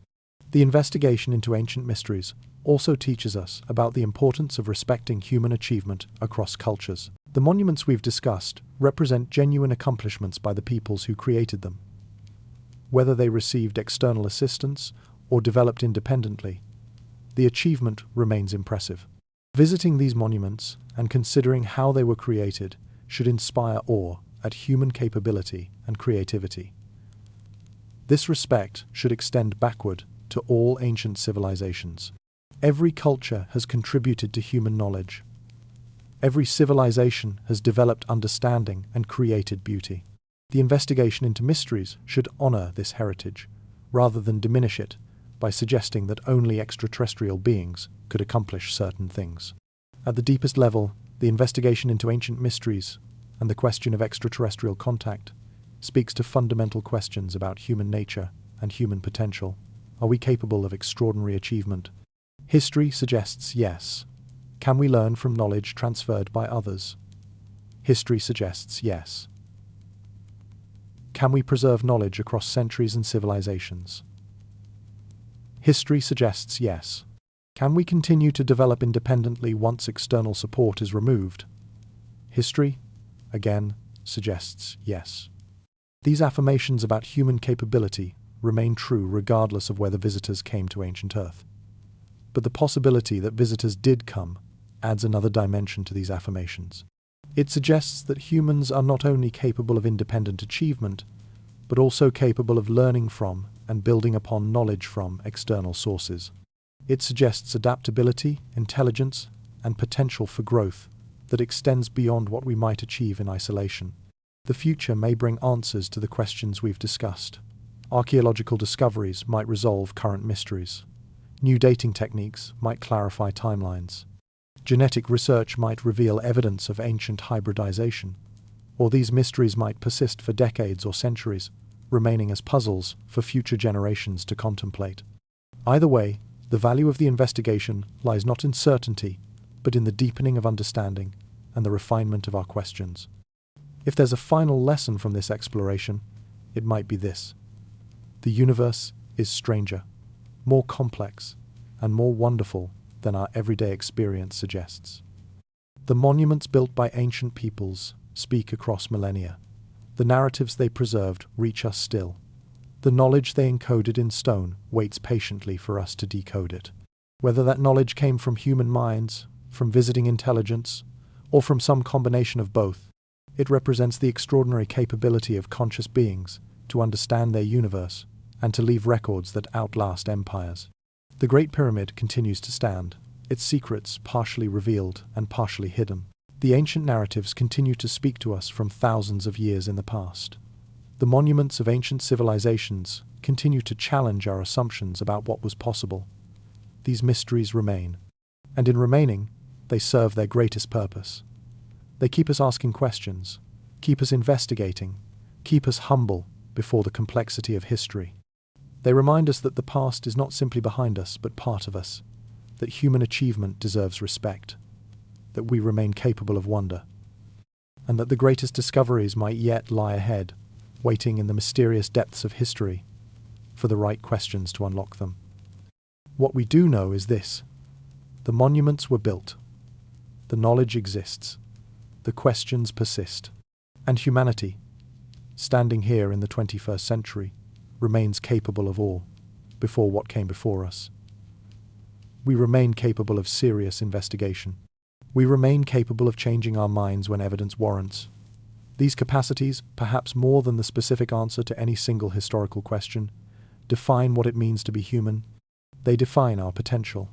S1: The investigation into ancient mysteries also teaches us about the importance of respecting human achievement across cultures. The monuments we've discussed represent genuine accomplishments by the peoples who created them. Whether they received external assistance or developed independently, the achievement remains impressive. Visiting these monuments and considering how they were created should inspire awe at human capability and creativity. This respect should extend backward to all ancient civilizations. Every culture has contributed to human knowledge. Every civilization has developed understanding and created beauty. The investigation into mysteries should honor this heritage, rather than diminish it by suggesting that only extraterrestrial beings could accomplish certain things. At the deepest level, the investigation into ancient mysteries and the question of extraterrestrial contact speaks to fundamental questions about human nature and human potential. Are we capable of extraordinary achievement? History suggests yes. Can we learn from knowledge transferred by others? History suggests yes. Can we preserve knowledge across centuries and civilizations? History suggests yes. Can we continue to develop independently once external support is removed? History, again, suggests yes. These affirmations about human capability remain true regardless of whether visitors came to ancient Earth. But the possibility that visitors did come adds another dimension to these affirmations. It suggests that humans are not only capable of independent achievement, but also capable of learning from and building upon knowledge from external sources. It suggests adaptability, intelligence, and potential for growth that extends beyond what we might achieve in isolation. The future may bring answers to the questions we've discussed. Archaeological discoveries might resolve current mysteries. New dating techniques might clarify timelines. Genetic research might reveal evidence of ancient hybridization, or these mysteries might persist for decades or centuries, remaining as puzzles for future generations to contemplate. Either way, the value of the investigation lies not in certainty, but in the deepening of understanding and the refinement of our questions. If there's a final lesson from this exploration, it might be this: the universe is stranger, more complex, and more wonderful than our everyday experience suggests. The monuments built by ancient peoples speak across millennia. The narratives they preserved reach us still. The knowledge they encoded in stone waits patiently for us to decode it. Whether that knowledge came from human minds, from visiting intelligence, or from some combination of both, it represents the extraordinary capability of conscious beings to understand their universe and to leave records that outlast empires. The Great Pyramid continues to stand, its secrets partially revealed and partially hidden. The ancient narratives continue to speak to us from thousands of years in the past. The monuments of ancient civilizations continue to challenge our assumptions about what was possible. These mysteries remain, and in remaining, they serve their greatest purpose. They keep us asking questions, keep us investigating, keep us humble before the complexity of history. They remind us that the past is not simply behind us, but part of us, that human achievement deserves respect, that we remain capable of wonder, and that the greatest discoveries might yet lie ahead, waiting in the mysterious depths of history for the right questions to unlock them. What we do know is this: the monuments were built, the knowledge exists, the questions persist, and humanity, standing here in the 21st century, remains capable of awe before what came before us. We remain capable of serious investigation. We remain capable of changing our minds when evidence warrants. These capacities, perhaps more than the specific answer to any single historical question, define what it means to be human. They define our potential.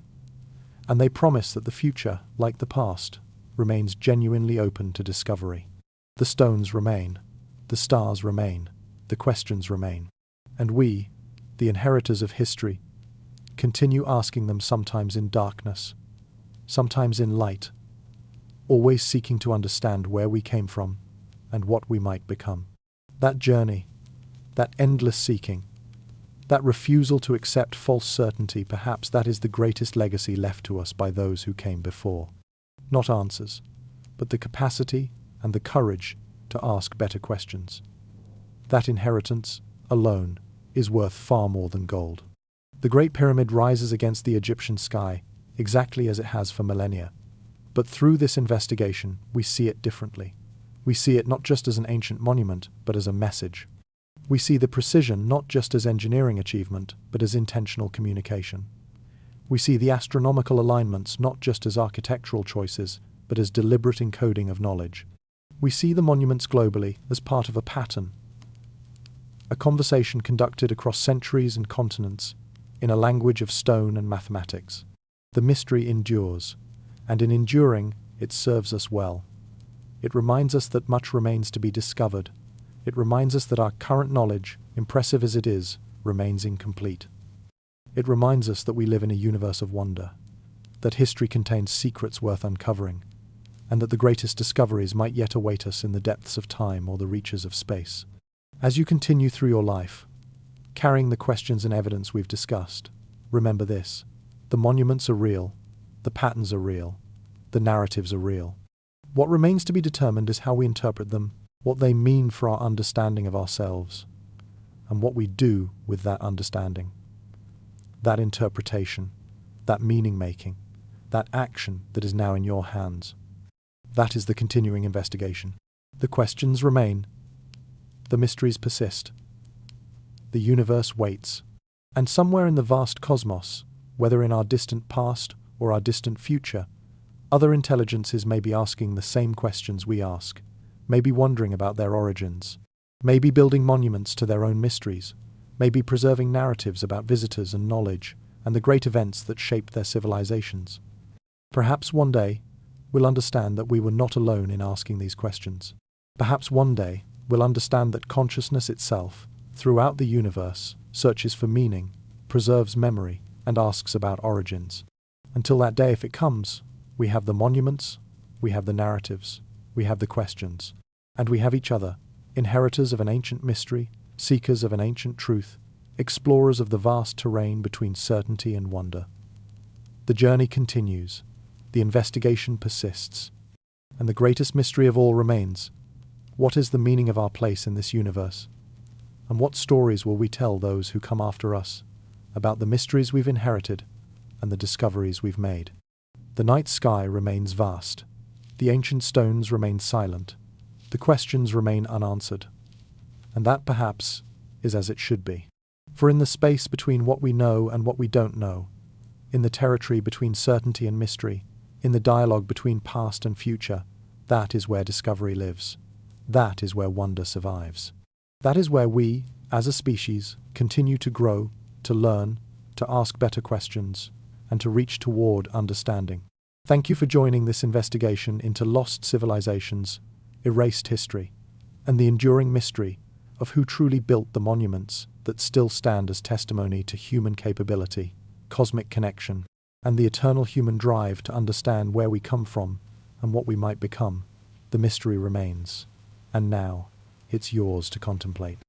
S1: And they promise that the future, like the past, remains genuinely open to discovery. The stones remain, the stars remain, the questions remain. And we, the inheritors of history, continue asking them, sometimes in darkness, sometimes in light, always seeking to understand where we came from and what we might become. That journey, that endless seeking, that refusal to accept false certainty, perhaps that is the greatest legacy left to us by those who came before. Not answers, but the capacity and the courage to ask better questions. That inheritance, alone, is worth far more than gold. The Great Pyramid rises against the Egyptian sky, exactly as it has for millennia. But through this investigation, we see it differently. We see it not just as an ancient monument, but as a message. We see the precision not just as engineering achievement, but as intentional communication. We see the astronomical alignments not just as architectural choices, but as deliberate encoding of knowledge. We see the monuments globally as part of a pattern, a conversation conducted across centuries and continents, in a language of stone and mathematics. The mystery endures, and in enduring, it serves us well. It reminds us that much remains to be discovered. It reminds us that our current knowledge, impressive as it is, remains incomplete. It reminds us that we live in a universe of wonder, that history contains secrets worth uncovering, and that the greatest discoveries might yet await us in the depths of time or the reaches of space. As you continue through your life, carrying the questions and evidence we've discussed, remember this: the monuments are real, the patterns are real, the narratives are real. What remains to be determined is how we interpret them, what they mean for our understanding of ourselves, and what we do with that understanding. That interpretation, that meaning-making, that action that is now in your hands. That is the continuing investigation. The questions remain. The mysteries persist. The universe waits. And somewhere in the vast cosmos, whether in our distant past or our distant future, other intelligences may be asking the same questions we ask, may be wondering about their origins, may be building monuments to their own mysteries, may be preserving narratives about visitors and knowledge and the great events that shaped their civilizations. Perhaps one day we'll understand that we were not alone in asking these questions. Perhaps one day we'll understand that consciousness itself, throughout the universe, searches for meaning, preserves memory, and asks about origins. Until that day, if it comes, we have the monuments, we have the narratives, we have the questions, and we have each other, inheritors of an ancient mystery, seekers of an ancient truth, explorers of the vast terrain between certainty and wonder. The journey continues, the investigation persists, and the greatest mystery of all remains. What is the meaning of our place in this universe? And what stories will we tell those who come after us about the mysteries we've inherited and the discoveries we've made? The night sky remains vast. The ancient stones remain silent. The questions remain unanswered. And that, perhaps, is as it should be. For in the space between what we know and what we don't know, in the territory between certainty and mystery, in the dialogue between past and future, that is where discovery lives. That is where wonder survives. That is where we, as a species, continue to grow, to learn, to ask better questions, and to reach toward understanding. Thank you for joining this investigation into lost civilizations, erased history, and the enduring mystery of who truly built the monuments that still stand as testimony to human capability, cosmic connection, and the eternal human drive to understand where we come from and what we might become. The mystery remains, and now it's yours to contemplate.